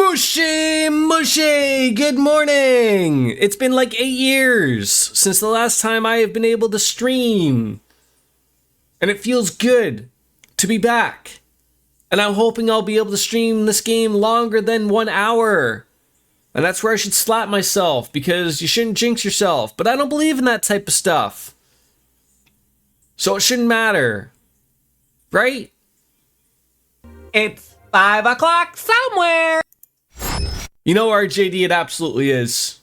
Mushy, mushy, good morning! It's been like 8 years since the last time I have been able to stream. And it feels good to be back. And I'm hoping I'll be able to stream this game longer than 1 hour. And that's where I should slap myself, because you shouldn't jinx yourself. But I don't believe in that type of stuff. So it shouldn't matter. Right? It's 5 o'clock somewhere. You know, RJD, it absolutely is.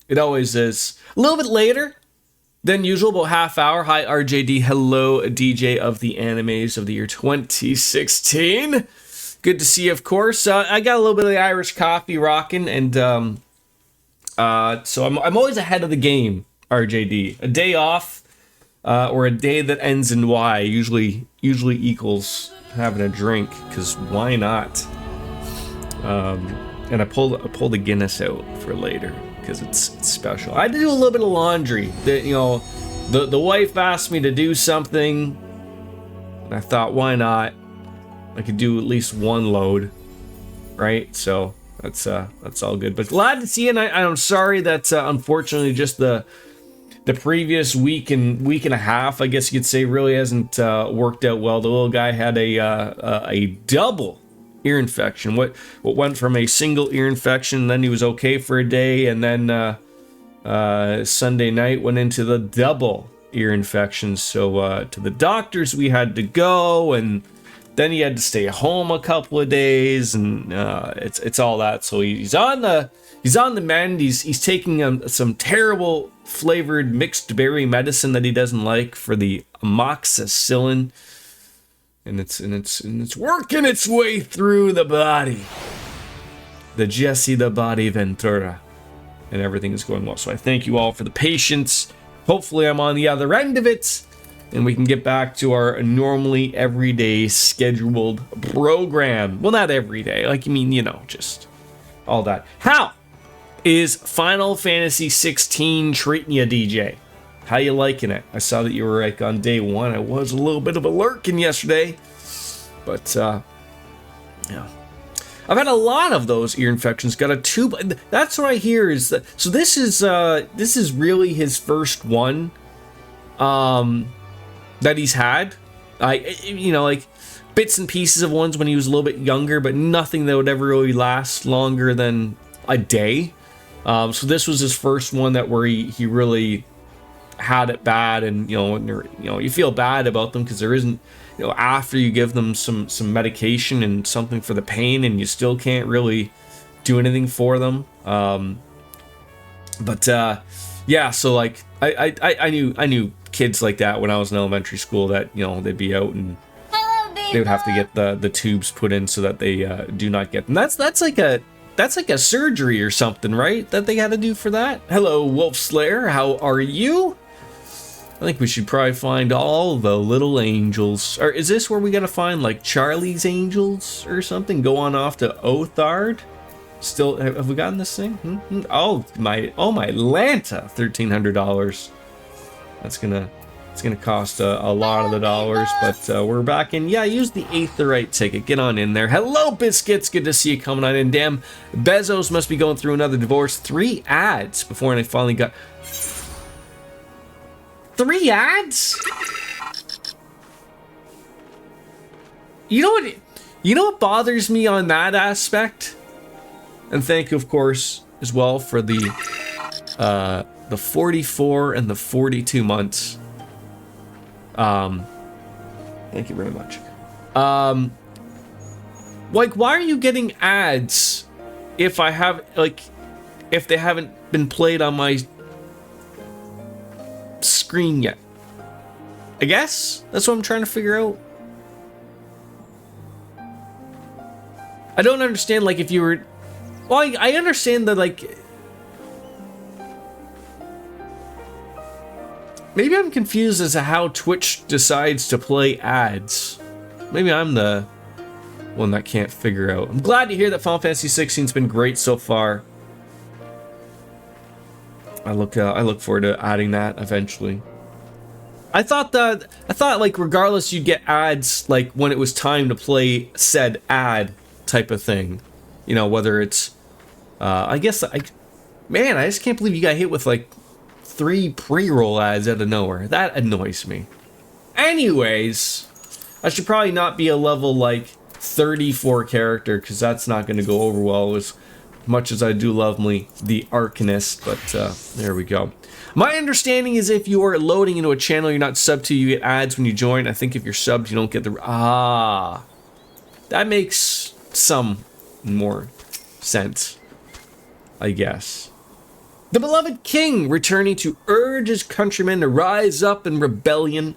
It always is. A little bit later than usual, about half hour. Hi, RJD. Hello, DJ of the animes of the year 2016. Good to see you, of course. I got a little bit of the Irish coffee rocking, and so I'm always ahead of the game, RJD. A day off or a day that ends in Y usually equals having a drink, because why not? And I pulled the Guinness out for later because it's special. I had to do a little bit of laundry. The wife asked me to do something, and I thought, why not? I could do at least one load, right? So that's all good. But glad to see you. And I'm sorry that unfortunately just the previous week and a half, I guess you could say, really hasn't worked out well. The little guy had a double ear infection. What went from a single ear infection, then he was okay for a day, and then Sunday night went into the double ear infection. So to the doctors we had to go, and then he had to stay home a couple of days, and it's all that. So he's on the mend. He's taking some terrible flavored mixed berry medicine that he doesn't like for the amoxicillin. And it's working its way through the body. The Jesse the Body Ventura. And everything is going well. So I thank you all for the patience. Hopefully I'm on the other end of it, and we can get back to our normally everyday scheduled program. Well, not every day. Just all that. How is Final Fantasy 16 treating you, DJ? How you liking it? I saw that you were on day 1. I was a little bit of a lurking yesterday, but yeah, I've had a lot of those ear infections. Got a tube. That's what I hear is that. So this is really his first one, that he's had. Bits and pieces of ones when he was a little bit younger, but nothing that would ever really last longer than a day. So this was his first one where he really had it bad, and you feel bad about them because there isn't, after you give them some medication and something for the pain, and you still can't really do anything for them. Yeah, so I knew kids like that when I was in elementary school that they'd be out and they would have to get the tubes put in so that they do not get them. That's like a surgery or something, right? That they had to do for that. Hello, Wolf Slayer. How are you? I think we should probably find all the little angels. Or is this where we gotta find Charlie's Angels or something? Go on off to Othard. Still, have we gotten this thing? Oh my Lanta, $1,300. It's gonna cost a lot of the dollars, but we're back in. Yeah, use the Aetherite ticket. Get on in there. Hello, Biscuits. Good to see you coming on in. Damn, Bezos must be going through another divorce. 3 ads before I finally got 3 ads. You know what bothers me on that aspect? And thank you, of course, as well for the 44 and the 42 months. Thank you very much. Why are you getting ads if if they haven't been played on my screen yet? I guess that's what I'm trying to figure out. I don't understand, if you were... Well, I understand that, maybe I'm confused as to how Twitch decides to play ads. Maybe I'm the one that can't figure out. I'm glad to hear that Final Fantasy 16's been great so far. I look forward to adding that eventually. I thought regardless you'd get ads when it was time to play said ad type of thing. You know, whether it's, I guess, man, I just can't believe you got hit with like 3 pre-roll ads out of nowhere. That annoys me. Anyways, I should probably not be a level like 34 character, because that's not going to go over well as much as I do love me the Arcanist, but there we go. My understanding is if you are loading into a channel you're not subbed to, you get ads when you join. I think if you're subbed, you don't get the... that makes some more sense, I guess. The beloved king returning to urge his countrymen to rise up in rebellion.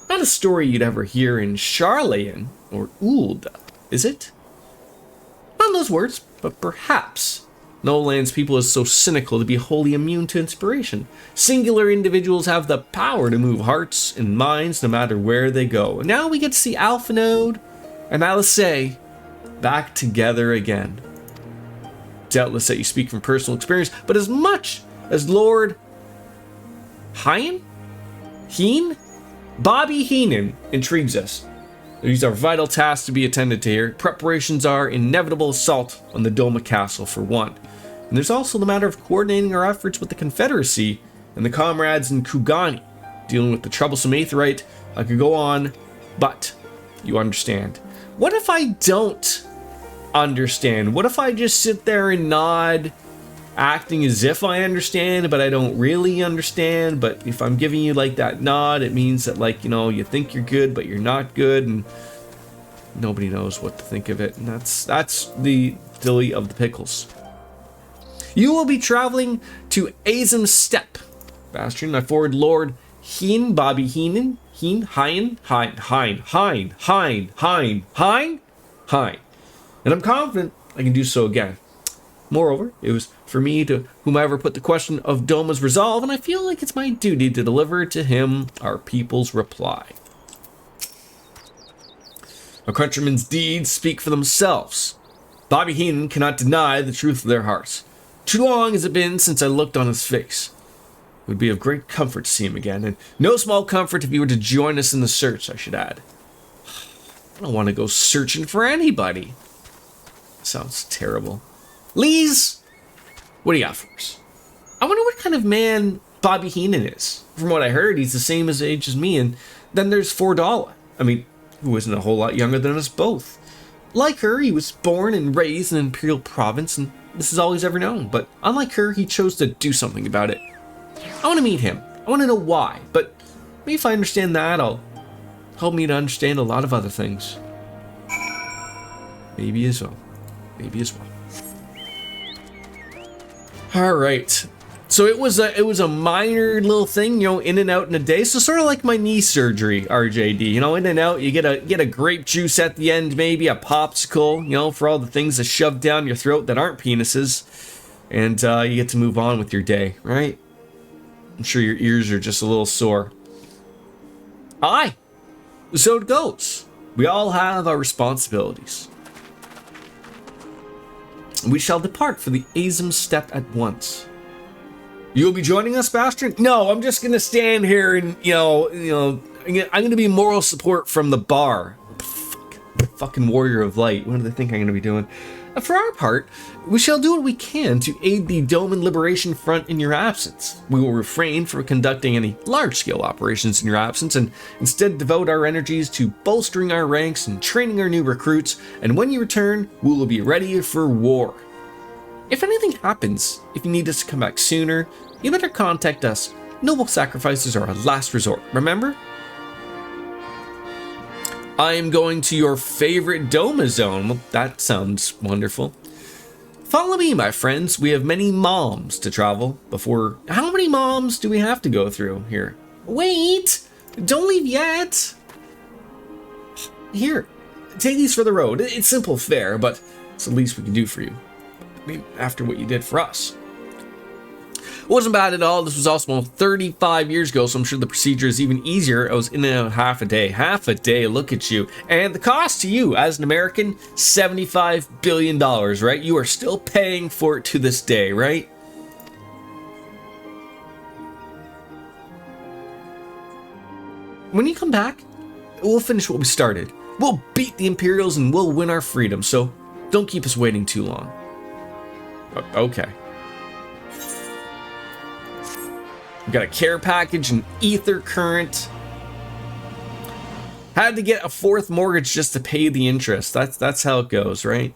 Not a story you'd ever hear in Charlayan or Ould, is it? Not those words, but perhaps. No land's people is so cynical to be wholly immune to inspiration. Singular individuals have the power to move hearts and minds no matter where they go. And now we get to see Alpha Node and Alice back together again. Doubtless that you speak from personal experience, but as much as Lord Heen? Bobby Heenan intrigues us. These are vital tasks to be attended to here. Preparations are inevitable assault on the Doma Castle for one. And there's also the matter of coordinating our efforts with the Confederacy and the comrades in Kugani, dealing with the troublesome Aetheryte. I could go on, but you understand. What if I don't understand? What if I just sit there and nod, acting as if I understand, but I don't really understand? But if I'm giving you like that nod, it means that, like, you know, you think you're good, but you're not good, and nobody knows what to think of it. And that's the dilly of the pickles. You will be traveling to Azim Steppe, Bastion. I forward Lord Heen, Bobby Heenan, Hein. And I'm confident I can do so again. Moreover, it was for me to whomever put the question of Doma's resolve, and I feel like it's my duty to deliver to him our people's reply. Our countrymen's deeds speak for themselves. Bobby Heenan cannot deny the truth of their hearts. Too long has it been since I looked on his face. It would be of great comfort to see him again, and no small comfort if he were to join us in the search, I should add. I don't want to go searching for anybody. Sounds terrible. Lees, what do you got for us? I wonder what kind of man Bobby Heenan is. From what I heard, he's the same age as me, and then there's Fordala. I mean, who isn't a whole lot younger than us both. Like her, he was born and raised in an imperial province, and this is all he's ever known. But unlike her, he chose to do something about it. I want to meet him. I want to know why, but maybe if I understand that, it'll help me to understand a lot of other things. Maybe as well. Maybe as well. All right. So it was a minor little thing, you know, in and out in a day. So sort of like my knee surgery, RJD. You know, in and out. You get a grape juice at the end, maybe a popsicle. You know, for all the things that shove down your throat that aren't penises, and you get to move on with your day, right? I'm sure your ears are just a little sore. Aye. So it goes. We all have our responsibilities. We shall depart for the Azim Steppe at once. You'll be joining us, Bastion? No, I'm just gonna stand here and, you know, I'm gonna be moral support from the bar. Fucking warrior of light. What do they think I'm gonna be doing? For our part, we shall do what we can to aid the Doman Liberation Front in your absence. We will refrain from conducting any large-scale operations in your absence and instead devote our energies to bolstering our ranks and training our new recruits, and when you return, we will be ready for war. If anything happens, if you need us to come back sooner, you better contact us. Noble sacrifices are a last resort, remember? I am going to your favorite Doma zone. Well, that sounds wonderful. Follow me, my friends. We have many moms to travel before... How many moms do we have to go through here? Wait! Don't leave yet! Here, take these for the road. It's simple fare, but it's the least we can do for you. I mean, after what you did for us. It wasn't bad at all. This was also 35 years ago, so I'm sure the procedure is even easier. I was in and out half a day. Half a day, look at you. And the cost to you, as an American, $75 billion, right? You are still paying for it to this day, right? When you come back, we'll finish what we started. We'll beat the Imperials and we'll win our freedom, so Don't keep us waiting too long. Okay. We got a care package, an ether current. Had to get a 4th mortgage just to pay the interest. That's how it goes, right?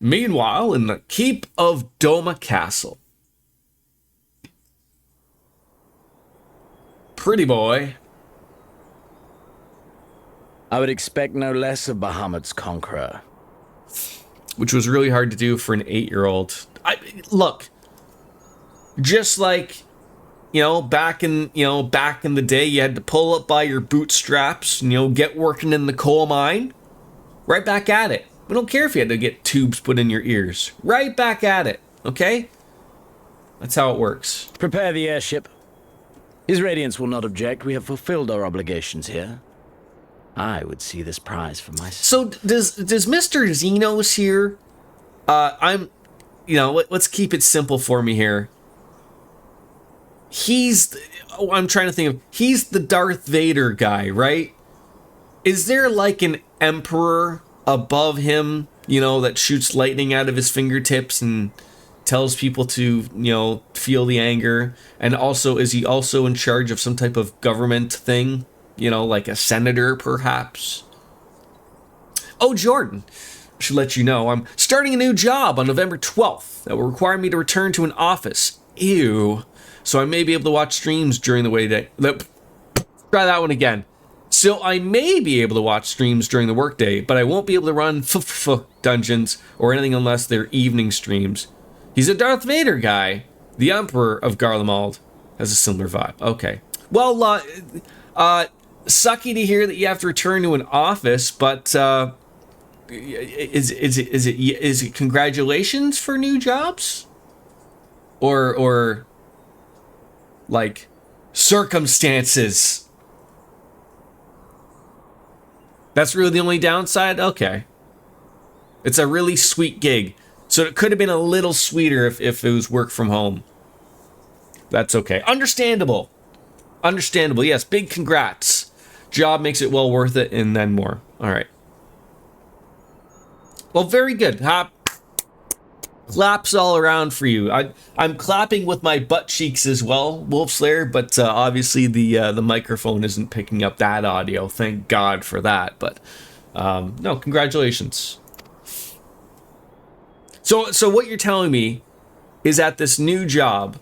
Meanwhile, in the keep of Doma Castle. Pretty boy. I would expect no less of Bahamut's conqueror. Which was really hard to do for an 8-year-old. Look, just like, back in the day, you had to pull up by your bootstraps and, get working in the coal mine. Right back at it. We don't care if you had to get tubes put in your ears. Right back at it, okay? That's how it works. Prepare the airship. His Radiance will not object. We have fulfilled our obligations here. I would see this prize for myself. So does Mr. Xenos here? Let's keep it simple for me here. I'm trying to think of. He's the Darth Vader guy, right? Is there like an emperor above him, that shoots lightning out of his fingertips and tells people to, feel the anger? And also, is he also in charge of some type of government thing? Like a senator, perhaps? Oh, Jordan, I should let you know I'm starting a new job on November 12th that will require me to return to an office. Ew. So I may be able to watch streams during the workday. Try that one again. So I may be able to watch streams during the workday, but I won't be able to run dungeons or anything unless they're evening streams. He's a Darth Vader guy. The Emperor of Garlemald has a similar vibe. Okay. Well, sucky to hear that you have to return to an office, but is it congratulations for new jobs? Or like circumstances? That's really the only downside? Okay. It's a really sweet gig. So it could have been a little sweeter if it was work from home. That's okay. Understandable. Understandable. Yes, big congrats. Job makes it well worth it, and then more. All right. Well, very good. Claps all around for you. I'm clapping with my butt cheeks as well, Wolfslayer, but obviously the microphone isn't picking up that audio. Thank God for that. But no, congratulations. So what you're telling me is at this new job,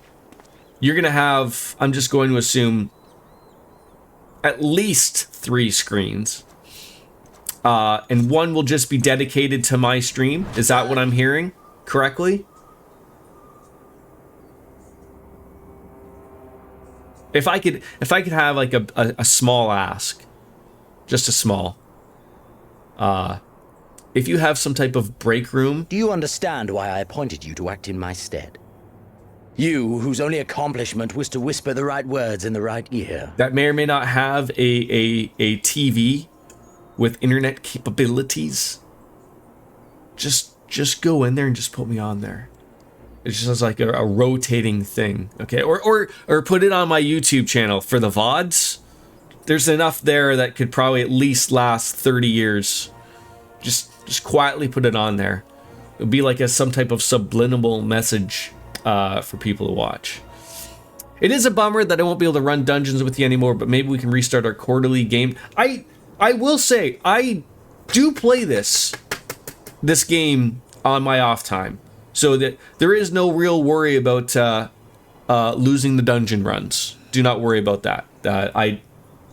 you're gonna have, I'm just going to assume, at least 3 screens. And one will just be dedicated to my stream. Is that what I'm hearing correctly? If I could have like a small ask, just a small, if you have some type of break room. Do you understand why I appointed you to act in my stead? You, whose only accomplishment was to whisper the right words in the right ear. That may or may not have a TV with internet capabilities. Just go in there and just put me on there. It's just like a rotating thing, okay? Or put it on my YouTube channel for the VODs. There's enough there that could probably at least last 30 years. Just quietly put it on there. It would be like some type of subliminal message for people to watch. It is a bummer that I won't be able to run dungeons with you anymore, but maybe we can restart our quarterly game. I will say, I do play this game on my off time, so that there is no real worry about losing the dungeon runs. Do not worry about that. I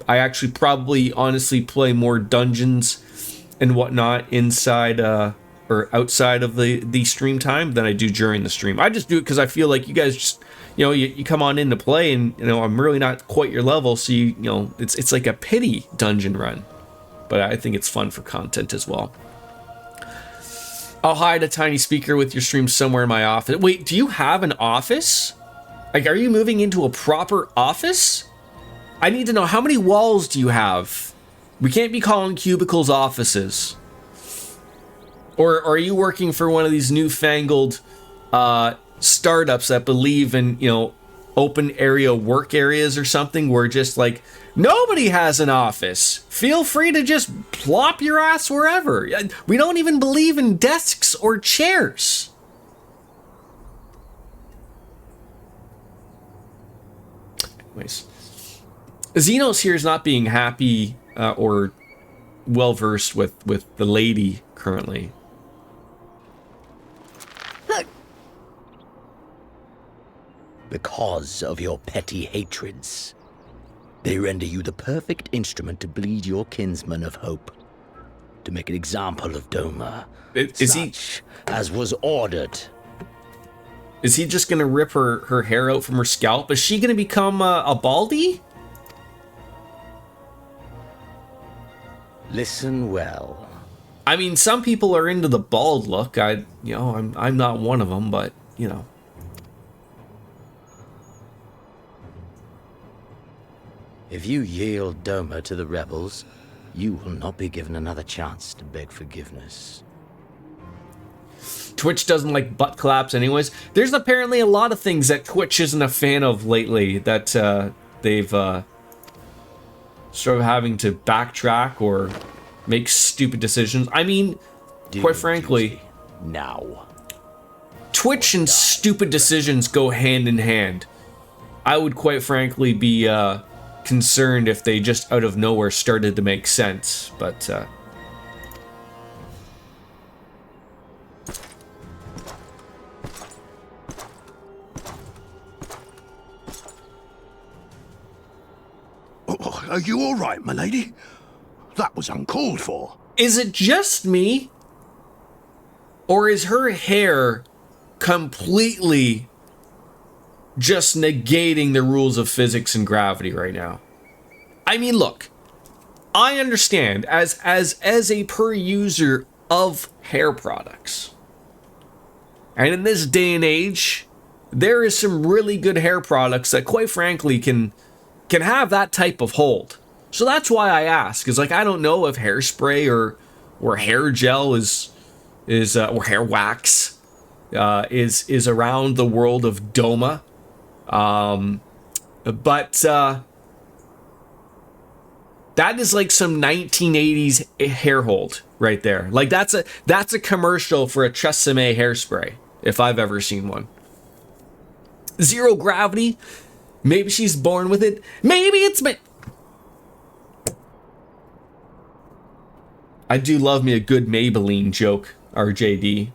actually probably honestly play more dungeons and whatnot inside or outside of the stream time than I do during the stream. I just do it because I feel like you guys just, you come on in to play, and I'm really not quite your level, so it's like a pity dungeon run, but I think it's fun for content as well. I'll hide a tiny speaker with your stream somewhere in my office. Wait, do you have an office? Like, are you moving into a proper office? I need to know, how many walls do you have? We can't be calling cubicles offices. Or are you working for one of these newfangled startups that believe in, open area work areas or something where just like nobody has an office. Feel free to just plop your ass wherever. We don't even believe in desks or chairs. Anyways, Xenos here is not being happy or well versed with the lady currently. Because of your petty hatreds, they render you the perfect instrument to bleed your kinsman of hope, to make an example of Doma. Is he, as was ordered. is he just gonna rip her hair out from her scalp? Is she gonna become a baldy? Listen well. I mean, some people are into the bald look. I'm not one of them, but you know. If you yield Doma to the rebels, you will not be given another chance to beg forgiveness. Twitch doesn't like butt claps anyways. There's apparently a lot of things that Twitch isn't a fan of lately that they've sort of having to backtrack or make stupid decisions. I mean, quite frankly, now Twitch and stupid decisions go hand in hand. I would quite frankly be concerned if they just out of nowhere started to make sense, but Are you all right, my lady? That was uncalled for. is it just me, or is her hair completely just negating the rules of physics and gravity right now? I mean, look, I understand as a per user of hair products, and in this day and age, there is some really good hair products that quite frankly can have that type of hold. So that's why I ask, is like, I don't know if hairspray or hair gel is or hair wax is around the world of Doma. But that is like some 1980s hair hold right there. Like that's a commercial for a Tresemme hairspray, if I've ever seen one. Zero gravity. Maybe she's born with it. Maybe it's me. I do love me a good Maybelline joke, RJD.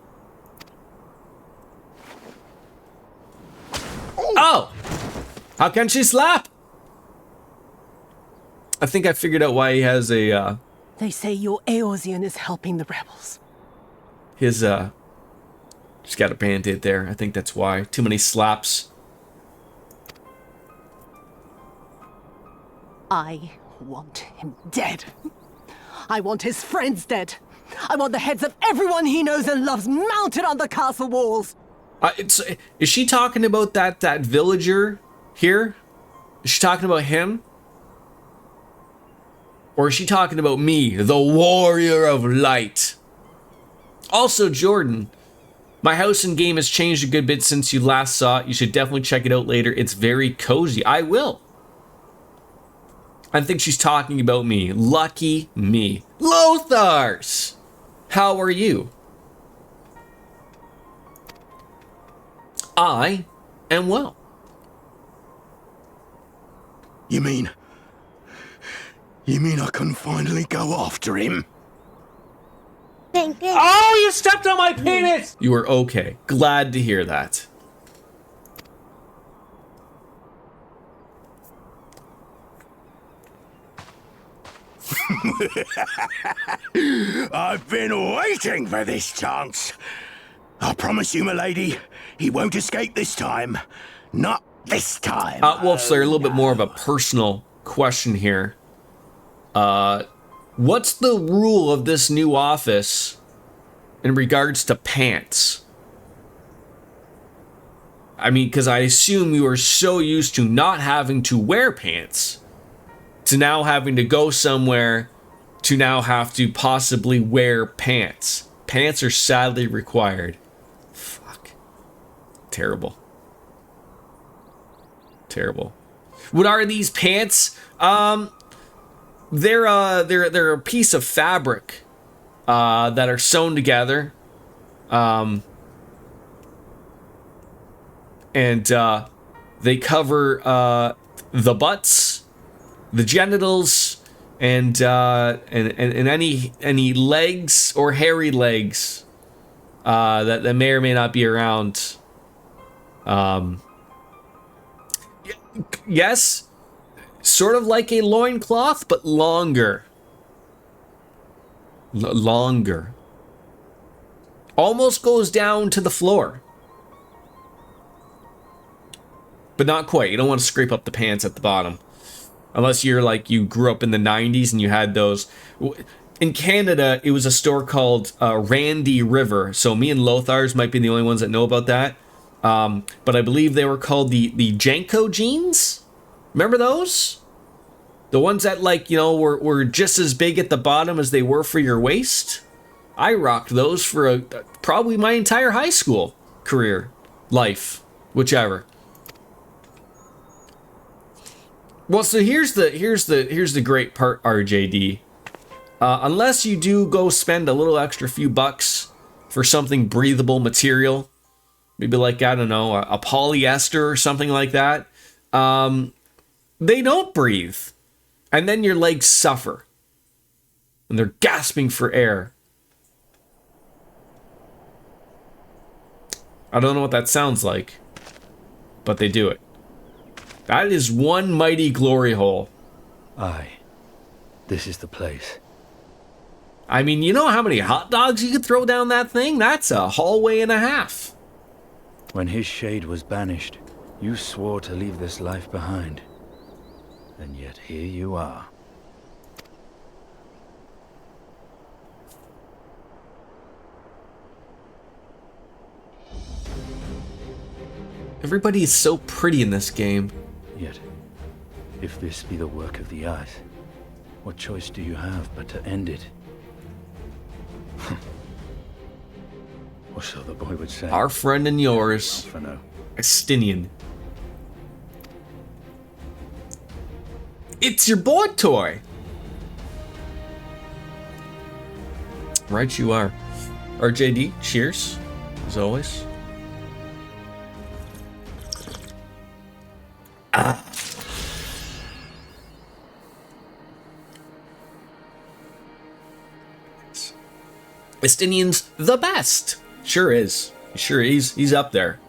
Oh! How can she slap? I think I figured out why he has a, They say your Eorzean is helping the rebels. his, just got a band-aid there. I think that's why. Too many slaps. I want him dead. I want his friends dead. I want the heads of everyone he knows and loves mounted on the castle walls. Is she talking about that villager here? Is she talking about him? Or is she talking about me, the warrior of light? Also, Jordan, my house and game has changed a good bit since you last saw it. You should definitely check it out later. It's very cozy. I will. I think she's talking about me. Lucky me. Lothars! How are you? I am well. You mean I can finally go after him? Oh, you stepped on my penis! You are okay. Glad to hear that. I've been waiting for this chance. I promise you, my lady, he won't escape this time. Not this time. Wolfslayer, a little bit more of a personal question here. What's the rule of this new office in regards to pants? I mean, because I assume you are so used to not having to wear pants to now having to go somewhere to now have to possibly wear pants. Pants are sadly required. Fuck. Terrible. Terrible. What are these pants? They're a piece of fabric that are sewn together. And they cover the butts, the genitals, and any legs or hairy legs that may or may not be around. Yes, sort of like a loincloth, but longer. Longer. Almost goes down to the floor. But not quite. You don't want to scrape up the pants at the bottom. Unless you're like, you grew up in the 90s and you had those. In Canada, it was a store called Randy River. So me and Lothars might be the only ones that know about that. But I believe they were called the Janko jeans. Remember those? The ones that, like, you know, were just as big at the bottom as they were for your waist. I rocked those for probably my entire high school career, life, whichever. Well, so here's the great part, RJD. Unless you do go spend a little extra few bucks for something breathable material, maybe like, I don't know, a polyester or something like that, they don't breathe. And then your legs suffer. And they're gasping for air. I don't know what that sounds like, but they do it. That is one mighty glory hole. Aye. This is the place. I mean, you know how many hot dogs you could throw down that thing? That's a hallway and a half. When his shade was banished, you swore to leave this life behind. And yet here you are. Everybody is so pretty in this game. Yet, if this be the work of the eyes, what choice do you have but to end it? Or so the boy would say. Our friend and yours, For no. Estinian. It's your boy toy. Right you are. RJD, cheers, as always. Estinian's the best. Sure is. Sure, he's up there.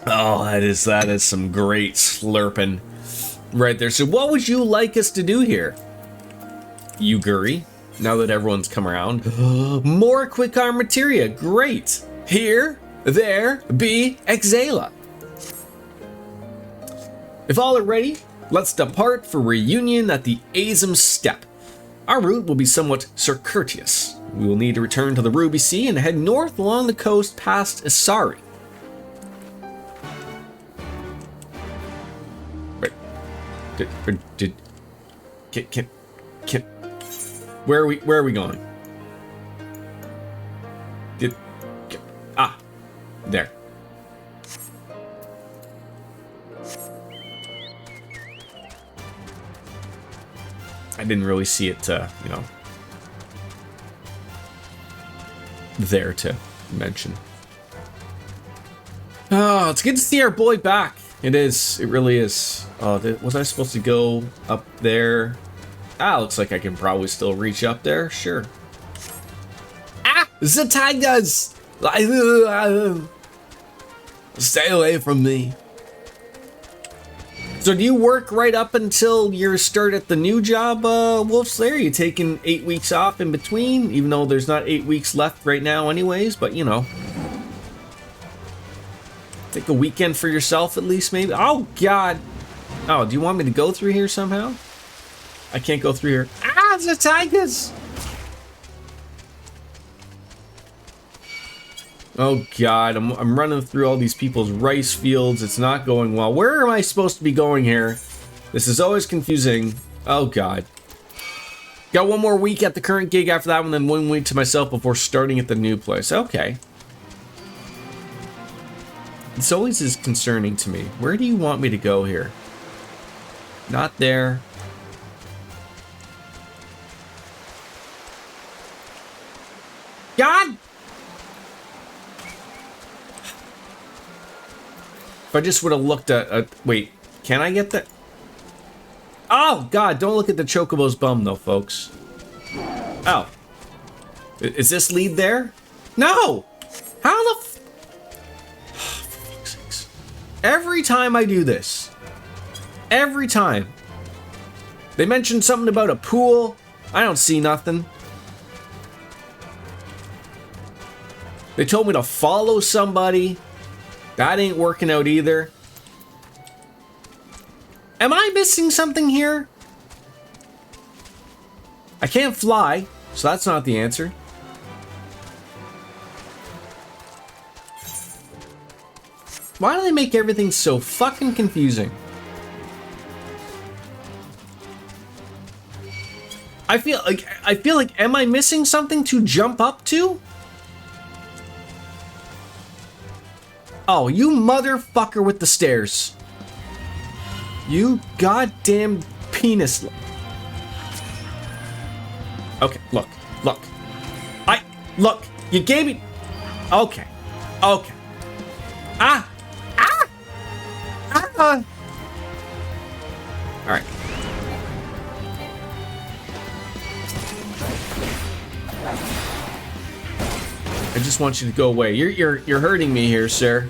Oh, that is some great slurping right there. So what would you like us to do here, Yuguri? Now that everyone's come around. More quick arm materia. Great. Here, there, be Exala. If all are ready, let's depart for reunion at the Azim Steppe. Our route will be somewhat circuitous. We will need to return to the Ruby Sea and head north along the coast past Isari. Wait. Where are we going? There. I didn't really see it, you know, there to mention. Oh, it's good to see our boy back. It is. It really is. Was I supposed to go up there? Looks like I can probably still reach up there. Sure. The tigers! Stay away from me. So do you work right up until your start at the new job, Wolf Slayer? You taking 8 weeks off in between, even though there's not 8 weeks left right now anyways, but you know. Take a weekend for yourself at least, maybe? Oh, God. Oh, do you want me to go through here somehow? I can't go through here. The tigers! Oh God, I'm running through all these people's rice fields. It's not going well. Where am I supposed to be going here? This is always confusing. Oh God. Got one more week at the current gig after that one, then 1 week to myself before starting at the new place. Okay. This always is concerning to me. Where do you want me to go here? Not there. God! If I just would have looked at... wait, can I get that? Oh, God, don't look at the Chocobo's bum, though, folks. Oh. Is this lead there? No! How the f... For fuck's sakes. Every time I do this. Every time. They mentioned something about a pool. I don't see nothing. They told me to follow somebody. That ain't working out either. Am I missing something here? I can't fly, so that's not the answer. Why do they make everything so fucking confusing? I feel like, am I missing something to jump up to? Oh, you motherfucker with the stairs. You goddamn penis. Okay, look. Look, you gave me... Okay. Alright. I just want you to go away. You're hurting me here, sir.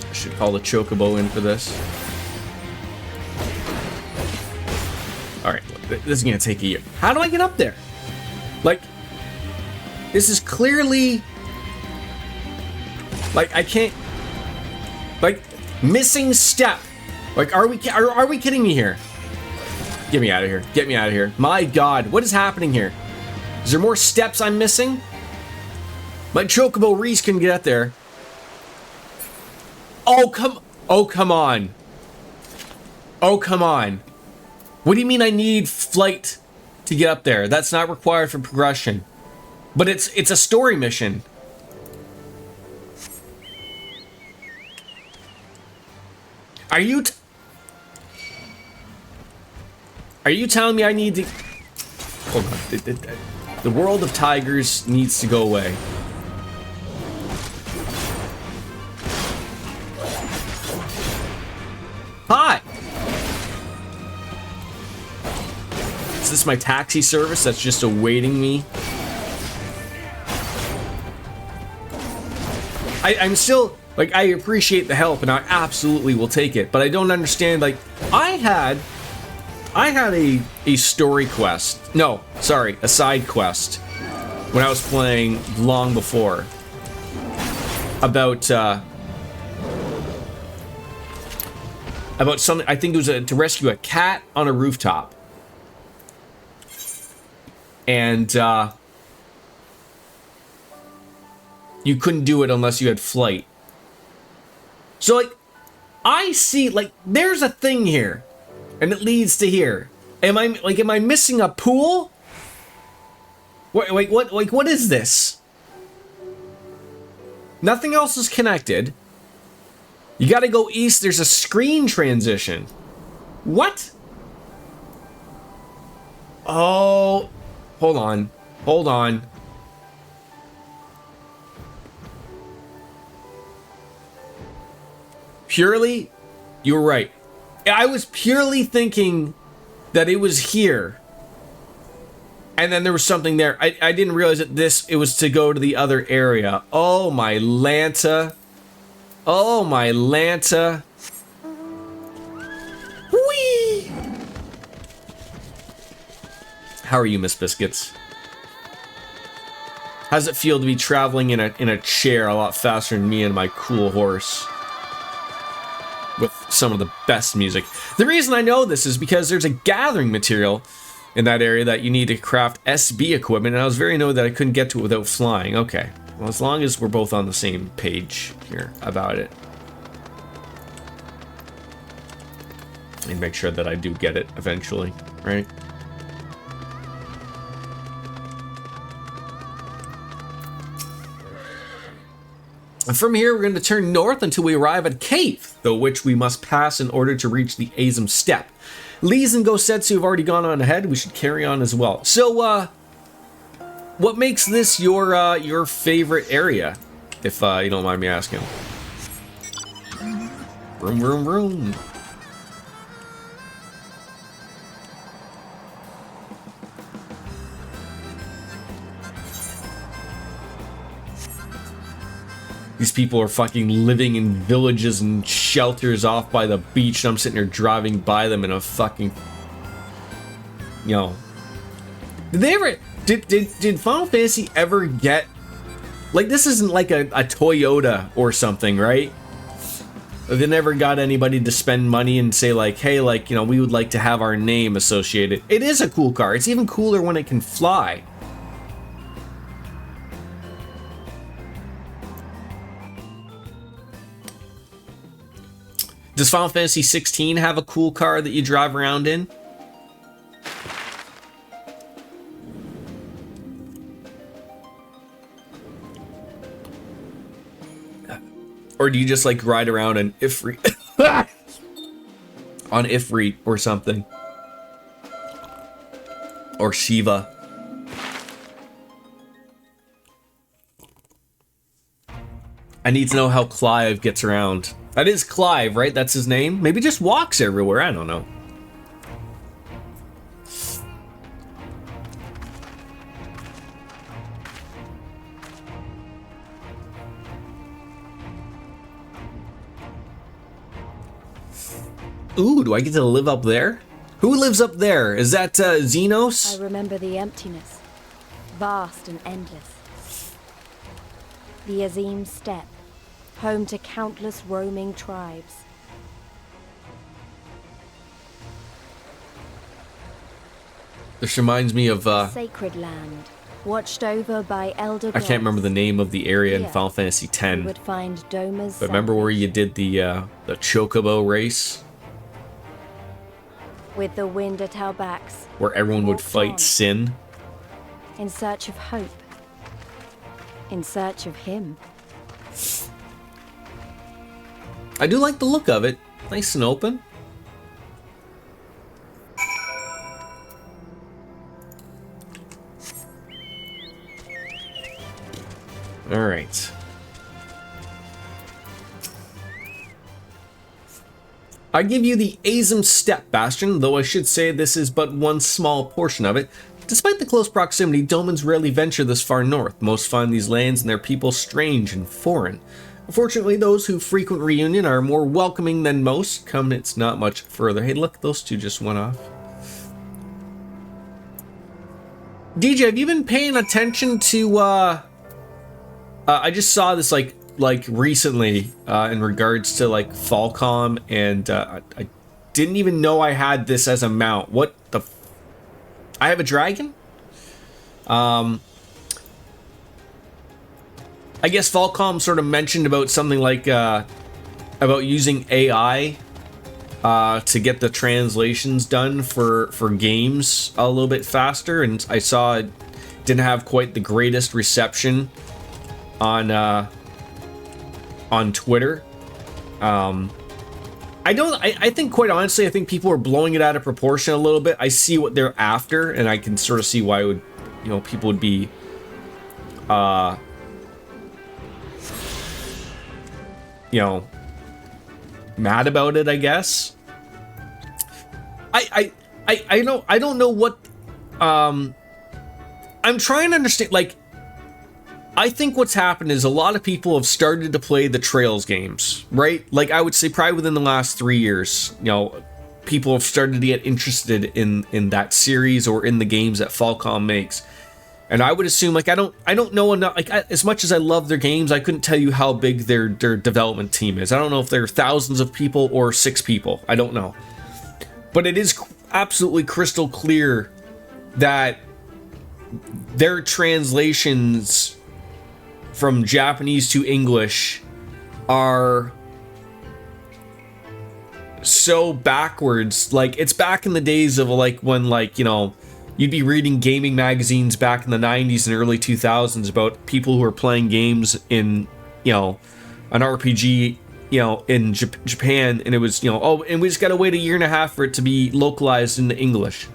I should call the Chocobo in for this. Alright, this is gonna take a year. How do I get up there? Like, this is clearly... Like, I can't... Like, missing step. Like, are we kidding me here? Get me out of here. Get me out of here. My God, what is happening here? Is there more steps I'm missing? My Chocobo Reese can get there. Oh, come on. Oh, come on. What do you mean I need flight to get up there? That's not required for progression. But it's a story mission. Are you telling me I need to... Hold on. The world of tigers needs to go away. Hi! Is this my taxi service that's just awaiting me? I'm still... Like, I appreciate the help, and I absolutely will take it, but I don't understand, like, I had a story quest. No, sorry, a side quest when I was playing long before. About something, I think it was to rescue a cat on a rooftop. And, you couldn't do it unless you had flight. So, like, I see, like, there's a thing here, and it leads to here. Am I missing a pool? What is this? Nothing else is connected. You gotta go east, there's a screen transition. What? Oh, hold on. Purely, you were right. I was purely thinking that it was here. And then there was something there. I didn't realize that it was to go to the other area. Oh my Lanta. Oh my Lanta. Whee! How are you, Miss Biscuits? How does it feel to be traveling in a chair a lot faster than me and my cool horse? With some of the best music. The reason I know this is because there's a gathering material in that area that you need to craft SB equipment, and I was very annoyed that I couldn't get to it without flying. Okay, well, as long as we're both on the same page here about it. Let me make sure that I do get it eventually, right? And from here, we're going to turn north until we arrive at Cave, though which we must pass in order to reach the Azum Steppe. Lise and Gosetsu have already gone on ahead. We should carry on as well. So, what makes this your favorite area, if you don't mind me asking? Vroom, vroom, vroom. These people are fucking living in villages and shelters off by the beach, and I'm sitting here driving by them in a fucking, you know. Did they ever, did Final Fantasy ever get, like, this isn't like a Toyota or something, right? They never got anybody to spend money and say like, hey, like, you know, we would like to have our name associated. It is a cool car. It's even cooler when it can fly. Does Final Fantasy 16 have a cool car that you drive around in? Or do you just like ride around in Ifrit? On Ifrit or something? Or Shiva? I need to know how Clive gets around. That is Clive, right? That's his name? Maybe just walks everywhere. I don't know. Ooh, do I get to live up there? Who lives up there? Is that Xenos? I remember the emptiness, vast and endless. The Azim Steppe, home to countless roaming tribes. This reminds me of Sacred land, watched over by elder I can't remember the name of the area in Final Fantasy X. You would find Doma's But remember where you did the Chocobo race? With the wind at our backs. Where everyone would walked fight on, Sin? in search of hope. In search of him. I do like the look of it. Nice and open. Alright. I give you the Azum Steppe Bastion, though I should say this is but one small portion of it. Despite the close proximity, Domans rarely venture this far north. Most find these lands and their people strange and foreign. Unfortunately, those who frequent Reunion are more welcoming than most. Come, it's not much further. Hey, look, those two just went off. DJ, have you been paying attention to, I just saw this, like recently, in regards to, like, Falcom, and, I didn't even know I had this as a mount. What the I have a dragon? I guess Falcom sort of mentioned about something like, about using AI, to get the translations done for games a little bit faster, and I saw it didn't have quite the greatest reception on Twitter. I think, quite honestly, I think people are blowing it out of proportion a little bit. I see what they're after, and I can sort of see why it would, you know, people would be, you know, mad about it, I guess. I don't know what, I'm trying to understand, like, I think what's happened is a lot of people have started to play the Trails games, right? Like, I would say probably within the last 3 years, you know, people have started to get interested in that series or in the games that Falcom makes. And I would assume, like, I don't know enough, like, as much as I love their games, I couldn't tell you how big their development team is. I don't know if they're thousands of people or 6 people. I don't know. But it is absolutely crystal clear that their translations from Japanese to English are so backwards. Like, it's back in the days of like when, like, you know, you'd be reading gaming magazines back in the 90s and early 2000s about people who were playing games in, you know, an RPG, you know, in Japan, and it was, you know, oh, and we just gotta wait a year and a half for it to be localized into English.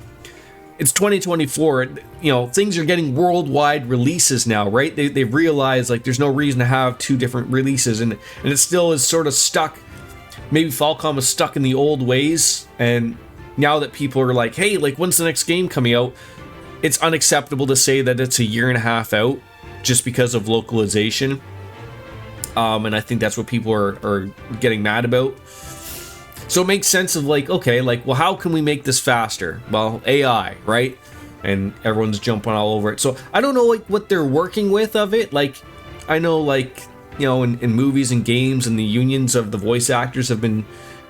It's 2024, you know, things are getting worldwide releases now, right? They've realized, like, there's no reason to have two different releases, and it still is sort of stuck. Maybe Falcom is stuck in the old ways, and now that people are like, hey, like, when's the next game coming out? It's unacceptable to say that it's a year and a half out just because of localization. And I think that's what people are getting mad about. So it makes sense of like, okay, like, well, how can we make this faster? Well, AI, right? And everyone's jumping all over it. So I don't know, like, what they're working with of it. Like, I know, like, you know, in movies and games, and the unions of the voice actors have been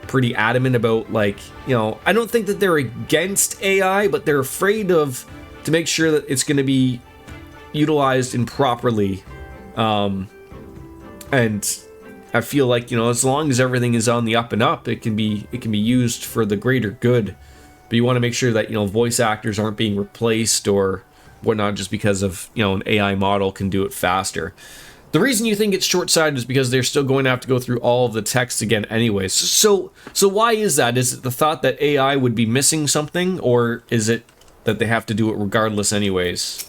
pretty adamant about, like, you know, I don't think that they're against AI, but they're afraid of, to make sure that it's going to be utilized improperly. And I feel like, you know, as long as everything is on the up and up, it can be used for the greater good. But you want to make sure that, you know, voice actors aren't being replaced or whatnot just because of, you know, an AI model can do it faster. The reason you think it's short-sighted is because they're still going to have to go through all of the text again anyways. So why is that? Is it the thought that AI would be missing something, or is it that they have to do it regardless anyways?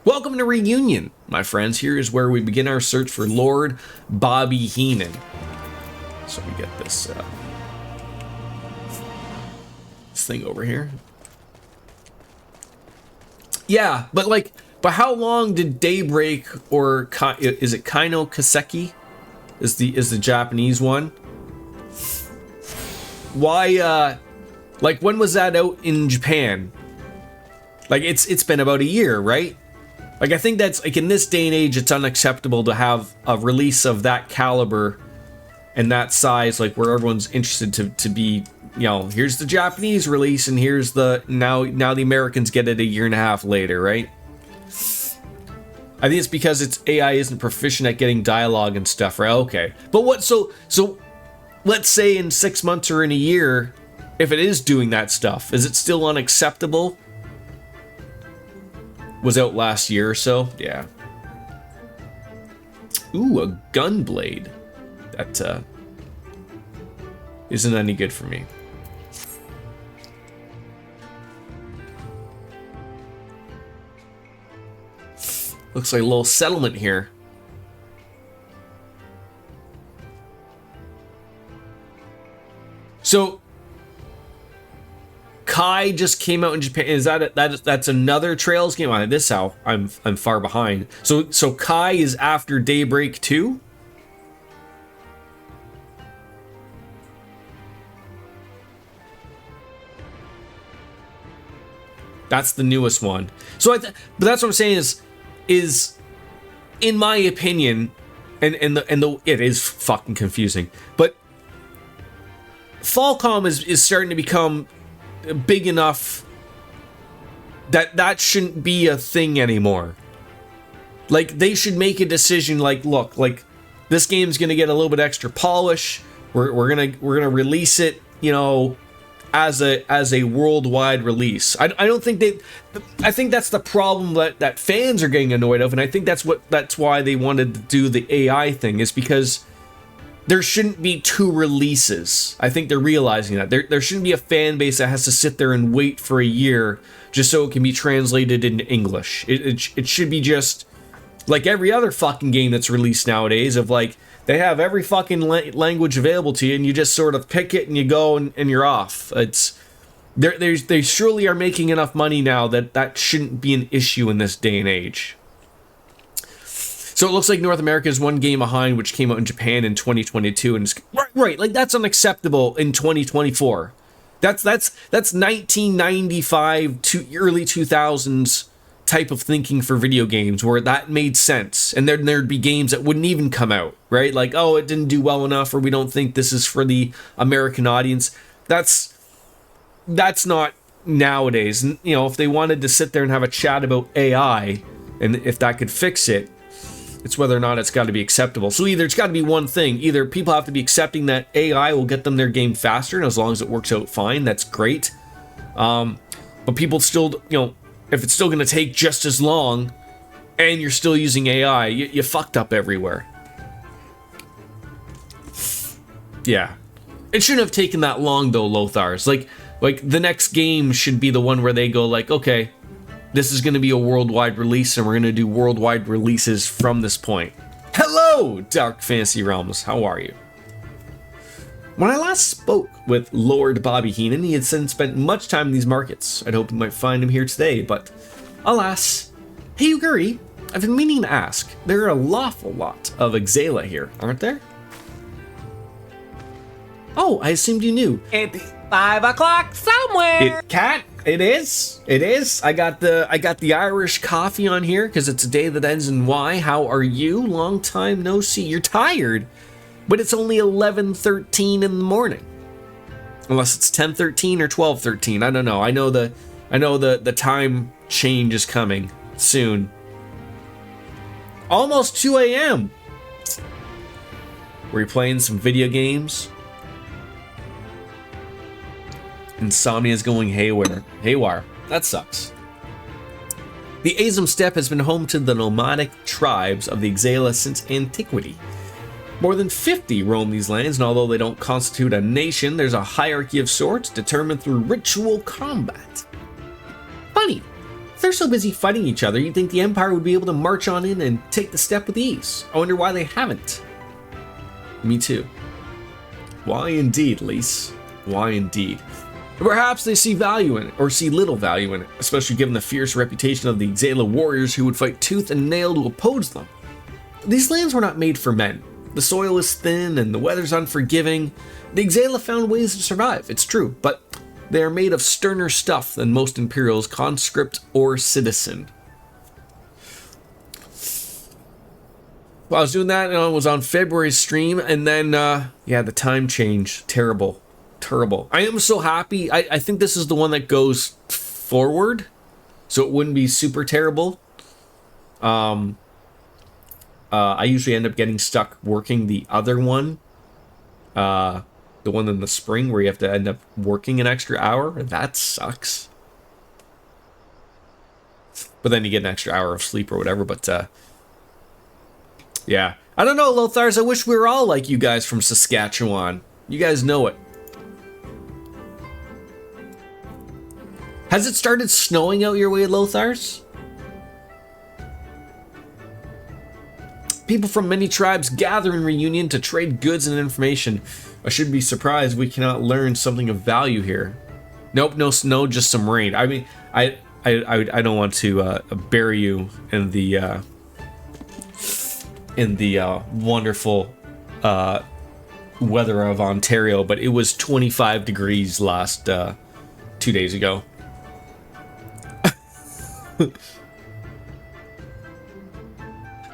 Welcome to Reunion, my friends. Here is where we begin our search for Lord Bobby Heenan. So we get this thing over here. Yeah, but how long did Daybreak, or is it Kaino Kaseki? Is the Japanese one? Why? Like, when was that out in Japan? Like, it's been about a year, right? Like, I think that's, like, in this day and age, it's unacceptable to have a release of that caliber and that size, like, where everyone's interested to be, you know, here's the Japanese release, and here's the, now the Americans get it a year and a half later, right? I think it's because its AI isn't proficient at getting dialogue and stuff, right? Okay. But what, so let's say in 6 months or in a year, if it is doing that stuff, is it still unacceptable? Was out last year or so? Yeah. Ooh, a gun blade. That isn't any good for me. Looks like a little settlement here. So Kai just came out in Japan. Is that's another Trails game? On this how I'm far behind. So Kai is after Daybreak 2? That's the newest one. So but that's what I'm saying is in my opinion, and it is fucking confusing, but Falcom is starting to become big enough that shouldn't be a thing anymore. Like, they should make a decision, like, look, like, this game's gonna get a little bit extra polish. We're gonna release it, you know, as a worldwide release. I don't think I think that's the problem that fans are getting annoyed of, and I think that's why they wanted to do the AI thing, is because there shouldn't be two releases. I think they're realizing that. There shouldn't be a fan base that has to sit there and wait for a year just so it can be translated into English. It should be just like every other fucking game that's released nowadays, of like, they have every fucking language available to you, and you just sort of pick it and you go and you're off. They surely are making enough money now that shouldn't be an issue in this day and age. So it looks like North America is one game behind, which came out in Japan in 2022, and it's right, like, that's unacceptable in 2024. That's 1995 to early 2000s type of thinking for video games, where that made sense, and then there'd be games that wouldn't even come out, right? Like, oh, it didn't do well enough, or we don't think this is for the American audience. That's not nowadays. And, you know, if they wanted to sit there and have a chat about AI, and if that could fix it, It's whether or not it's got to be acceptable. So either it's got to be one thing. Either people have to be accepting that AI will get them their game faster, and as long as it works out fine, that's great. But people still, if it's still going to take just as long, and you're still using AI, you fucked up everywhere. Yeah. It shouldn't have taken that long though, Lothars. Like the next game should be the one where they go like, okay, this is going to be a worldwide release, and we're going to do worldwide releases from this point. Hello, Dark Fantasy Realms. How are you? When I last spoke with Lord Bobby Heenan, he had since spent much time in these markets. I'd hoped we might find him here today, but alas. Hey, Uguri, I've been meaning to ask. There are a lawful lot of Exala here, aren't there? Oh, I assumed you knew. It's 5 o'clock somewhere. Cat, it is. It is. I got the Irish coffee on here because it's a day that ends in Y. How are you? Long time no see. You're tired, but it's only 11:13 in the morning. Unless it's 10:13 or 12:13. I don't know. I know the time change is coming soon. Almost 2 a.m. Were you playing some video games? Insomnia's going haywire. That sucks. The Azum Steppe has been home to the nomadic tribes of the Exala since antiquity. More than 50 roam these lands, and although they don't constitute a nation, there's a hierarchy of sorts determined through ritual combat. Funny, if they're so busy fighting each other, you'd think the Empire would be able to march on in and take the steppe with ease. I wonder why they haven't. Me too. Why indeed, Lise? Why indeed? Perhaps they see value in it, or see little value in it, especially given the fierce reputation of the Exala warriors who would fight tooth and nail to oppose them. These lands were not made for men. The soil is thin and the weather's unforgiving. The Exala found ways to survive, it's true, but they are made of sterner stuff than most Imperials, conscript or citizen. Well, I was doing that, and it was on February's stream, and then, the time change, terrible. I am so happy. I think this is the one that goes forward, so it wouldn't be super terrible. I usually end up getting stuck working the other one, the one in the spring where you have to end up working an extra hour. That sucks. But then you get an extra hour of sleep or whatever. But yeah, I don't know, Lothars. I wish we were all like you guys from Saskatchewan. You guys know it. Has it started snowing out your way, Lothars? People from many tribes gather in reunion to trade goods and information. I should be surprised we cannot learn something of value here. Nope, no snow, just some rain. I mean, I don't want to bury you in the wonderful weather of Ontario, but it was 25 degrees last 2 days ago.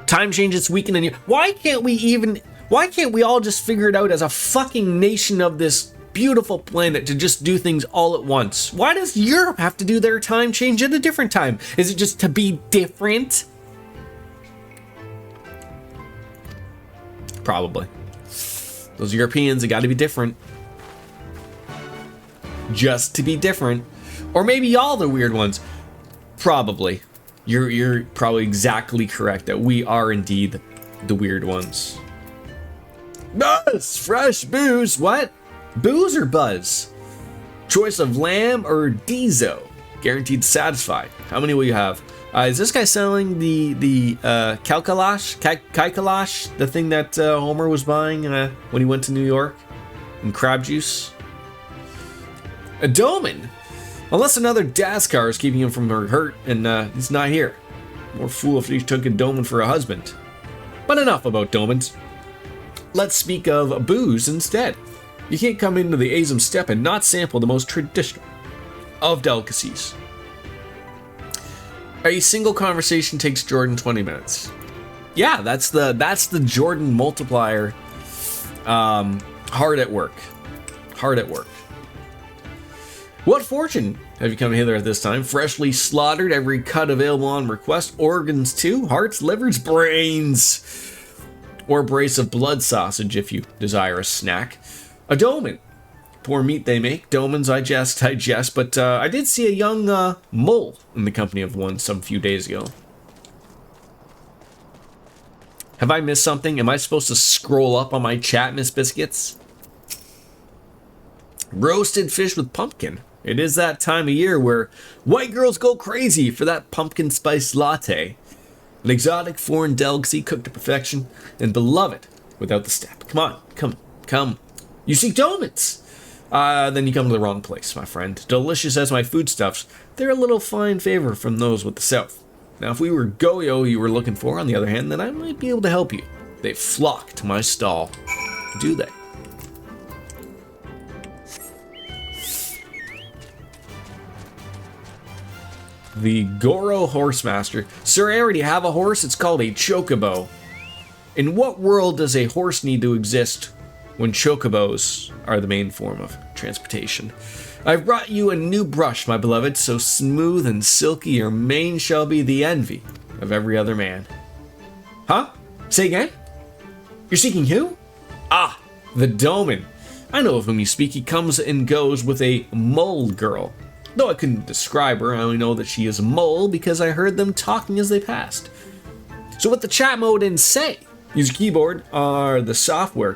Time changes weekend and year. Why can't we all just figure it out as a fucking nation of this beautiful planet to just do things all at once? Why does Europe have to do their time change at a different time? Is it just to be different? Probably. Those Europeans, they gotta be different. Just to be different. Or maybe y'all the weird ones. Probably. You're probably exactly correct that we are indeed the weird ones. Buzz! Fresh booze! What? Booze or buzz? Choice of lamb or diesel? Guaranteed to satisfy. How many will you have? Is this guy selling the Kalkalash? Kaikalash? The thing that Homer was buying when he went to New York? And crab juice? A Doman! Unless another Daskar is keeping him from hurt, and he's not here. More fool if he took a Doman for a husband. But enough about Domans. Let's speak of booze instead. You can't come into the Azum Steppe and not sample the most traditional of delicacies. A single conversation takes Jordan 20 minutes. Yeah, that's the Jordan multiplier. Hard at work. What fortune have you come hither at this time? Freshly slaughtered, every cut available on request. Organs too, hearts, livers, brains. Or a brace of blood sausage if you desire a snack. A doman. Poor meat they make. Domans, I digest. But I did see a young mole in the company of one some few days ago. Have I missed something? Am I supposed to scroll up on my chat, Miss Biscuits? Roasted fish with pumpkin. It is that time of year where white girls go crazy for that pumpkin spice latte. An exotic foreign delicacy cooked to perfection and beloved without the step. Come on, come. You seek donuts. Then you come to the wrong place, my friend. Delicious as my foodstuffs, they're a little fine favor from those with the south. Now, if we were Goyo you were looking for, on the other hand, then I might be able to help you. They flock to my stall. Do they? The Goro Horsemaster. Sir, I already have a horse. It's called a chocobo. In what world does a horse need to exist when chocobos are the main form of transportation? I've brought you a new brush, my beloved, so smooth and silky your mane shall be the envy of every other man. Huh? Say again? You're seeking who? Ah, the Doman. I know of whom you speak. He comes and goes with a mole girl. Though I couldn't describe her, I only know that she is a mole because I heard them talking as they passed. So what the chat mode didn't say. Use a keyboard or the software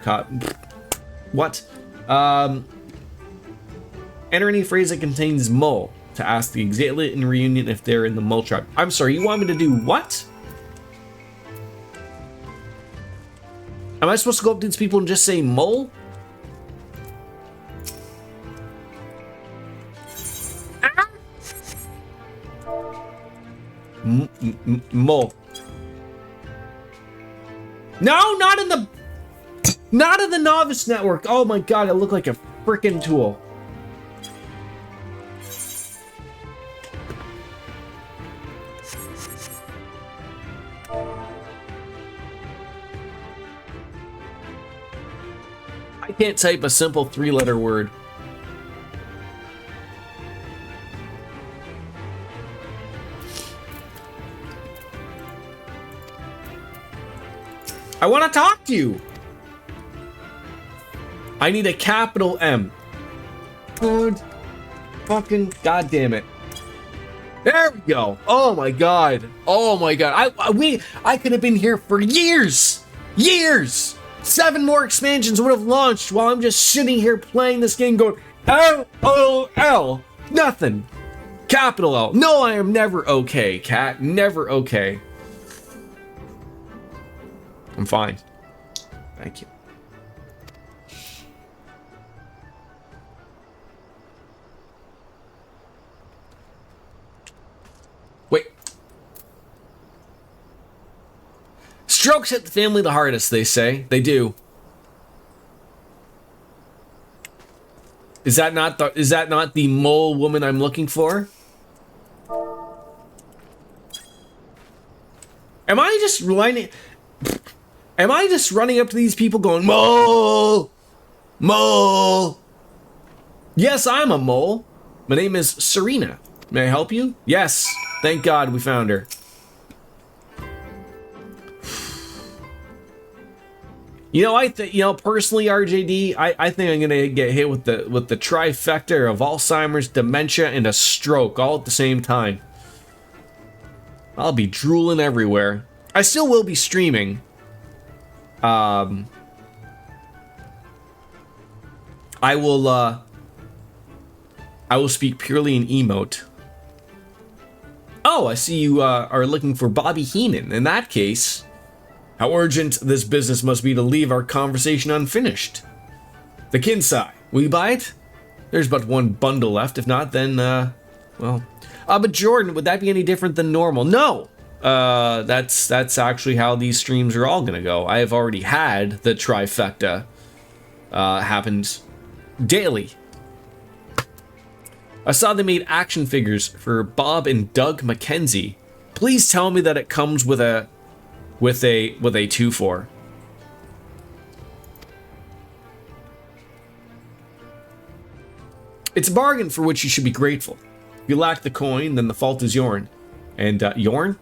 What? Enter any phrase that contains mole to ask the exilate in reunion if they're in the mole tribe. I'm sorry, you want me to do what? Am I supposed to go up to these people and just say mole? Mole. No, not in the novice network. Oh my god, I look like a freaking tool. I can't type a simple 3-letter word. I want to talk to you. I need a capital M. Good fucking goddamn it. There we go. Oh my god. Oh my god. I could have been here for years. Years. 7 more expansions would have launched while I'm just sitting here playing this game going LOL. Nothing. Capital L. No, I am never okay, cat. Never okay. I'm fine. Thank you. Wait. Strokes hit the family the hardest, they say. They do. Is that not the mole woman I'm looking for? Am I just running up to these people going, mole? Mole? Yes, I'm a mole. My name is Serena. May I help you? Yes. Thank God we found her. You know, personally, RJD, I think I'm gonna get hit with the trifecta of Alzheimer's, dementia, and a stroke all at the same time. I'll be drooling everywhere. I still will be streaming. I will speak purely in emote. Oh, I see you are looking for Bobby Heenan. In that case, how urgent this business must be to leave our conversation unfinished. The Kinsai, will you buy it? There's but one bundle left. If not, then, well. But Jordan, would that be any different than normal? No! That's actually how these streams are all gonna go. I have already had the trifecta happened daily. I saw they made action figures for Bob and Doug McKenzie. Please tell me that it comes with a 2-4. It's a bargain for which you should be grateful. If you lack the coin, then the fault is yourn. And yourn?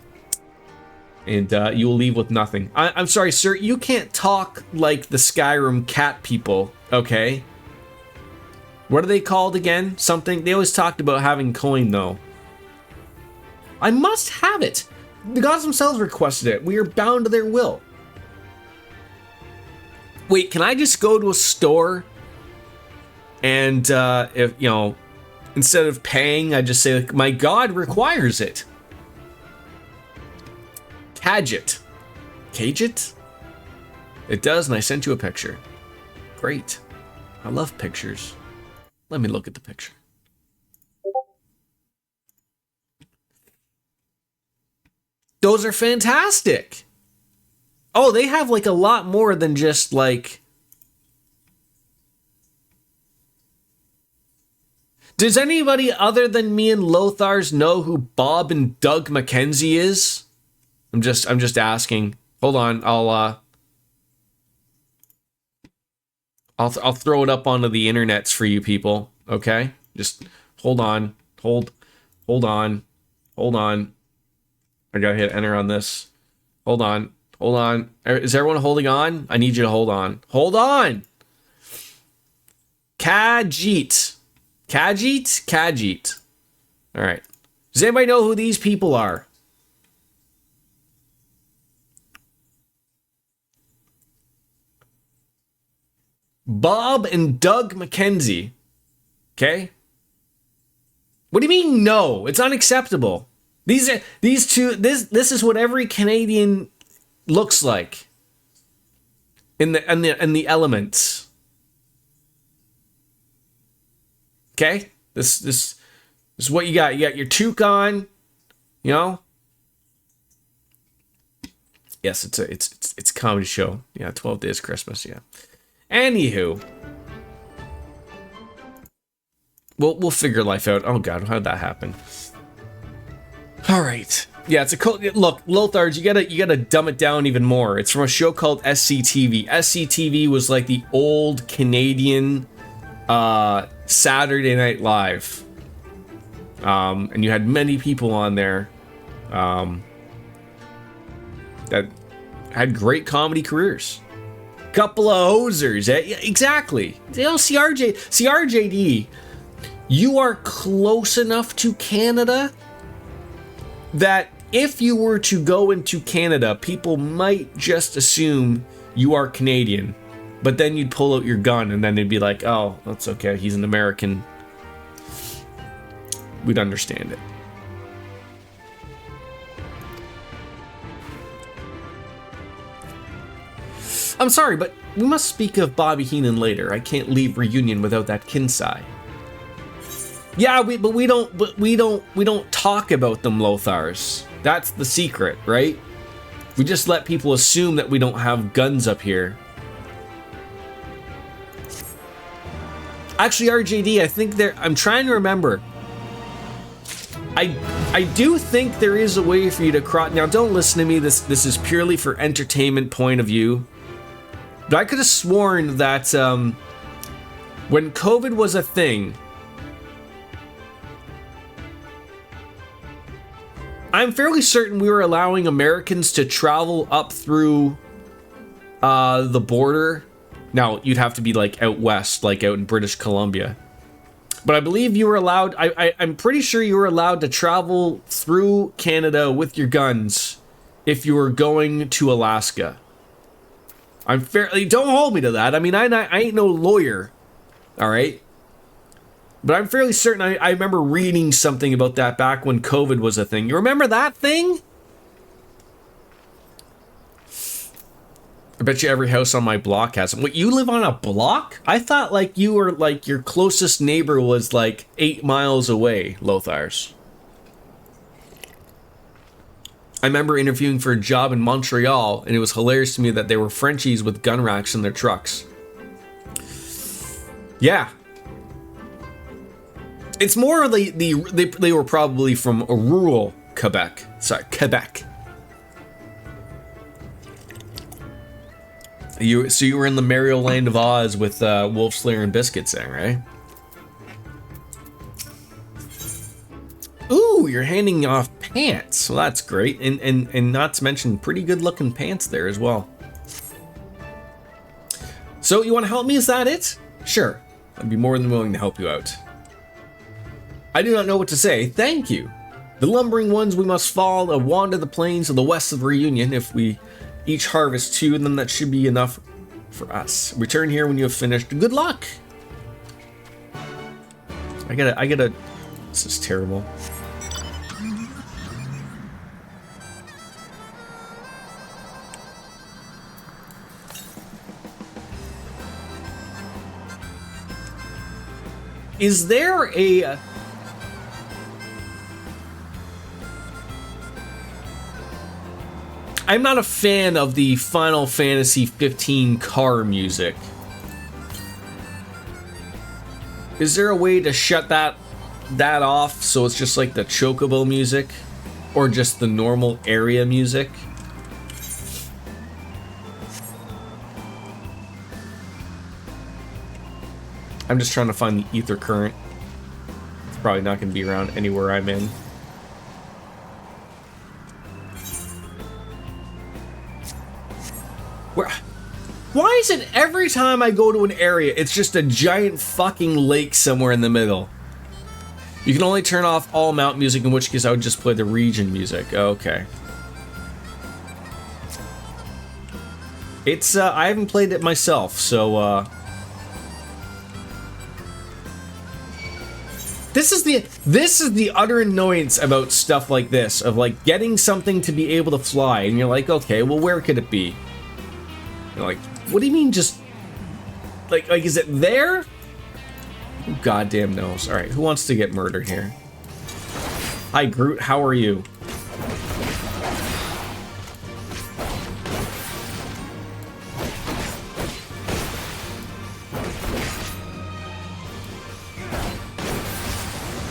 And you will leave with nothing. I'm sorry, sir. You can't talk like the Skyrim cat people, okay? What are they called again? Something. They always talked about having coin, though. I must have it. The gods themselves requested it. We are bound to their will. Wait, can I just go to a store and, if you know, instead of paying, I just say, like, my god requires it. Cadget. Cadget? It does, and I sent you a picture. Great. I love pictures. Let me look at the picture. Those are fantastic. Oh, they have like a lot more than just like... Does anybody other than me and Lothars know who Bob and Doug Mackenzie is? I'm just asking. Hold on, I'll throw it up onto the internets for you people, okay? Just hold on. Hold on. I gotta hit enter on this. Hold on. Is everyone holding on? I need you to hold on. Hold on! Khajiit. Alright. Does anybody know who these people are? Bob and Doug Mackenzie. Okay? What do you mean no? It's unacceptable. These two, this is what every Canadian looks like in the elements. Okay? This is what you got. You got your toucan, you know? Yes, it's a comedy show. Yeah, 12 Days Christmas, yeah. Anywho, we'll figure life out. Oh god, how'd that happen? All right, yeah, it's a cool look. Lothars, you gotta dumb it down even more. It's from a show called SCTV. SCTV was like the old Canadian Saturday Night Live, and you had many people on there that had great comedy careers. Couple of hosers, yeah, exactly. You know, CRJD, you are close enough to Canada that if you were to go into Canada, people might just assume you are Canadian, but then you'd pull out your gun and then they'd be like, oh, that's okay, he's an American. We'd understand it. I'm sorry, but we must speak of Bobby Heenan later. I can't leave Reunion without that Kinsai. Yeah, we don't talk about them, Lothars. That's the secret, right? We just let people assume that we don't have guns up here. Actually, RJD, I think I'm trying to remember. I do think there is a way for you to cross. Now, don't listen to me. This is purely for entertainment point of view. But I could have sworn that when COVID was a thing, I'm fairly certain we were allowing Americans to travel up through the border. Now, you'd have to be like out west, like out in British Columbia. But I believe you were allowed, I'm pretty sure you were allowed to travel through Canada with your guns if you were going to Alaska. I'm fairly, don't hold me to that. I mean, I ain't no lawyer, all right? But I'm fairly certain I remember reading something about that back when COVID was a thing. You remember that thing? I bet you every house on my block has them. Wait, you live on a block? I thought like you were like your closest neighbor was like 8 miles away, Lothars. I remember interviewing for a job in Montreal, and it was hilarious to me that they were Frenchies with gun racks in their trucks. Yeah. It's more they were probably from a rural Quebec. Sorry, Quebec. So you were in the Mario Land of Oz with Wolf Slayer and Biscuits there, right? you're handing off pants. So that's great. And not to mention pretty good looking pants there as well. So you want to help me? Is that it? Sure. I'd be more than willing to help you out. I do not know what to say. Thank you. The lumbering ones we must fall a wander the plains of the west of Reunion. If we each harvest 2, then that should be enough for us. Return here when you have finished. Good luck. I gotta. This is terrible. Is there a... I'm not a fan of the Final Fantasy 15 car music. Is there a way to shut that off so it's just like the chocobo music? Or just the normal area music? I'm just trying to find the ether current. It's probably not going to be around anywhere I'm in. Why is it every time I go to an area, it's just a giant fucking lake somewhere in the middle? You can only turn off all mount music, in which case I would just play the region music. Okay. It's, I haven't played it myself, so, This is the utter annoyance about stuff like this, of like getting something to be able to fly, and you're like, okay, well, where could it be? You're like, what do you mean just... Like, is it there? Who goddamn knows. Alright, who wants to get murdered here? Hi, Groot, how are you?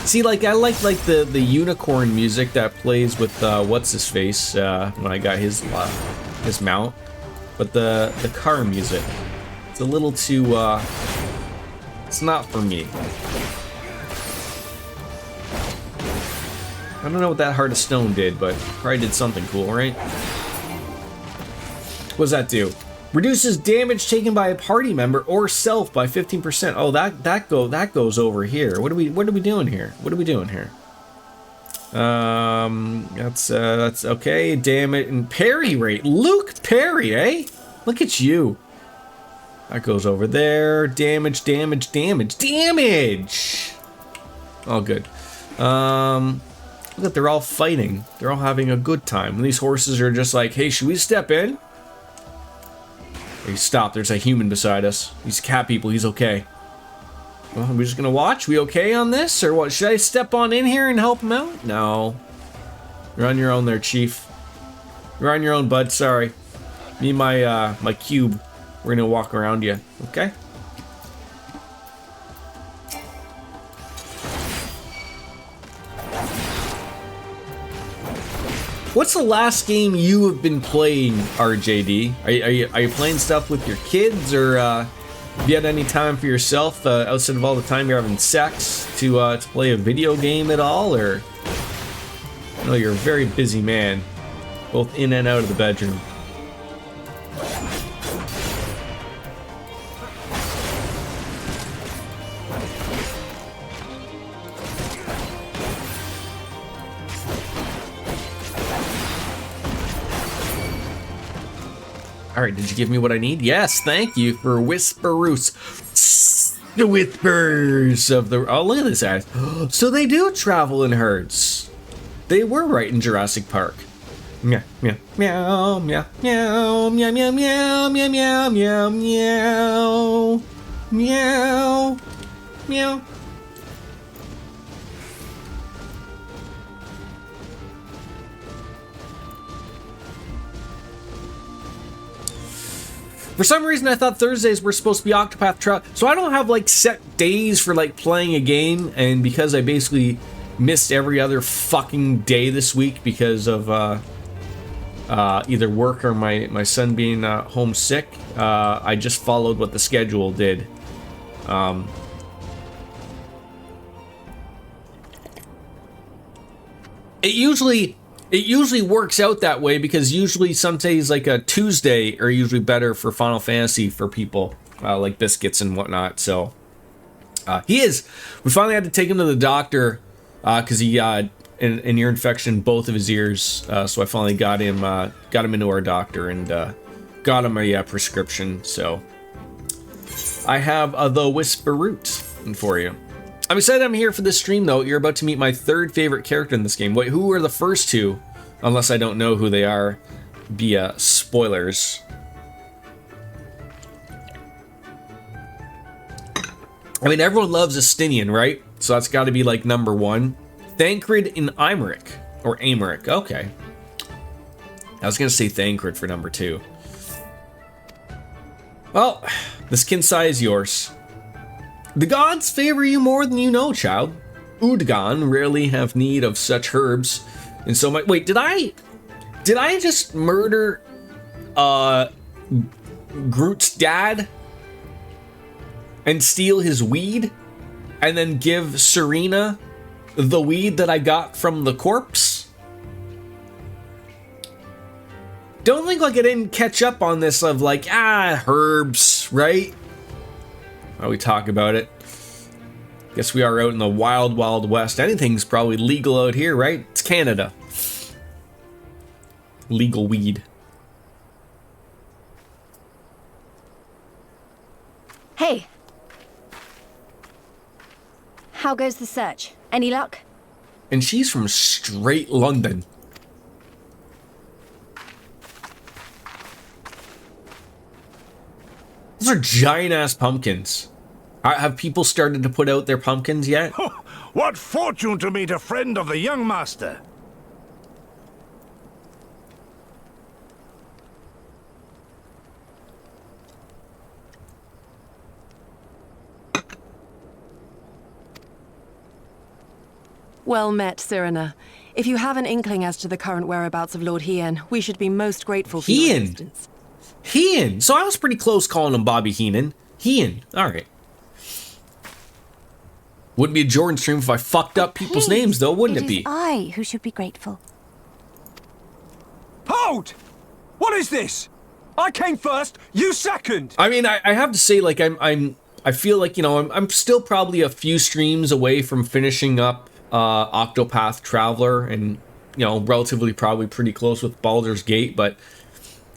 See, like, I like the unicorn music that plays with, what's his face, when I got his mount. But the car music, it's a little too, it's not for me. I don't know what that Heart of Stone did, but probably did something cool, right? What does that do? Reduces damage taken by a party member or self by 15%. Oh, that goes over here. What are we doing here? What are we doing here? That's okay. Damage and parry rate. Luke Perry, eh? Look at you. That goes over there. Damage. All good. Look at, they're all fighting. They're all having a good time. And these horses are just like, hey, should we step in? Hey, stop. There's a human beside us. He's cat people. He's okay. Well, we're just gonna watch. We okay on this, or what? Should I step on in here and help him out? No. You're on your own there, Chief. You're on your own, bud. Sorry. Me and my cube. We're gonna walk around you. Okay? What's the last game you have been playing, RJD? Are you playing stuff with your kids, or have you had any time for yourself outside of all the time you're having sex to play a video game at all? Or I know you're a very busy man, both in and out of the bedroom. Alright, did you give me what I need? Yes, thank you for Whisperous. The whispers of the... Oh, look at this ass. So they do travel in herds. They were right in Jurassic Park. Meow, meow, meow, meow, meow, meow, meow, meow, meow, meow, meow, meow, meow. For some reason, I thought Thursdays were supposed to be Octopath Traveler, so I don't have like set days for like playing a game. And because I basically missed every other fucking day this week because of either work or my son being homesick, I just followed what the schedule did. it usually works out that way, because usually some days like a Tuesday are usually better for Final Fantasy for people like Biscuits and whatnot. So we finally had to take him to the doctor because he an ear infection in both of his ears. So I finally got him into our doctor and got him a prescription. So I have the Whisper Root for you. I'm excited I'm here for this stream, though. You're about to meet my third favorite character in this game. Wait, who were the first two? Unless I don't know who they are via spoilers. I mean, everyone loves Estinian, right? So that's got to be like number one. Thancred and Aymeric. Or Aymeric, okay. I was going to say Thancred for number two. Well, the skin size is yours. The gods favor you more than you know, child. Udgan rarely have need of such herbs. And so wait, did I just murder Groot's dad and steal his weed and then give Serena the weed that I got from the corpse? Don't think like I didn't catch up on this of like, herbs, right? While we talk about it. Guess we are out in the wild, wild west. Anything's probably legal out here, right? It's Canada. Legal weed. Hey. How goes the search? Any luck? And she's from straight London. Those are giant-ass pumpkins. Have people started to put out their pumpkins yet? What fortune to meet a friend of the young master! Well met, Cyrena. If you have an inkling as to the current whereabouts of Lord Hien, we should be most grateful for your assistance. Hien! So I was pretty close calling him Bobby Heenan. Hien, alright. Wouldn't be a Jordan stream if I fucked up people's names, though, wouldn't it be? It is I who should be grateful. Hold! What is this? I came first, you second! I mean, I have to say, like, I feel like, you know, I'm still probably a few streams away from finishing up Octopath Traveler, and, you know, relatively probably pretty close with Baldur's Gate, but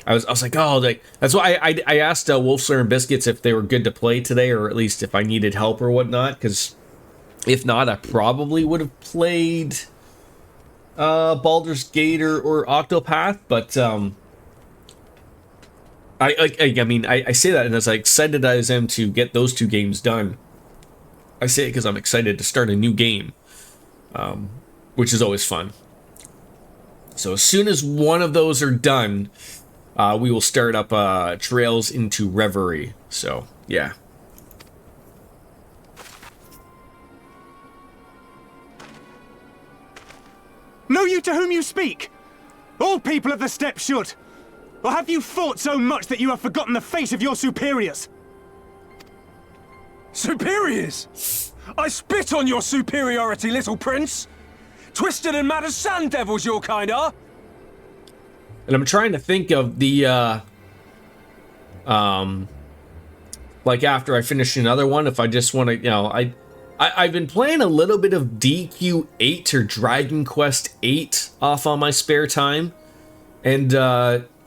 I was like, oh, like, that's why I asked Wolfslayer and Biscuits if they were good to play today, or at least if I needed help or whatnot, because if not, I probably would have played Baldur's Gate or Octopath, but I mean, I say that, and as excited as I am to get those two games done, I say it because I'm excited to start a new game, which is always fun. So as soon as one of those are done, we will start up Trails into Reverie. So, yeah. Know you to whom you speak? All people of the steppe should. Or have you fought so much that you have forgotten the fate of your superiors? Superiors? I spit on your superiority, little prince! Twisted and mad as sand devils your kind are! And I'm trying to think of the, like after I finish another one, if I just want to, you know, I've been playing a little bit of DQ8 or Dragon Quest 8 off on my spare time, and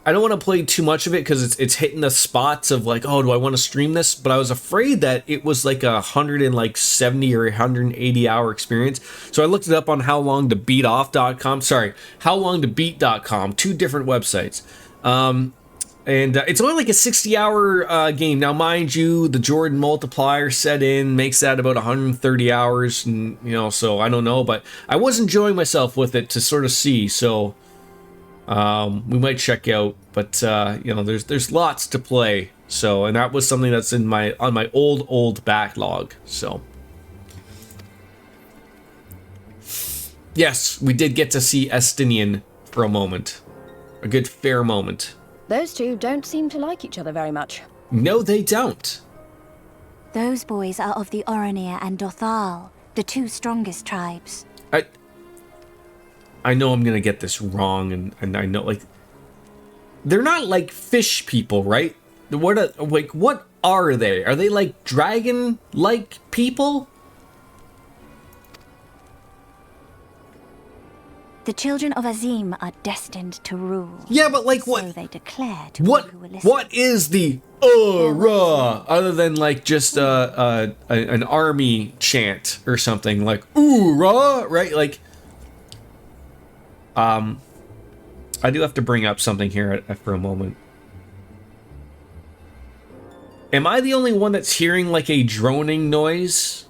I don't want to play too much of it because it's hitting the spots of like, oh, do I want to stream this? But I was afraid that it was like 170 or 180 hour experience, so I looked it up on howlongtobeatoff.com. Sorry, howlongtobeat.com. Two different websites. And it's only like a 60-hour game. Now, mind you, the Jordan multiplier set in makes that about 130 hours, and you know, so I don't know, but I was enjoying myself with it to sort of see. So we might check out, but you know, there's lots to play. So, and that was something that's on my old backlog. So, yes, we did get to see Estinian for a moment, a good fair moment. Those two don't seem to like each other very much. No, they don't. Those boys are of the Oronir and Dothal, the two strongest tribes. I know I'm gonna get this wrong, and I know, like, they're not like fish people, right? What are they? Are they like dragon-like people? The children of Azim are destined to rule. Yeah, but like what? So they declare to all who will listen. What is the "Rah" other than like just an army chant or something like "Rah," right? Like, I do have to bring up something here for a moment. Am I the only one that's hearing like a droning noise?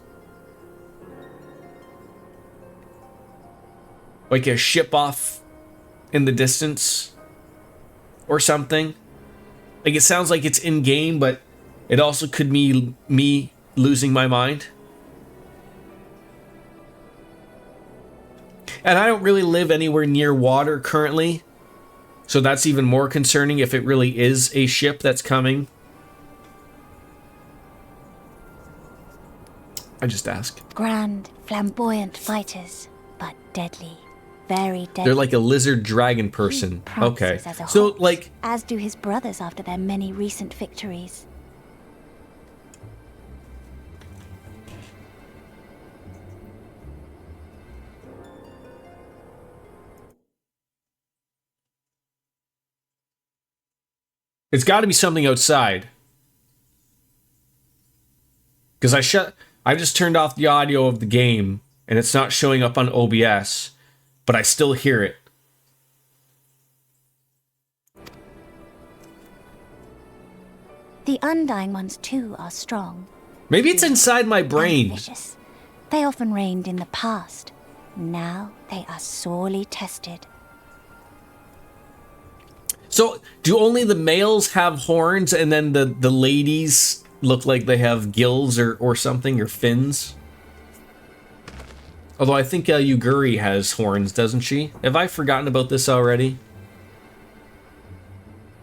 Like a ship off in the distance or something? Like, it sounds like it's in game, but it also could be me losing my mind. And I don't really live anywhere near water currently, so that's even more concerning if it really is a ship that's coming. I just ask. Grand, flamboyant fighters, but deadly. Very deadly. They're like a lizard dragon person. Okay. So, like... As do his brothers after their many recent victories. It's got to be something outside. Because I just turned off the audio of the game, and it's not showing up on OBS, but I still hear it. The Undying Ones, too, are strong. Maybe it's inside my brain. Vicious. They often reigned in the past. Now they are sorely tested. So, do only the males have horns, and then the ladies look like they have gills or something, or fins? Although I think Yuguri has horns, doesn't she? Have I forgotten about this already?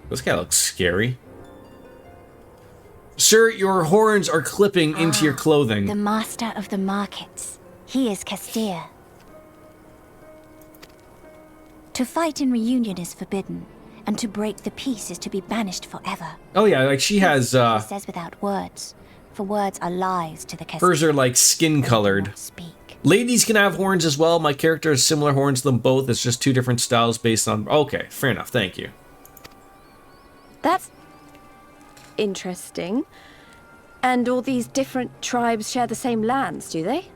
This guy looks scary. Sir, your horns are clipping into your clothing. The master of the markets. He is Castia. To fight in reunion is forbidden, and to break the peace is to be banished forever. Oh yeah, like she has... He says without words, for words are lies to the Castia. Hers are like skin-colored. Ladies can have horns as well. My character has similar horns to them both. It's just two different styles based on... Okay, fair enough. Thank you. That's interesting. And all these different tribes share the same lands, do they?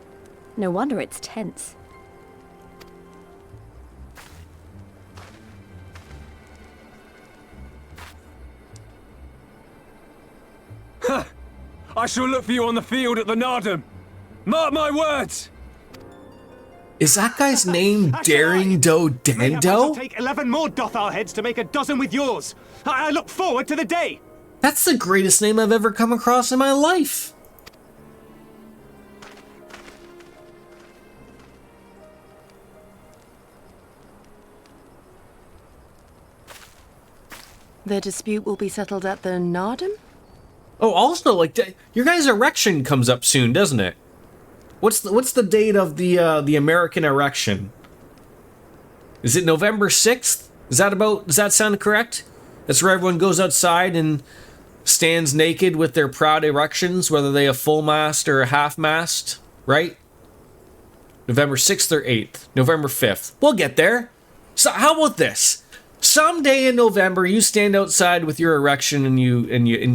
No wonder it's tense. Ha! I shall look for you on the field at the Nardum. Mark my words! Is that guy's name Daring Do Dando? Take 11 more Dothar heads to make a dozen with yours. I look forward to the day. That's the greatest name I've ever come across in my life. The dispute will be settled at the Nardum? Oh, also, like, your guys' erection comes up soon, doesn't it? What's the date of the American erection? Is it November 6th? Does that sound correct? That's where everyone goes outside and stands naked with their proud erections, whether they have full mast or a half mast, right? November 6th or 8th, November 5th. We'll get there. So how about this? Someday in November, you stand outside with your erection and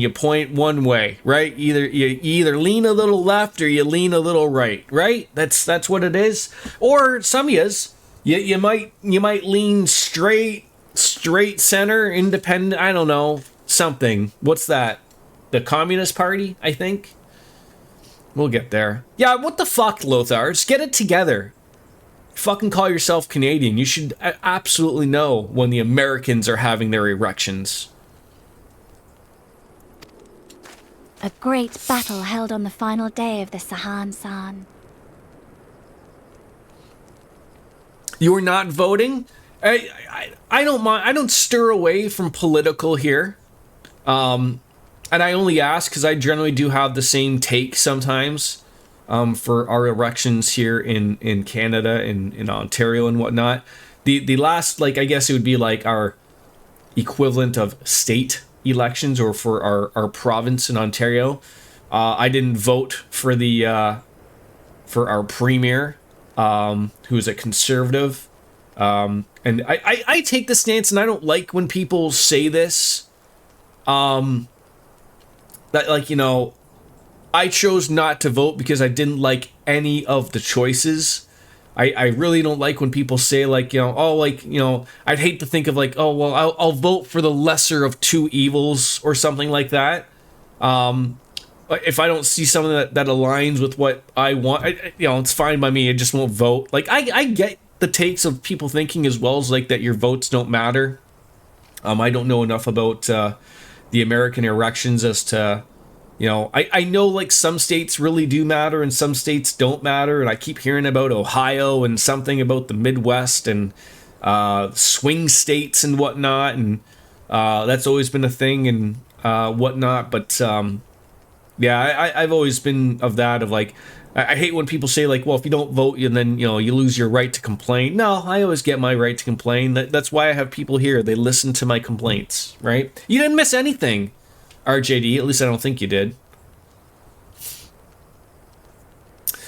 you point one way, right? You either lean a little left or you lean a little right, right? That's what it is. Or some yous, you might lean straight center, independent. I don't know, something. What's that? The Communist Party, I think. We'll get there. Yeah, what the fuck, Lothar? Just get it together. Fucking call yourself Canadian. You should absolutely know when the Americans are having their erections. A great battle held on the final day of the Sahan San. You are not voting? I don't mind. I don't stir away from political here. And I only ask because I generally do have the same take sometimes. For our elections here in Canada, in Ontario and whatnot. the last, like, I guess it would be like our equivalent of state elections, or for our province in Ontario. I didn't vote for for our premier, who is a conservative. And I take the stance, and I don't like when people say this, that, like, you know, I chose not to vote because I didn't like any of the choices. I really don't like when people say, like, you know, oh, like, you know, I'd hate to think of, like, oh, well, I'll vote for the lesser of two evils or something like that. If I don't see something that aligns with what I want, you know, it's fine by me. I just won't vote. Like, I get the takes of people thinking as well as, like, that your votes don't matter. I don't know enough about the American elections as to, you know, I know, like, some states really do matter and some states don't matter. And I keep hearing about Ohio and something about the Midwest and swing states and whatnot. And that's always been a thing and whatnot. But yeah, I've always been of that, of, like, I hate when people say, like, well, if you don't vote, and then, you know, you lose your right to complain. No, I always get my right to complain. That's why I have people here. They listen to my complaints, right? You didn't miss anything, RJD. At least I don't think you did.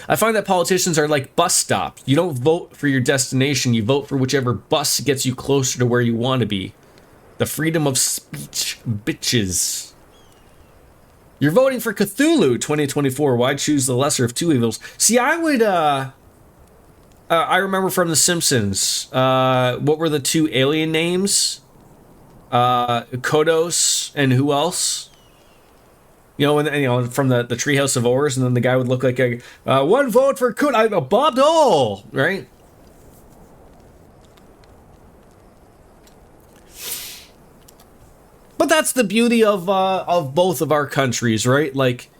I find that politicians are like bus stops. You don't vote for your destination. You vote for whichever bus gets you closer to where you want to be. The freedom of speech, bitches. You're voting for Cthulhu 2024. Why choose the lesser of two evils? See, I would, I remember from The Simpsons, what were the two alien names? Kodos and who else? You know, and you know, from the Treehouse of Horrors, and then the guy would look like a, one vote for Bob Dole, right? But that's the beauty of both of our countries, right? Like,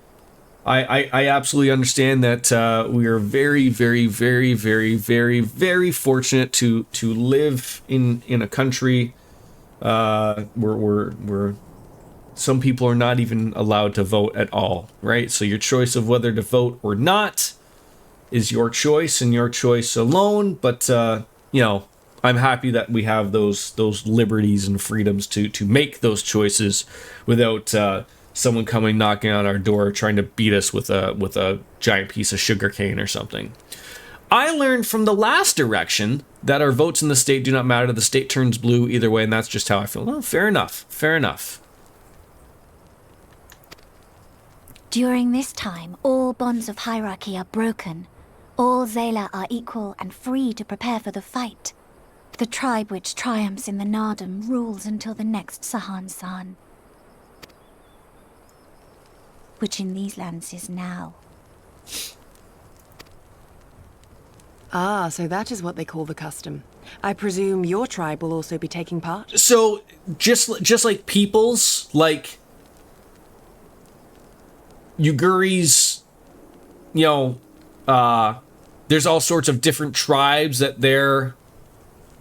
I absolutely understand that we are very, very, very, very, very, very fortunate to live in a country where some people are not even allowed to vote at all, right? So your choice of whether to vote or not is your choice and your choice alone. But you know, I'm happy that we have those liberties and freedoms to make those choices without someone coming knocking on our door trying to beat us with a giant piece of sugar cane or something. I learned from the last election that our votes in the state do not matter. The state turns blue either way, and that's just how I feel. Well, fair enough. Fair enough. During this time, all bonds of hierarchy are broken. All Zayla are equal and free to prepare for the fight. The tribe which triumphs in the Nardum rules until the next Sahan-san, which in these lands is now. Ah, so that is what they call the custom. I presume your tribe will also be taking part? So, just like peoples, like Yuguris, you know, there's all sorts of different tribes that they're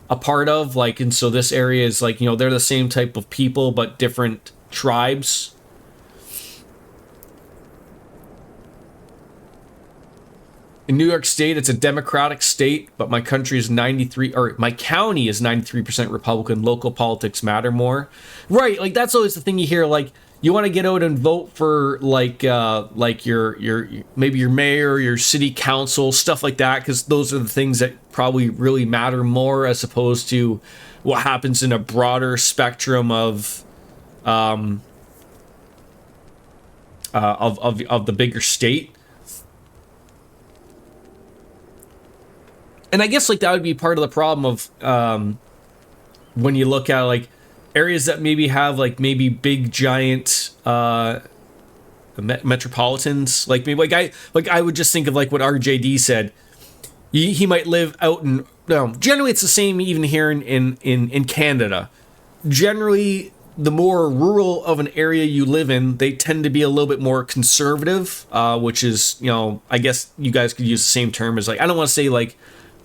a part of, like, and so this area is like, you know, they're the same type of people but different tribes. In New York State, it's a Democratic state, but my country is my county is 93% Republican. Local politics matter more. Right, like, that's always the thing you hear, like, you want to get out and vote for, like your maybe your mayor, your city council, stuff like that, because those are the things that probably really matter more, as opposed to what happens in a broader spectrum of the bigger state. And I guess, like, that would be part of the problem of when you look at, like, areas that maybe have, like, maybe big giant metropolitans, like, maybe like I would just think of, like, what RJD said. He might live out in, generally it's the same even here in Canada. Generally, the more rural of an area you live in, they tend to be a little bit more conservative, which is, you know, I guess you guys could use the same term as, like, I don't want to say, like,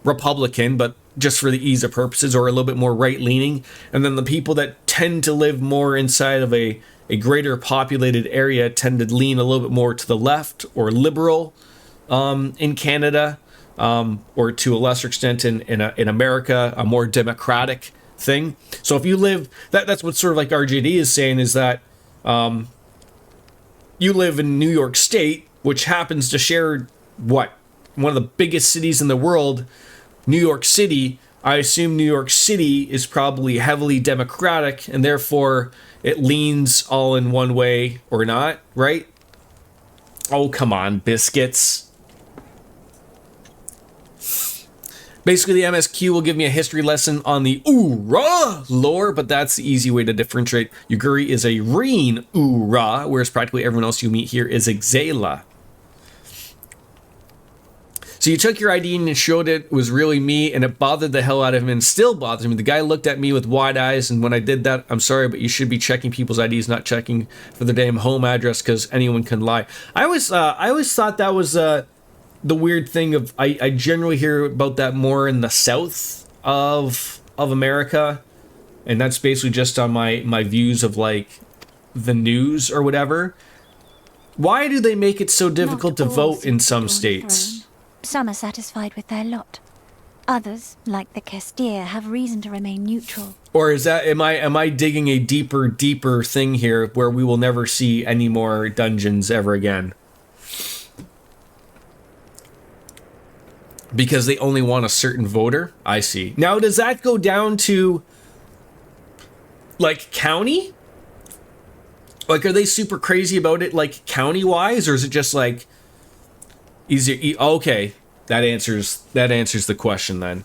Republican, but just for the ease of purposes, or a little bit more right-leaning. And then the people that tend to live more inside of a greater populated area tend to lean a little bit more to the left or liberal in Canada. or to a lesser extent in America, a more democratic thing. So if you live, that's what sort of like RJD is saying, is that you live in New York State, which happens to share one of the biggest cities in the world, New York City. I assume New York City is probably heavily democratic, and therefore it leans all in one way or not, right? Oh, come on, biscuits. Basically, the MSQ will give me a history lesson on the Ura lore, but that's the easy way to differentiate. Yuguri is a Reen Ura, whereas practically everyone else you meet here is Xela. So you took your ID and showed it was really me, and it bothered the hell out of him, and still bothers me. The guy looked at me with wide eyes, and when I did that, I'm sorry, but you should be checking people's IDs, not checking for their damn home address, because anyone can lie. I always thought that was the weird thing of I generally hear about that more in the south of America, and that's basically just on my views of like the news or whatever. Why do they make it so difficult to vote in some states? Some are satisfied with their lot. Others, like the Kestir, have reason to remain neutral. Or is that am I digging a deeper thing here where we will never see any more dungeons ever again? Because they only want a certain voter? I see. Now, does that go down to, like, county? Like, are they super crazy about it, like, county-wise? Or is it just, like, easier? Okay, that answers the question, then.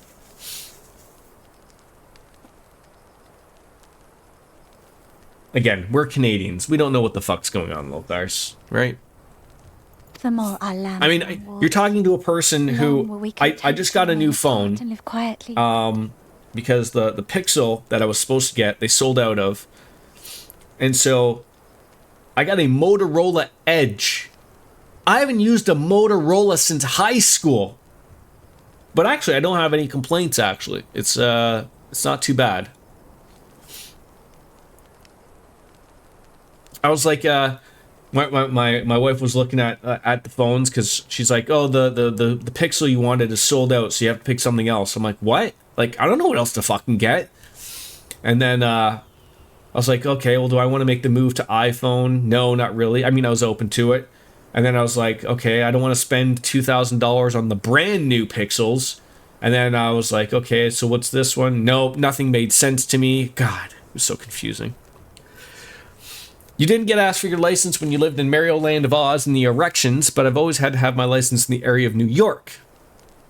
Again, we're Canadians. We don't know what the fuck's going on, Lothars, right? The more our land, I mean, you're talking to a person who I just got a new phone, and live quietly. because the Pixel that I was supposed to get, they sold out of, and so I got a Motorola Edge. I haven't used a Motorola since high school, but actually I don't have any complaints. Actually, it's not too bad. I was like, my wife was looking at the phones because she's like, oh, the Pixel you wanted is sold out, so you have to pick something else. I'm like, what? Like, I don't know what else to fucking get. And then I was like, okay, well, do I want to make the move to iPhone? No, not really. I mean, I was open to it. And then I was like, okay, I don't want to spend $2,000 on the brand new Pixels. And then I was like, okay, so what's this one? Nope, nothing made sense to me. God, it was so confusing. You didn't get asked for your license when you lived in Maryland of Oz in the Erections, but I've always had to have my license in the area of New York.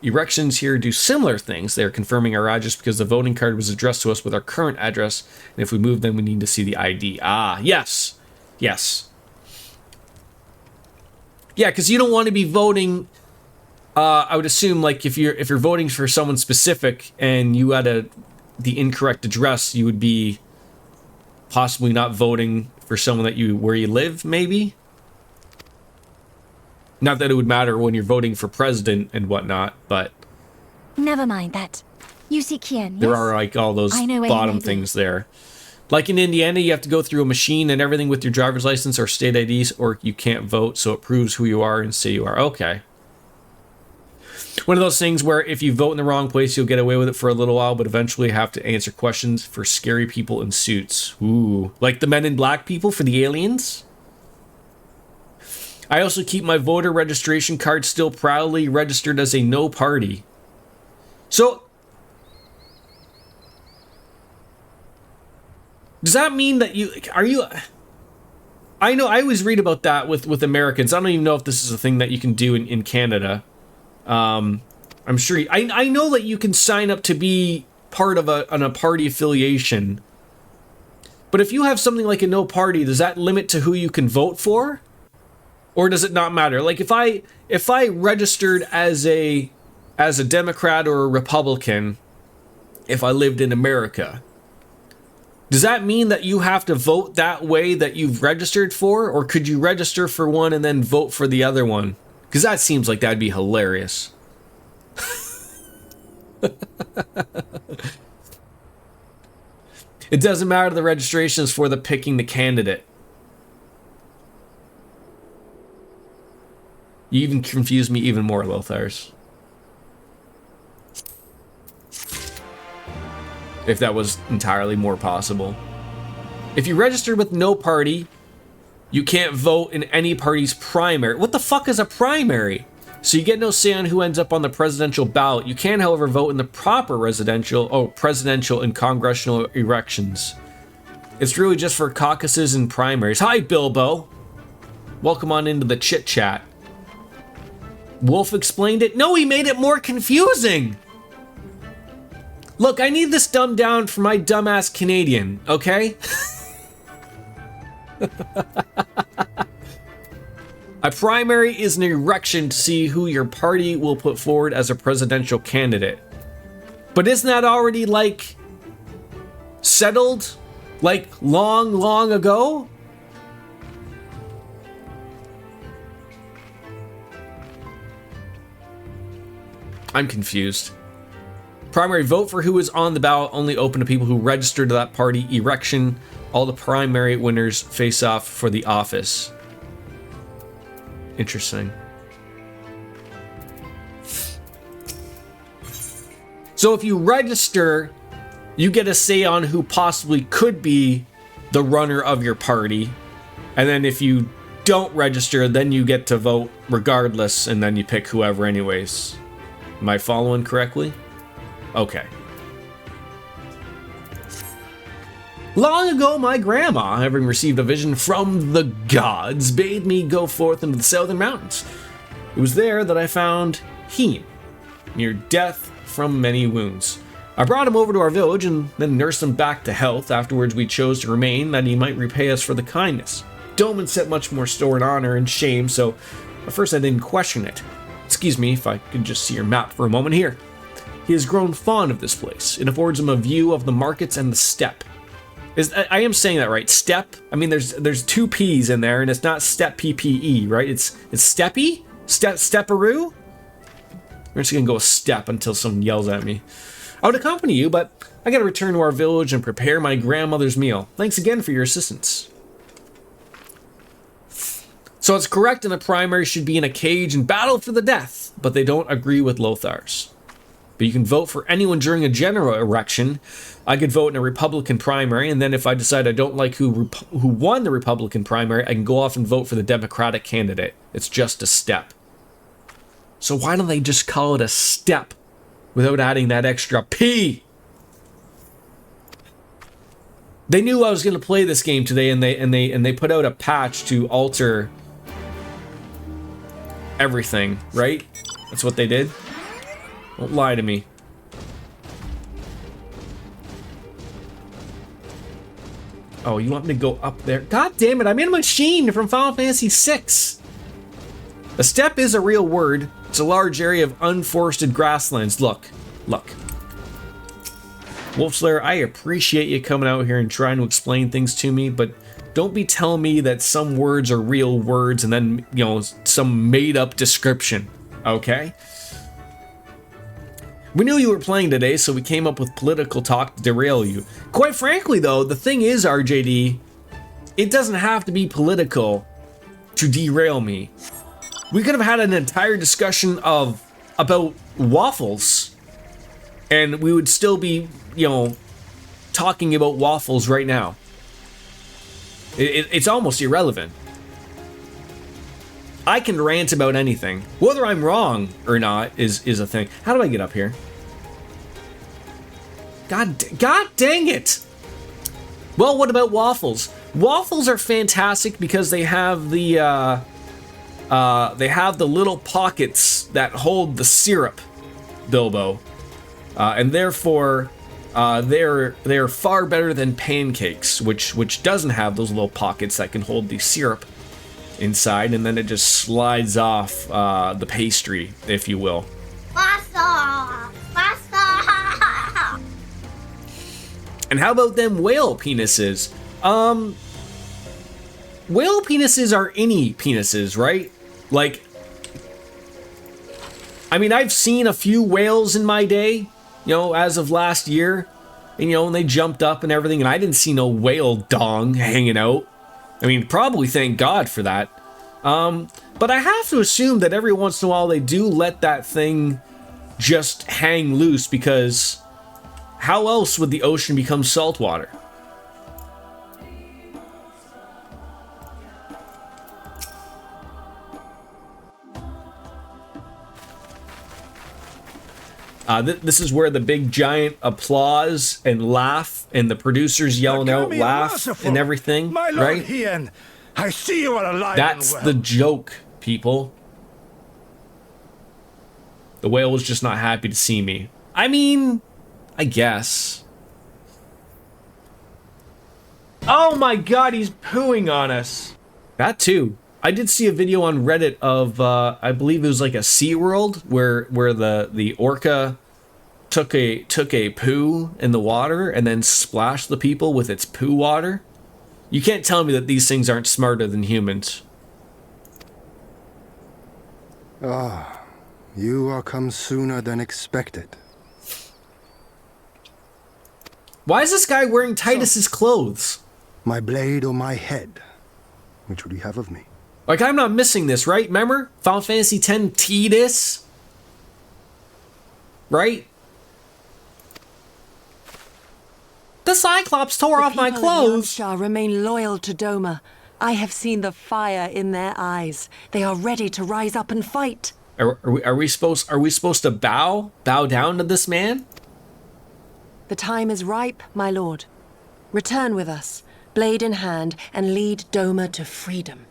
Erections here do similar things. They are confirming our address because the voting card was addressed to us with our current address, and if we move, then we need to see the ID. Ah, yes. Yes. Yeah, because you don't want to be voting. I would assume, like, if you're voting for someone specific and you had the incorrect address, you would be possibly not voting for someone where you live, maybe. Not that it would matter when you're voting for president and whatnot, but Never mind that. You see Kien, there yes? are like all those I know where bottom you may be. things there. Like in Indiana, you have to go through a machine and everything with your driver's license or state IDs, or you can't vote, so it proves who you are and say you are. Okay. One of those things where if you vote in the wrong place, you'll get away with it for a little while, but eventually have to answer questions for scary people in suits. Ooh. Like the Men in Black people for the aliens? I also keep my voter registration card still proudly registered as a no party. So, does that mean that I know I always read about that with Americans. I don't even know if this is a thing that you can do in Canada. I'm sure I know that you can sign up to be part of a party affiliation. But if you have something like a no party, does that limit to who you can vote for? Or does it not matter? Like if I registered as a Democrat or a Republican, if I lived in America, does that mean that you have to vote that way that you've registered for? Or could you register for one and then vote for the other one? Because that seems like that'd be hilarious. It doesn't matter the registration is for the picking the candidate. You even confuse me even more, Lothars. if that was entirely more possible. If you registered with no party, you can't vote in any party's primary. What the fuck is a primary? So you get no say on who ends up on the presidential ballot. You can, however, vote in the proper presidential and congressional elections. It's really just for caucuses and primaries. Hi, Bilbo. Welcome on into the chit chat. Wolf explained it. No, he made it more confusing. Look, I need this dumbed down for my dumbass Canadian, okay? A primary is an election to see who your party will put forward as a presidential candidate. But isn't that already, like, settled? Like, long, long ago? I'm confused. Primary vote for who is on the ballot only open to people who register to that party election. All the primary winners face off for the office. Interesting. So if you register, you get a say on who possibly could be the runner of your party. And then if you don't register, then you get to vote regardless, and then you pick whoever anyways. Am I following correctly? Okay. Long ago, my grandma, having received a vision from the gods, bade me go forth into the southern mountains. It was there that I found him, near death from many wounds. I brought him over to our village and then nursed him back to health. Afterwards, we chose to remain, that he might repay us for the kindness. Doman set much more store in honor and shame, so at first I didn't question it. Excuse me if I could just see your map for a moment here. He has grown fond of this place. It affords him a view of the markets and the steppe. I am saying that right, steppe? I mean, there's two P's in there, and it's not step PPE, right? It's steppy? Stepperoo? We're just gonna go with step until someone yells at me. I would accompany you, but I gotta return to our village and prepare my grandmother's meal. Thanks again for your assistance. So it's correct, and the primary should be in a cage and battle for the death, but they don't agree with Lothar's. But you can vote for anyone during a general election. I could vote in a Republican primary, and then if I decide I don't like who won the Republican primary, I can go off and vote for the Democratic candidate. It's just a step. So why don't they just call it a step without adding that extra P? They knew I was going to play this game today, and they put out a patch to alter everything, right? That's what they did. Don't lie to me. Oh, you want me to go up there? God damn it, I'm in a machine from Final Fantasy VI. A steppe is a real word. It's a large area of unforested grasslands. Look. Wolfslayer, I appreciate you coming out here and trying to explain things to me, but don't be telling me that some words are real words and then, you know, some made-up description, okay? We knew you were playing today, so we came up with political talk to derail you. Quite frankly, though, the thing is, RJD, it doesn't have to be political to derail me. We could have had an entire discussion about waffles, and we would still be, you know, talking about waffles right now. It's almost irrelevant. I can rant about anything. Whether I'm wrong or not is a thing. How do I get up here? God dang it! Well, what about waffles? Waffles are fantastic because they have the little pockets that hold the syrup, Bilbo, and therefore they're far better than pancakes, which doesn't have those little pockets that can hold the syrup inside, and then it just slides off the pastry, if you will. Pasta! And how about them whale penises? Whale penises are any penises, right? Like, I mean, I've seen a few whales in my day, you know, as of last year, and you know, and they jumped up and everything, and I didn't see no whale dong hanging out. I mean, probably thank God for that. But I have to assume that every once in a while they do let that thing just hang loose, because how else would the ocean become saltwater? This is where the big giant applause and laugh and the producers yelling out laugh and everything, My Lord right? Hien, I see you are alive. That's and the well. joke, people. The whale was just not happy to see me. I mean, I guess. Oh my god, he's pooing on us. That too. I did see a video on Reddit of, I believe it was like a SeaWorld where the orca took a poo in the water and then splashed the people with its poo water. You can't tell me that these things aren't smarter than humans. Ah, you are come sooner than expected. Why is this guy wearing Titus's clothes? My blade or my head? Which would you have of me? Like, I'm not missing this, right? Remember? Final Fantasy X Tidus? Right? The Cyclops tore off my clothes. The remain loyal to Doma. I have seen the fire in their eyes. They are ready to rise up and fight. Are we supposed to bow down to this man? The time is ripe, my lord. Return with us, blade in hand, and lead Doma to freedom.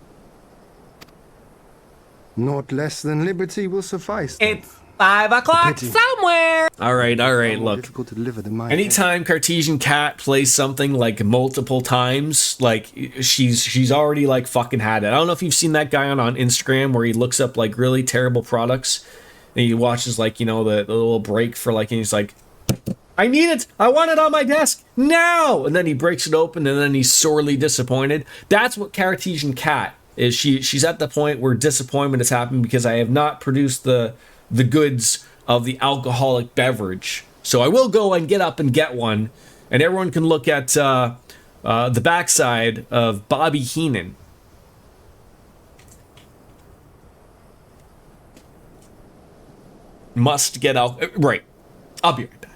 Not less than liberty will suffice. Then. It's 5 o'clock Pity. somewhere. All right, look. Difficult to deliver than my Anytime Cartesian Cat plays something like multiple times, like she's already like fucking had it. I don't know if you've seen that guy on Instagram where he looks up like really terrible products and he watches like, you know, the little break for like, and he's like, I need it. I want it on my desk now. And then he breaks it open and then he's sorely disappointed. That's what Cartesian Cat is. She's at the point where disappointment has happened because I have not produced the goods of the alcoholic beverage. So I will go and get up and get one, and everyone can look at the backside of Bobby Heenan. Must get out. Right. I'll be right back.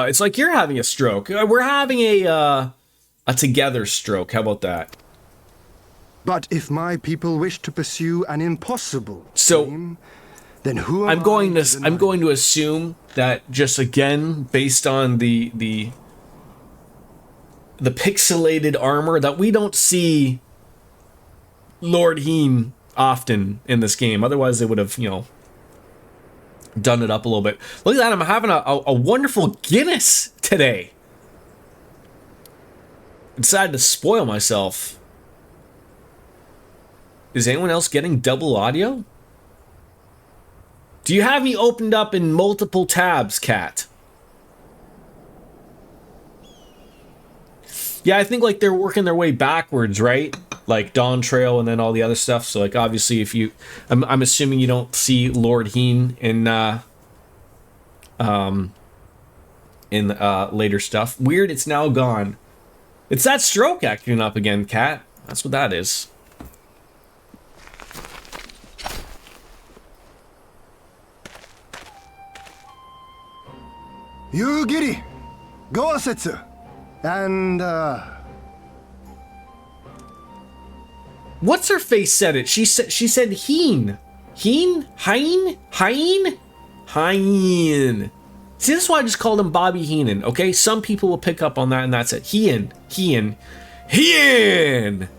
It's like you're having a stroke. We're having a together stroke. How about that? But if my people wish to pursue an impossible dream, then who am I'm going to assume that just again based on the pixelated armor that we don't see Lord Heen often in this game. Otherwise they would have, you know, done it up a little bit. Look at that, I'm having a wonderful Guinness today. I decided to spoil myself. Is anyone else getting double audio? Do you have me opened up in multiple tabs, Cat? Yeah, I think like they're working their way backwards, right? Like Dawn Trail and then all the other stuff. So like obviously if you, I'm assuming you don't see Lord Heen in later stuff. Weird, it's now gone. It's that stroke acting up again, Cat. That's what that is. You giddy, go Setsu, and what's her face said it? She said Heen, Heen, Hein, Hein, Hien. See, this is why I just called him Bobby Heenan, okay? Some people will pick up on that, and that's it. Hien. Hien. Hien!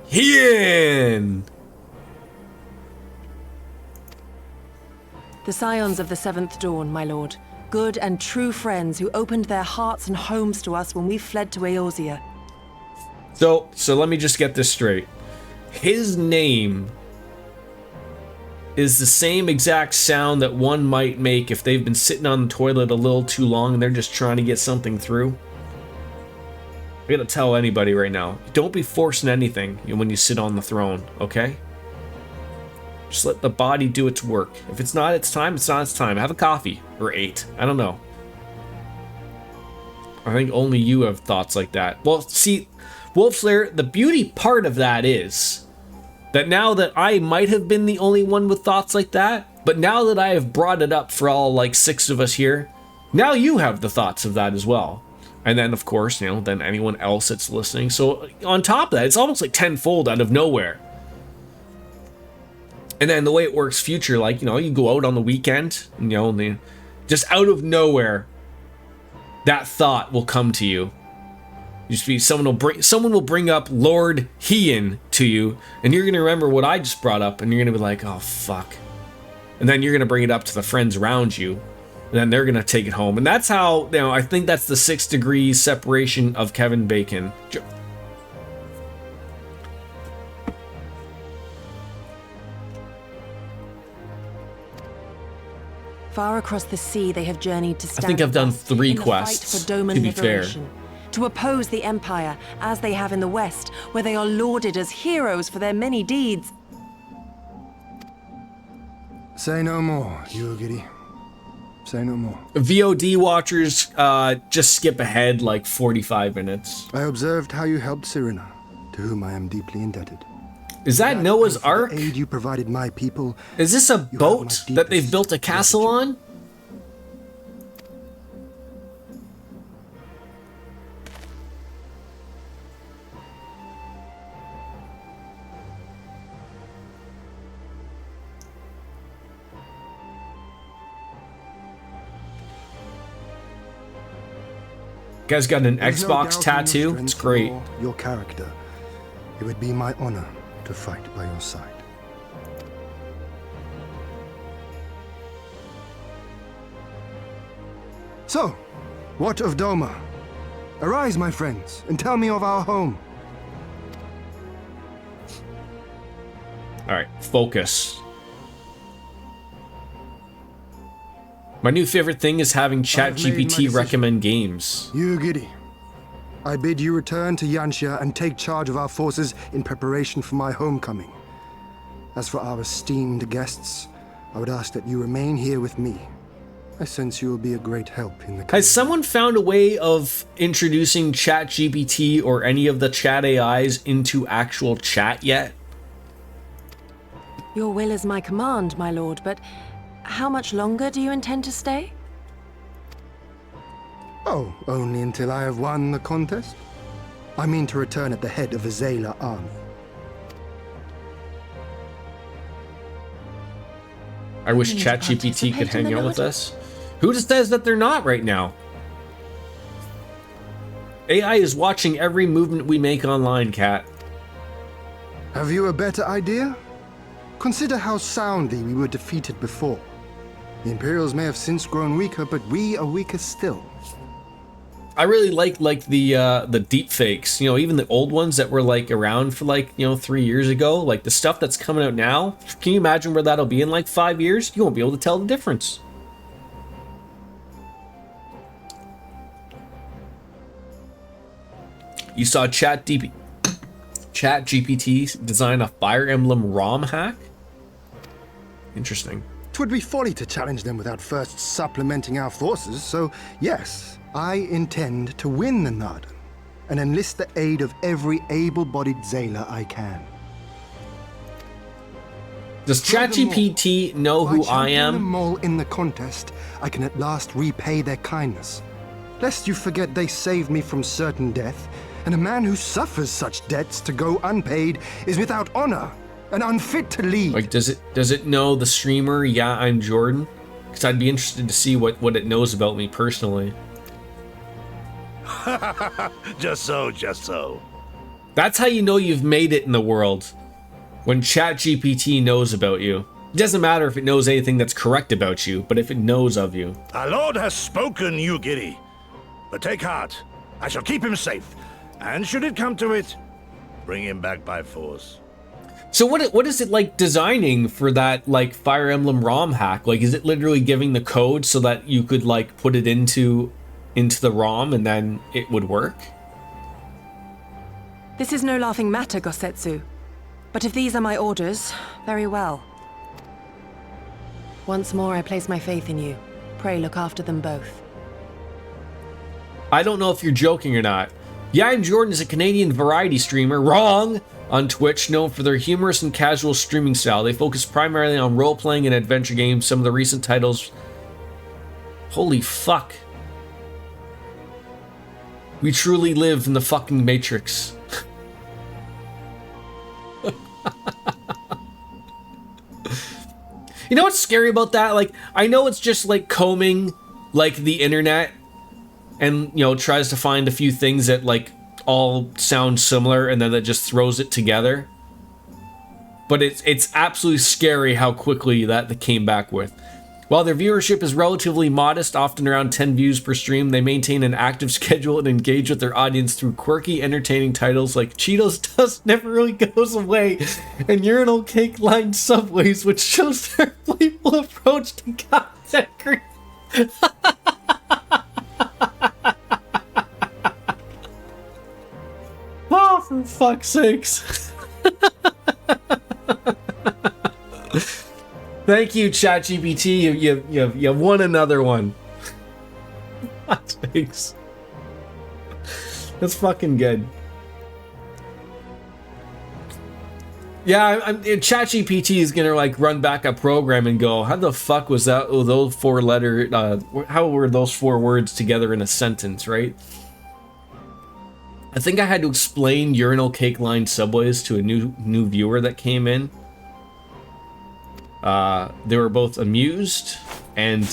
Hien! The scions of the Seventh Dawn, my lord. Good and true friends who opened their hearts and homes to us when we fled to Eorzea. So let me just get this straight. His name is the same exact sound that one might make if they've been sitting on the toilet a little too long and they're just trying to get something through. I gotta tell anybody right now, don't be forcing anything when you sit on the throne, okay? Just let the body do its work. If it's not its time, it's not its time. Have a coffee. Or 8. I don't know. I think only you have thoughts like that. Well, see, Wolfslayer, the beauty part of that is that now that I might have been the only one with thoughts like that, but now that I have brought it up for all like 6 of us here, now you have the thoughts of that as well. And then, of course, you know, then anyone else that's listening. So on top of that, it's almost like tenfold out of nowhere. And then the way it works future, like, you know, you go out on the weekend, you know, and just out of nowhere, that thought will come to you. Used to be someone will bring up Lord Hien to you, and you're gonna remember what I just brought up, and you're gonna be like, oh fuck. And then you're gonna bring it up to the friends around you, and then they're gonna take it home. And that's how, you know, I think that's the 6 degrees separation of Kevin Bacon. Far across the sea, they have journeyed to stand. I think I've done with us 3 in the quests, fight for Doman to be fair. liberation, to oppose the Empire, as they have in the West, where they are lauded as heroes for their many deeds. Say no more, Yugiri. Say no more. VOD watchers, just skip ahead like 45 minutes. I observed how you helped Serena, to whom I am deeply indebted. Is that Noah's Ark? The aid you provided my people. Is this a boat that they've built a castle on? Guy's got an Xbox tattoo. It's great. Your character. It would be my honor to fight by your side. So, what of Doma? Arise, my friends, and tell me of our home. All right, focus. My new favorite thing is having ChatGPT recommend games. Yugiri, I bid you return to Yanxia and take charge of our forces in preparation for my homecoming. As for our esteemed guests, I would ask that you remain here with me. I sense you will be a great help in the coming. Has someone found a way of introducing ChatGPT or any of the chat AIs into actual chat yet? Your will is my command, my lord, but how much longer do you intend to stay? Oh, only until I have won the contest? I mean to return at the head of a Zayla army. I wish ChatGPT could hang out with us. Who just says that they're not right now? AI is watching every movement we make online, Cat. Have you a better idea? Consider how soundly we were defeated before. The Imperials may have since grown weaker, but we are weaker still. I really like the deep fakes, you know, even the old ones that were like around for like, you know, 3 years ago, like the stuff that's coming out now. Can you imagine where that'll be in like 5 years? You won't be able to tell the difference. You saw ChatGPT design a Fire Emblem ROM hack? Interesting. 'Twould be folly to challenge them without first supplementing our forces, so yes, I intend to win the Narden and enlist the aid of every able-bodied Zayla I can. Does ChatGPT know who I am? By them all in the contest, I can at last repay their kindness. Lest you forget they saved me from certain death, and a man who suffers such debts to go unpaid is without honor and unfit to lead. Like, does it know the streamer? Yeah, I'm Jordan. Because I'd be interested to see what it knows about me personally. Just so. That's how you know you've made it in the world. When ChatGPT knows about you. It doesn't matter if it knows anything that's correct about you, but if it knows of you. Our Lord has spoken, you giddy. But take heart. I shall keep him safe. And should it come to it, bring him back by force. So what is it like designing for that like Fire Emblem ROM hack? Like, is it literally giving the code so that you could like put it into the ROM and then it would work? This is no laughing matter, Gosetsu. But if these are my orders, very well. Once more, I place my faith in you. Pray look after them both. I don't know if you're joking or not. Yeah, I'm Jordan is a Canadian variety streamer, wrong, on Twitch, known for their humorous and casual streaming style. They focus primarily on role-playing and adventure games. Some of the recent titles... Holy fuck. We truly live in the fucking Matrix. You know what's scary about that? Like, I know it's just like combing like the internet and, you know, tries to find a few things that like all sound similar and then that just throws it together. But it's absolutely scary how quickly that they came back with. While their viewership is relatively modest, often around 10 views per stream, they maintain an active schedule and engage with their audience through quirky, entertaining titles like Cheetos Dust Never Really Goes Away and Urinal Cake Lined Subways, which shows their playful approach to content creation. Oh, for fuck's sakes. Thank you, ChatGPT. You won another one. Thanks. That's fucking good. Yeah, ChatGPT is gonna like run back a program and go, how the fuck was that? Oh, those four letter. How were those four words together in a sentence, right? I think I had to explain urinal cake lined subways to a new viewer that came in. They were both amused and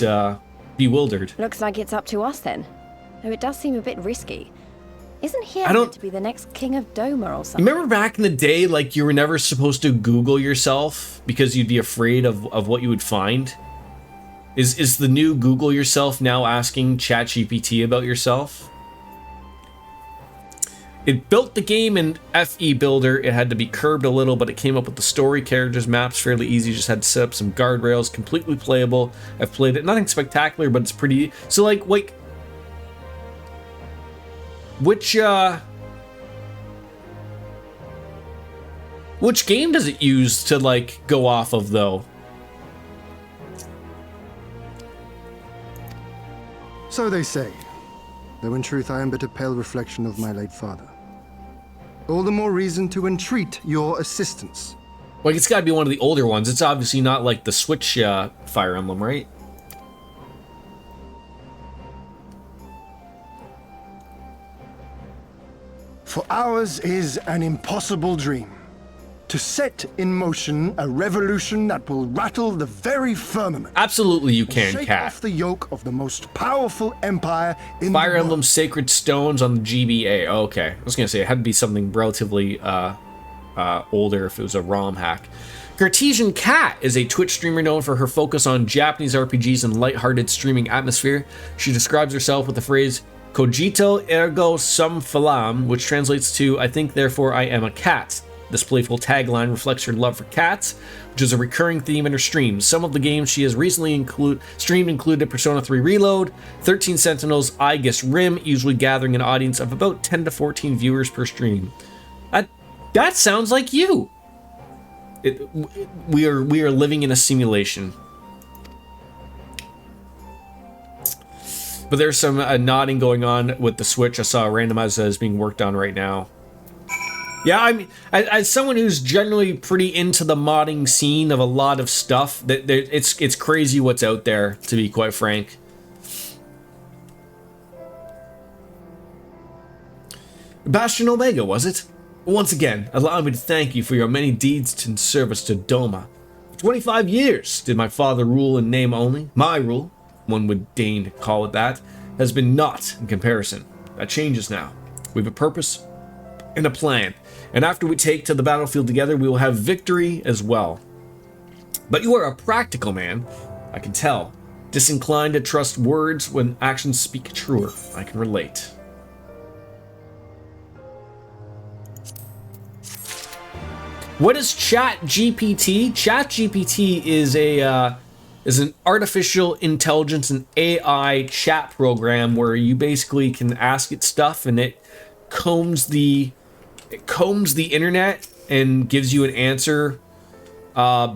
bewildered. Looks like it's up to us then. Though it does seem a bit risky. Isn't he meant to be the next king of Doma or something? Remember back in the day, like you were never supposed to Google yourself because you'd be afraid of what you would find? Is the new Google yourself now asking ChatGPT about yourself? It built the game in FE Builder. It had to be curbed a little, but it came up with the story, characters, maps, fairly easy. You just had to set up some guardrails, completely playable. I've played it. Nothing spectacular, but it's pretty... So, like, which game does it use to, like, go off of, though? So they say, though in truth I am but a pale reflection of my late father. All the more reason to entreat your assistance. Like, it's gotta be one of the older ones. It's obviously not like the Switch Fire Emblem, right? For ours is an impossible dream. To set in motion a revolution that will rattle the very firmament. Absolutely you can, shake Cat. off the yoke of the most powerful empire in Fire the Emblem world. Sacred Stones on the GBA. Oh, okay. I was gonna say it had to be something relatively older if it was a ROM hack. Cartesian Cat is a Twitch streamer known for her focus on Japanese RPGs and lighthearted streaming atmosphere. She describes herself with the phrase "Cogito ergo sum falam," which translates to "I think therefore I am a cat." This playful tagline reflects her love for cats, which is a recurring theme in her streams. Some of the games she has recently streamed included Persona 3 Reload, 13 Sentinels, I Guess Rim, usually gathering an audience of about 10 to 14 viewers per stream. That sounds like you. We are living in a simulation. But there's some nodding going on with the Switch. I saw a randomizer is being worked on right now. Yeah, I mean, as someone who's generally pretty into the modding scene of a lot of stuff, it's crazy what's out there, to be quite frank. Bastion Omega, was it? Once again, allow me to thank you for your many deeds in service to Doma. For 25 years did my father rule in name only. My rule, one would deign to call it that, has been naught in comparison. That changes now. We have a purpose and a plan, and after we take to the battlefield together, we will have victory as well. But you are a practical man, I can tell. Disinclined to trust words when actions speak truer. I can relate. What is ChatGPT? ChatGPT is an artificial intelligence and AI chat program where you basically can ask it stuff and it combs the internet and gives you an answer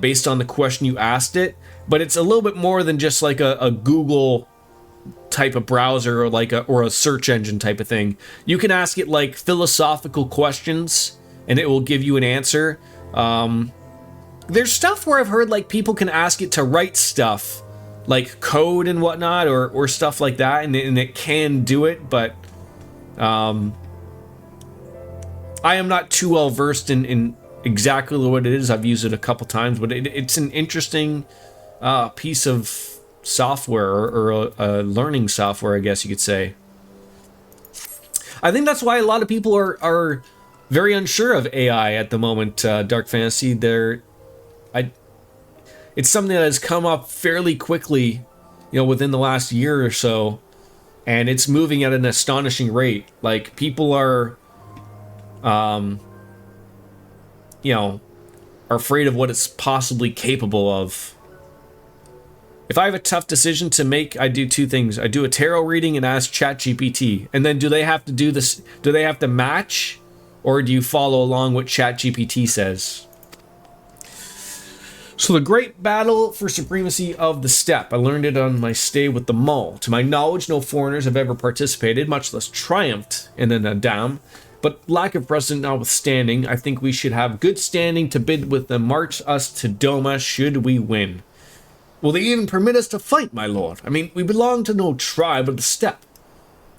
based on the question you asked it. But it's a little bit more than just like a Google type of browser or a search engine type of thing. You can ask it like philosophical questions and it will give you an answer. There's stuff where I've heard like people can ask it to write stuff like code and whatnot or stuff like that, and it can do it, but I am not too well versed in exactly what it is. I've used it a couple times, but it's an interesting piece of software or a learning software, I guess you could say. I think that's why a lot of people are very unsure of AI at the moment. Dark Fantasy, it's something that has come up fairly quickly, within the last year or so, and it's moving at an astonishing rate. Like, people are afraid of what it's possibly capable of. If I have a tough decision to make, I do two things. I do a tarot reading and ask ChatGPT. And then do they have to do this? Do they have to match? Or do you follow along what ChatGPT says? So the great battle for supremacy of the steppe. I learned it on my stay with the Mull. To my knowledge, no foreigners have ever participated, much less triumphed in an Adam. But lack of precedent notwithstanding, I think we should have good standing to bid with them march us to Doma should we win. Will they even permit us to fight, my lord? I mean, we belong to no tribe of the steppe.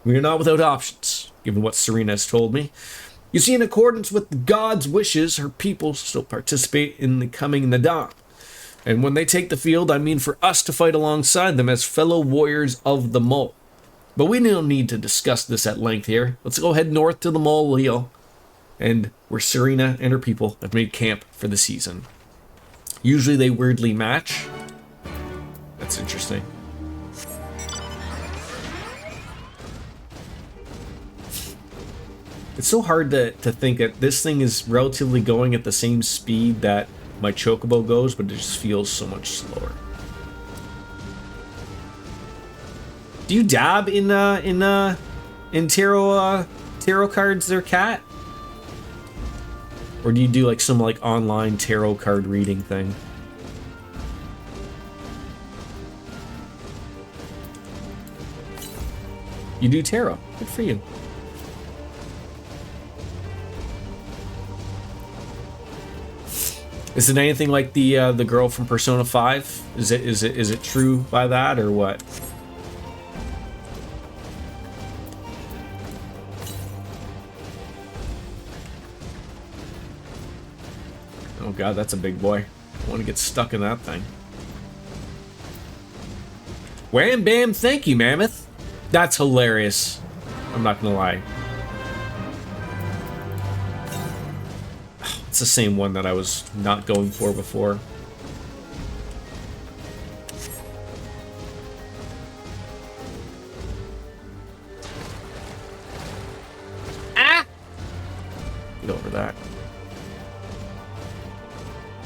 We are not without options, given what Serena has told me. You see, in accordance with the gods' wishes, her people still participate in the coming Nadam. And when they take the field, I mean for us to fight alongside them as fellow warriors of the Mull. But we don't need to discuss this at length here. Let's go head north to the Mull, Leo, and where Serena and her people have made camp for the season. Usually they weirdly match. That's interesting. It's so hard to think that this thing is relatively going at the same speed that my Chocobo goes, but it just feels so much slower. Do you dab in tarot cards there, Cat? Or do you do like some like online tarot card reading thing? You do tarot. Good for you. Is it anything like the girl from Persona 5? Is it true by that or what? Oh god, that's a big boy. I want to get stuck in that thing. Wham bam, thank you, Mammoth. That's hilarious. I'm not gonna lie. It's the same one that I was not going for before. Ah! Get over that.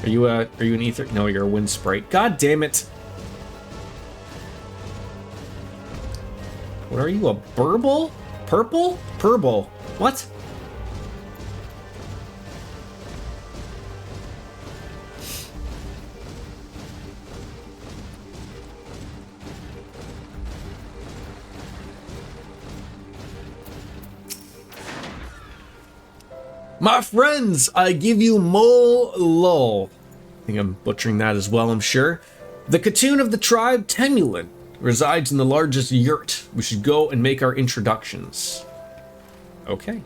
Are you an ether? No, you're a wind sprite. God damn it! What are you, a burble? Purple? Purple. What? My friends, I give you Mol Lol. I think I'm butchering that as well, I'm sure. The Katoon of the tribe, Temulin, resides in the largest yurt. We should go and make our introductions. Okay.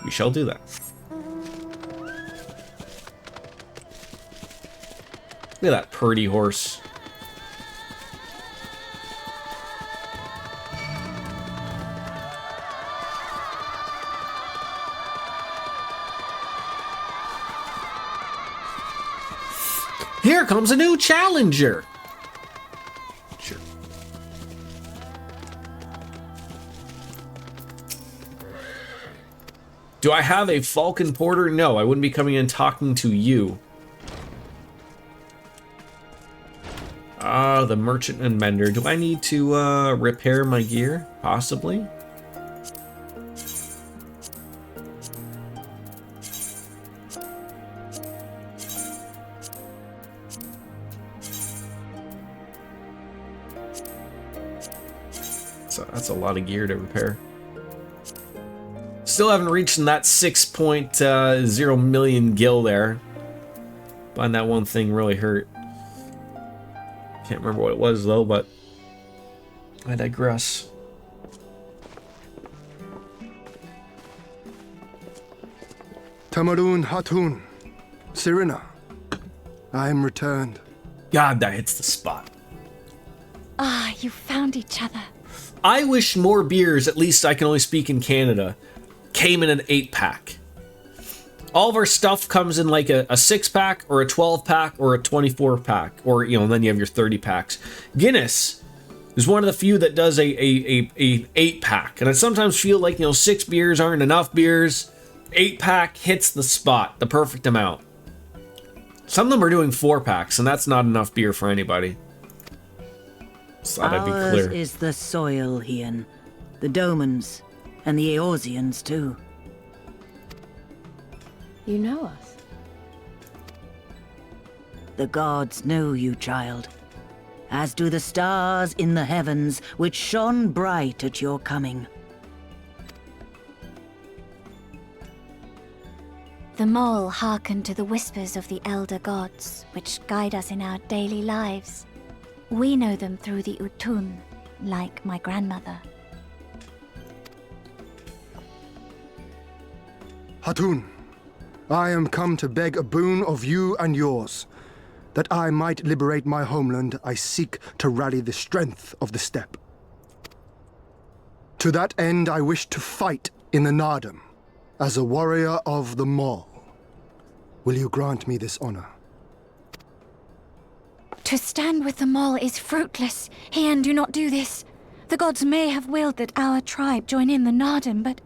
We shall do that. Look at that purdy horse. Here comes a new challenger. Sure. Do I have a Falcon Porter? No, I wouldn't be coming in talking to you. The Merchant and Mender. Do I need to repair my gear? Possibly. So that's a lot of gear to repair. Still haven't reached that 6.0 million gil there. Find that one thing really hurt. Can't remember what it was though, but I digress. Tamarun Hatun, Sirina, I am returned. God, that hits the spot. Ah, you found each other. I wish more beers, at least I can only speak in Canada, came in an 8-pack. All of our stuff comes in like a 6-pack or a 12-pack or a 24-pack, or, you know, then you have your 30 packs. Guinness is one of the few that does a 8-pack, and I sometimes feel like, you know, 6 beers aren't enough beers. 8-pack hits the spot, the perfect amount. Some of them are doing 4-packs, and that's not enough beer for anybody. So that'd be clear. Ours is the soil, Ian. The Domans, and the Eorzeans too. You know us? The gods know you, child. As do the stars in the heavens, which shone bright at your coming. The mole hearkened to the whispers of the elder gods, which guide us in our daily lives. We know them through the Utun, like my grandmother. Hatun, I am come to beg a boon of you and yours. That I might liberate my homeland, I seek to rally the strength of the steppe. To that end, I wish to fight in the Nardum, as a warrior of the Mall. Will you grant me this honor? To stand with the mole is fruitless. Hian, do not do this. The gods may have willed that our tribe join in the Nardum, but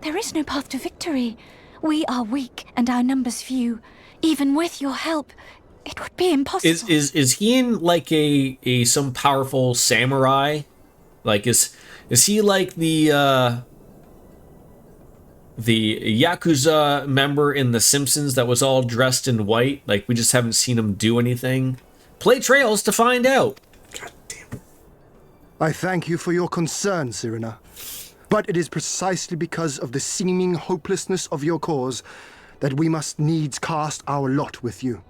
there is no path to victory. We are weak and our numbers few. Even with your help, it would be impossible. Is Hian like a some powerful samurai? Like is he like the Yakuza member in The Simpsons that was all dressed in white? Like, we just haven't seen him do anything. Play Trails to find out. God damn it. I thank you for your concern, Sirina. But it is precisely because of the seeming hopelessness of your cause that we must needs cast our lot with you.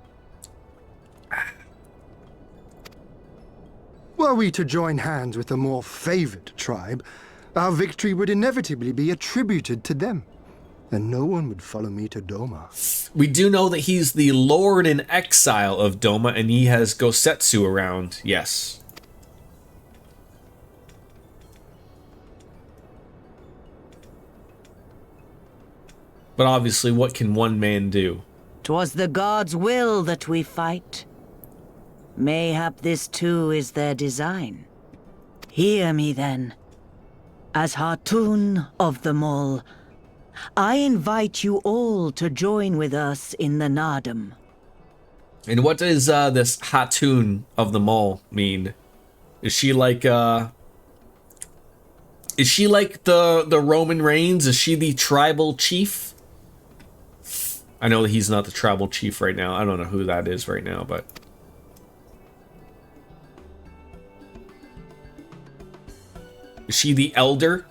Were we to join hands with a more favored tribe, our victory would inevitably be attributed to them, and no one would follow me to Doma. We do know that he's the Lord in Exile of Doma, and he has Gosetsu around, yes. But obviously, what can one man do? 'Twas the gods' will that we fight. Mayhap this too is their design. Hear me then. As Hatun of the Mall, I invite you all to join with us in the Nardum. And what does this Hatun of the Mall mean? Is she like the Roman Reigns? Is she the tribal chief? I know that he's not the tribal chief right now. I don't know who that is right now, but is she the elder?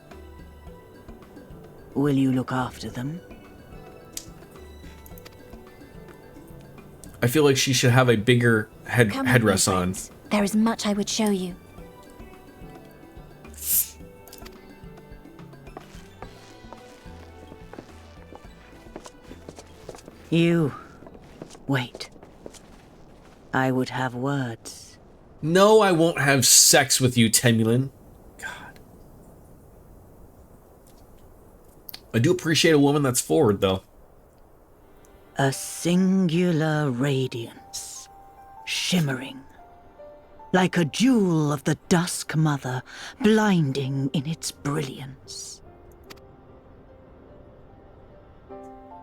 Will you look after them? I feel like she should have a bigger headdress on. There is much I would show you. You, wait. I would have words. No, I won't have sex with you, Temulin. God. I do appreciate a woman that's forward, though. A singular radiance, shimmering, like a jewel of the Dusk Mother, blinding in its brilliance.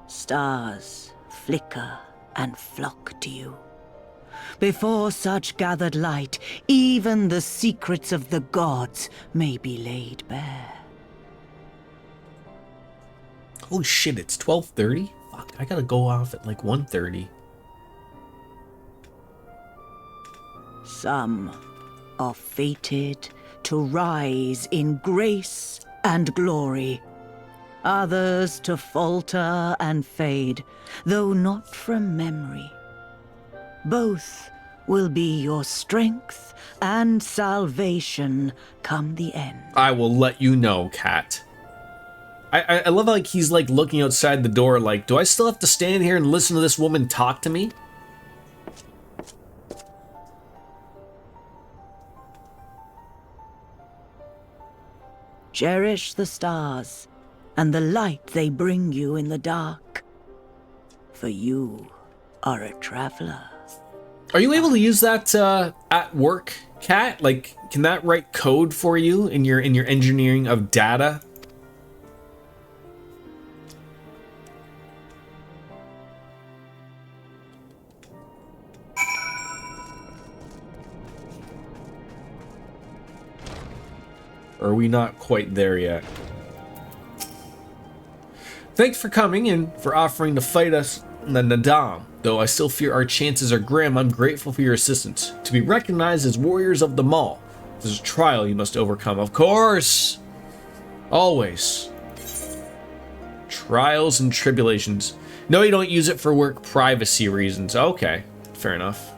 Stars flicker and flock to you. Before such gathered light, even the secrets of the gods may be laid bare. Holy shit, it's 12:30? Fuck, I gotta go off at like 1:30. Some are fated to rise in grace and glory. Others to falter and fade, though not from memory. Both will be your strength and salvation come the end. I will let you know, Cat. I love like he's like looking outside the door like, do I still have to stand here and listen to this woman talk to me? Cherish the stars and the light they bring you in the dark. For you are a traveler. Are you able to use that at work, Cat? Like, can that write code for you in your engineering of data? Or are we not quite there yet? Thanks for coming and for offering to fight us in the Nadam. Though I still fear our chances are grim, I'm grateful for your assistance. To be recognized as warriors of the Mall, there's a trial you must overcome. Of course! Always. Trials and tribulations. No, you don't use it for work privacy reasons. Okay, fair enough.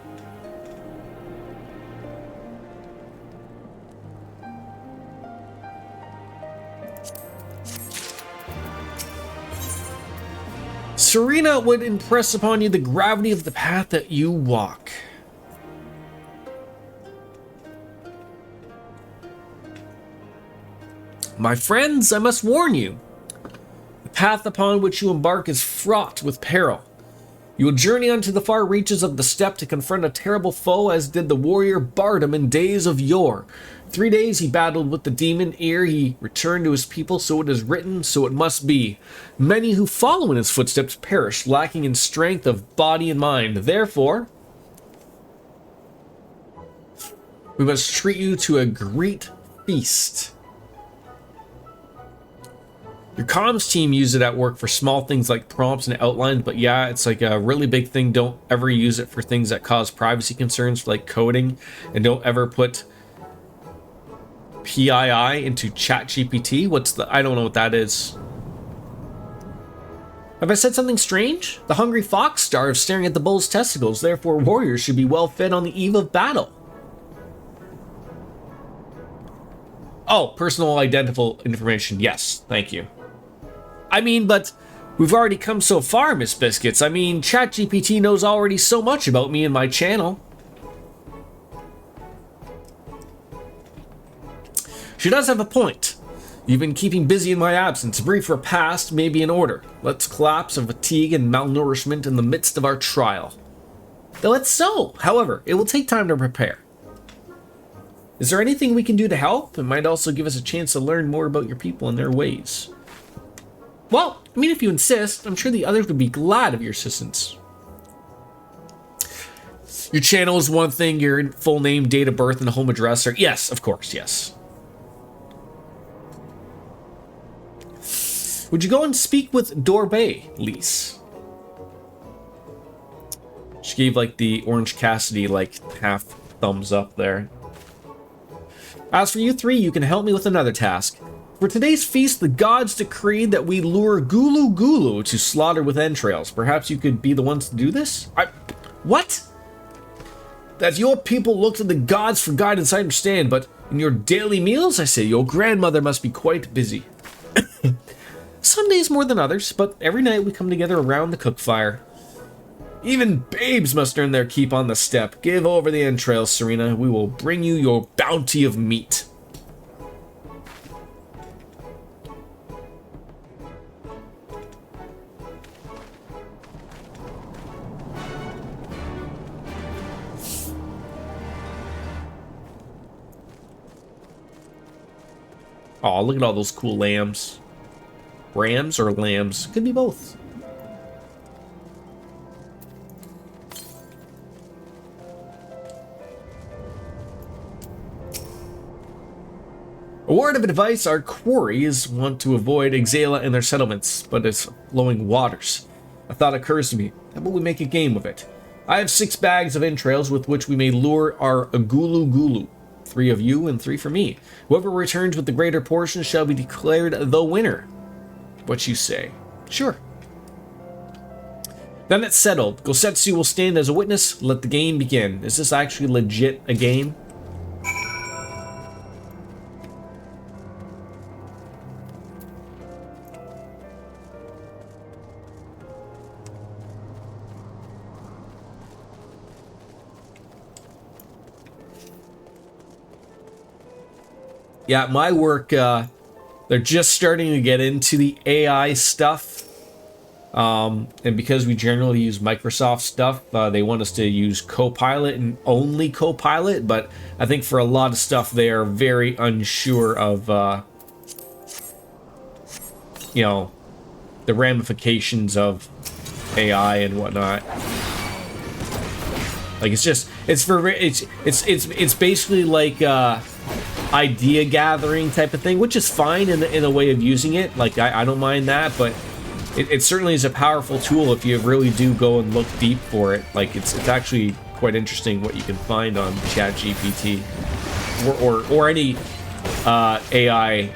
Serena would impress upon you the gravity of the path that you walk. My friends, I must warn you. The path upon which you embark is fraught with peril. You will journey unto the far reaches of the steppe to confront a terrible foe, as did the warrior Bardam in days of yore. 3 days he battled with the demon, ere he returned to his people, so it is written, so it must be. Many who follow in his footsteps perish, lacking in strength of body and mind. Therefore, we must treat you to a great feast. Your comms team use it at work for small things like prompts and outlines, but yeah, it's like a really big thing. Don't ever use it for things that cause privacy concerns like coding, and don't ever put PII into ChatGPT. I don't know what that is. Have I said something strange? The hungry fox starves staring at the bull's testicles, therefore warriors should be well fed on the eve of battle. Oh, personal identifiable information. Yes, thank you. I mean, but we've already come so far, Miss Biscuits. I mean, ChatGPT knows already so much about me and my channel. She does have a point. You've been keeping busy in my absence. A brief repast may be in order. Let's collapse of fatigue and malnourishment in the midst of our trial. Though it's so. However, it will take time to prepare. Is there anything we can do to help? It might also give us a chance to learn more about your people and their ways. Well, I mean, if you insist, I'm sure the others would be glad of your assistance. Your channel is one thing, your full name, date of birth, and home address are... Yes, of course, yes. Would you go and speak with Dorbay, Lise? She gave, like, the Orange Cassidy, like, half thumbs up there. As for you three, you can help me with another task. For today's feast, the gods decreed that we lure Gulu Gulu to slaughter with entrails. Perhaps you could be the ones to do this? What? That your people look to the gods for guidance, I understand, but in your daily meals, I say, your grandmother must be quite busy. Some days more than others, but every night we come together around the cook fire. Even babes must earn their keep on the steppe. Give over the entrails, Serena. We will bring you your bounty of meat. Oh, look at all those cool lambs. Rams or lambs? Could be both. A word of advice, our quarries want to avoid Exala and their settlements, but it's flowing waters. A thought occurs to me. How about we make a game of it? I have 6 bags of entrails with which we may lure our Agulu Gulu. 3 of you and 3 for me. Whoever returns with the greater portion shall be declared the winner. What you say? Sure. Then it's settled. Gosetsu will stand as a witness. Let the game begin. Is this actually legit a game? Yeah, my work, they're just starting to get into the AI stuff. And because we generally use Microsoft stuff, they want us to use Copilot and only Copilot. But I think for a lot of stuff, they are very unsure of, you know, the ramifications of AI and whatnot. Like, it's basically like, idea gathering type of thing, which is fine in a way of using it. Like, I don't mind that, but it certainly is a powerful tool if you really do go and look deep for it. Like, it's actually quite interesting what you can find on ChatGPT or any AI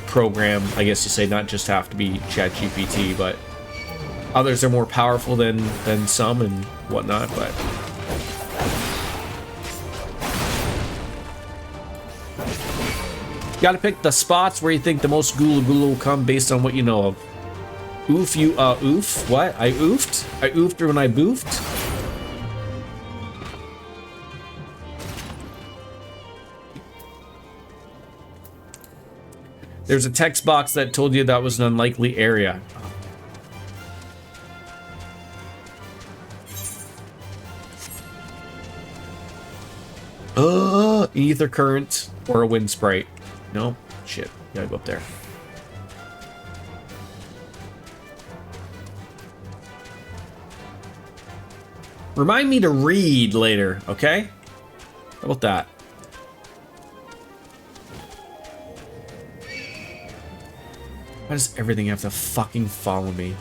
program, I guess you say, not just have to be ChatGPT, but others are more powerful than some and whatnot, but you gotta pick the spots where you think the most gulu will come based on what you know of. Oof, you, oof? What? I oofed? I oofed when I boofed? There's a text box that told you that was an unlikely area. Ether current or a wind sprite. No? Shit. Gotta go up there. Remind me to read later, okay? How about that? Why does everything have to fucking follow me?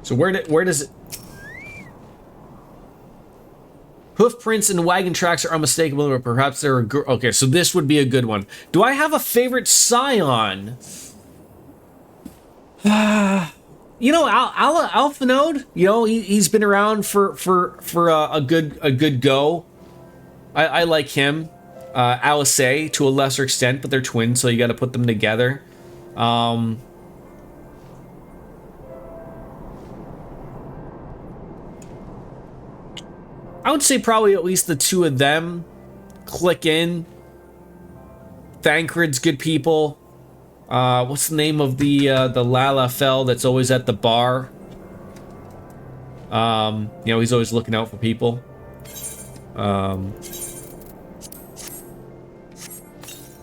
So where does it? Hoof prints and wagon tracks are unmistakable, but perhaps they're okay. So this would be a good one. Do I have a favorite scion? You know, Alphanode. You know, he's been around for a good go. I like him. Alice to a lesser extent, but they're twins, so you got to put them together. I would say probably at least the 2 of them click in. Thancred's good people. What's the name of the Lalafell that's always at the bar? You know, he's always looking out for people.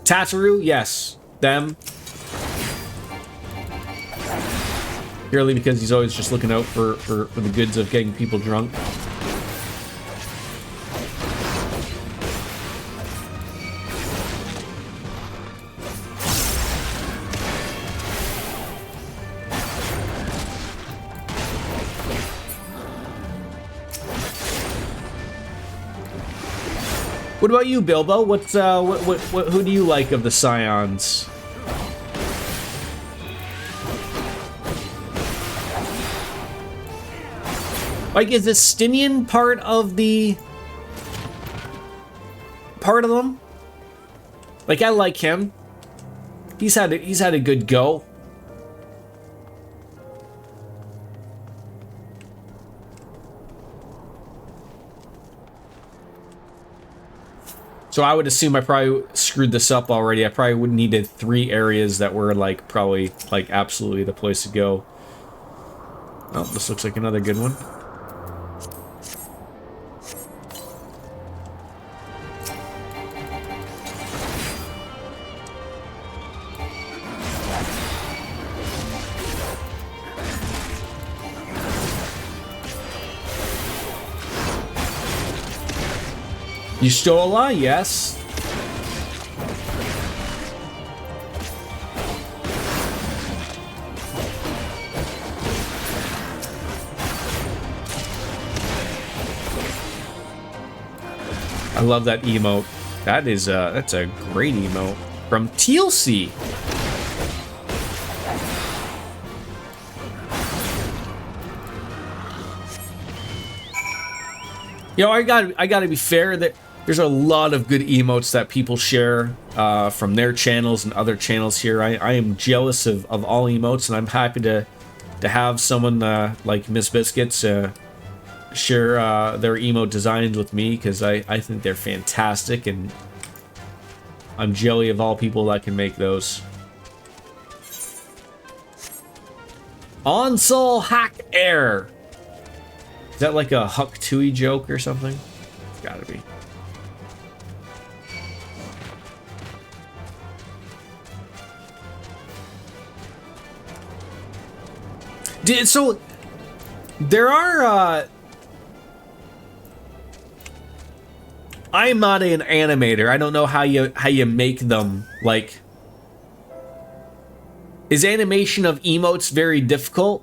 Tataru, yes, them. Purely because he's always just looking out for the goods of getting people drunk. What about you, Bilbo? What's who do you like of the Scions? Like, is Estinian part of them? Like, I like him. He's had a good go. So I would assume I probably screwed this up already. I probably would needed 3 areas that were like probably like absolutely the place to go. Oh, this looks like another good one. You stole yes. I love that emote. That's a great emote from TLC. You know, I gotta be fair that there's a lot of good emotes that people share from their channels and other channels here. I am jealous of all emotes, and I'm happy to have someone like Miss Biscuits share their emote designs with me, because I think they're fantastic, and I'm jelly of all people that can make those. Onsol Hack Air. Is that like a Huck Tui joke or something? It's gotta be. So there are I'm not an animator. I don't know how you make them. Like, is animation of emotes very difficult?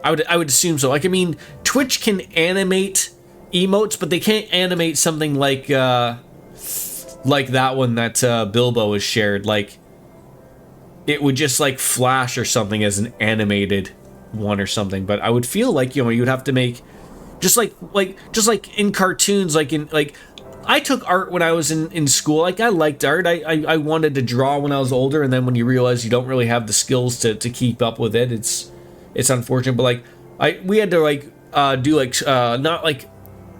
I would assume so. Like, I mean, Twitch can animate emotes, but they can't animate something like that one that Bilbo has shared. Like, it would just like flash or something as an animated one or something. But I would feel like, you know, you'd have to make just like in cartoons, like I took art when I was in school. Like, I liked art. I wanted to draw when I was older, and then when you realize you don't really have the skills to keep up with it, it's unfortunate. But like we had to like do like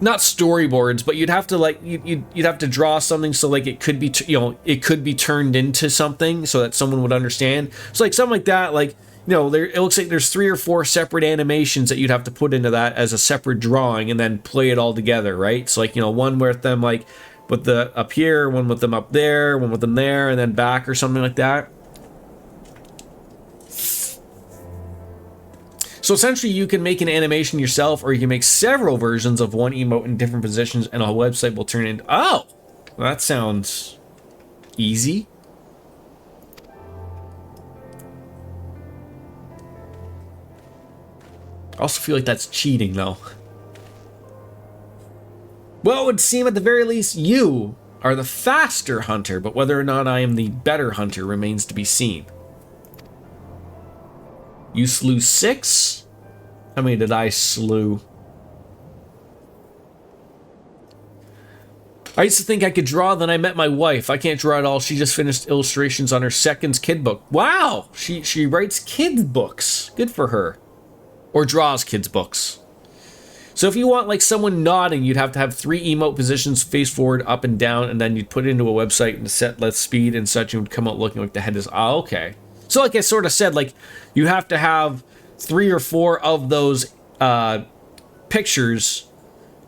not storyboards, but you'd have to like you'd have to draw something so like it could be it could be turned into something so that someone would understand. So like something like that, like, you know, it looks like there's 3 or 4 separate animations that you'd have to put into that as a separate drawing and then play it all together, right? So like, you know, one with them like with the up here, one with them up there, one with them there, and then back or something like that. So essentially you can make an animation yourself, or you can make several versions of one emote in different positions, and a website will turn into... Oh! Well, that sounds easy. I also feel like that's cheating, though. Well, it would seem at the very least you are the faster hunter, but whether or not I am the better hunter remains to be seen. You slew 6? How many did I slew? I used to think I could draw, then I met my wife. I can't draw at all. She just finished illustrations on her second kid book. Wow! She writes kids books. Good for her. Or draws kids books. So if you want like someone nodding, you'd have to have 3 emote positions, face forward, up and down, and then you'd put it into a website and set less speed and such, and would come out looking like the head is... Oh, okay. So like I sort of said, like, you have to have 3 or 4 of those pictures,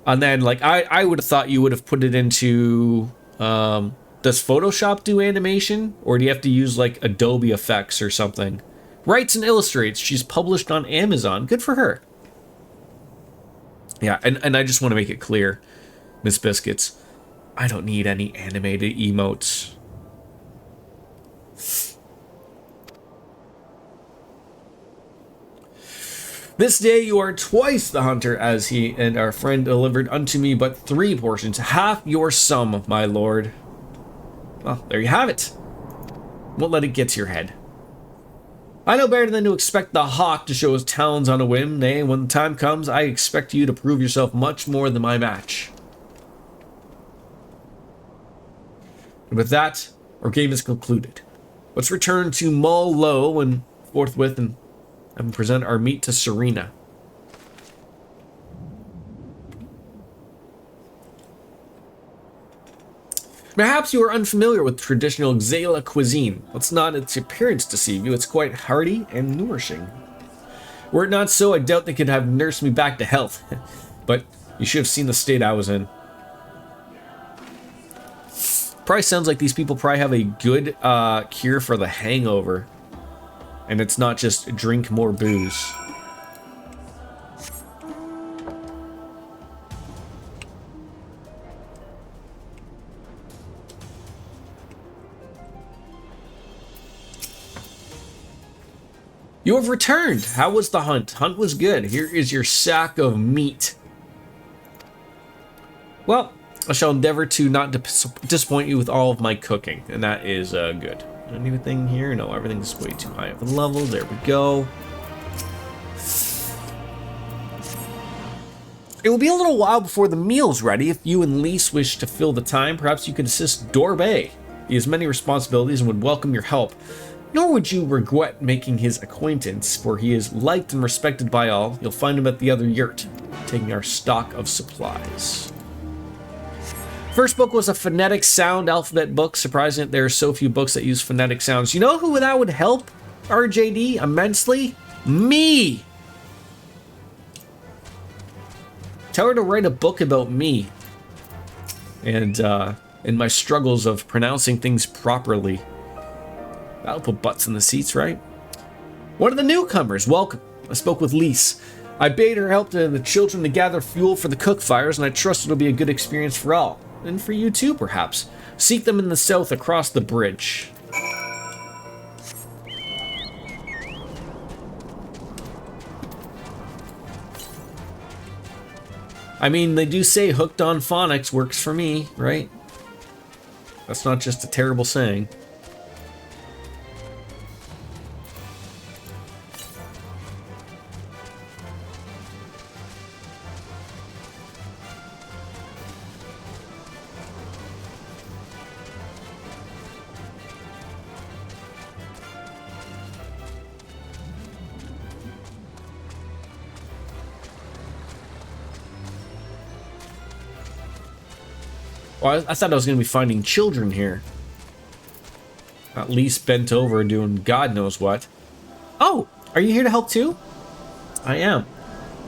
and then like I would have thought you would have put it into does Photoshop do animation, or do you have to use like Adobe Effects or something? Writes and illustrates. She's published on Amazon. Good for her. Yeah, and I just want to make it clear, Miss Biscuits, I don't need any animated emotes. This day you are twice the hunter, as he and our friend delivered unto me but 3 portions, half your sum, my lord. Well, there you have it. Won't let it get to your head. I know better than to expect the hawk to show his talons on a whim. Nay, when the time comes, I expect you to prove yourself much more than my match. And with that, our game is concluded. Let's return to Mull Low and forthwith and present our meat to Serena. Perhaps you are unfamiliar with traditional Xela cuisine. Let's not its appearance deceive you, it's quite hearty and nourishing. Were it not so, I doubt they could have nursed me back to health. But you should have seen the state I was in. Probably sounds like these people probably have a good cure for the hangover. And it's not just drink more booze. You have returned. How was the hunt? Hunt was good. Here is your sack of meat. Well, I shall endeavor to not disappoint you with all of my cooking, and that is good. Anything here? No, everything's way too high up in levels. There we go. It will be a little while before the meal's ready. If you and Lise wish to fill the time, perhaps you could assist Dorbay. He has many responsibilities and would welcome your help. Nor would you regret making his acquaintance, for he is liked and respected by all. You'll find him at the other yurt, taking our stock of supplies. First book was a phonetic sound alphabet book. Surprising that there are so few books that use phonetic sounds. You know who that would help RJD immensely? Me! Tell her to write a book about me. And my struggles of pronouncing things properly. That'll put butts in the seats, right? One of the newcomers, welcome. I spoke with Lise. I bade her help the children to gather fuel for the cook fires, and I trust it'll be a good experience for all. And for you too, perhaps. Seek them in the south across the bridge. I mean, they do say hooked on phonics works for me, right? That's not just a terrible saying. Well, I thought I was going to be finding children here. At least bent over doing God knows what. Oh, are you here to help too? I am.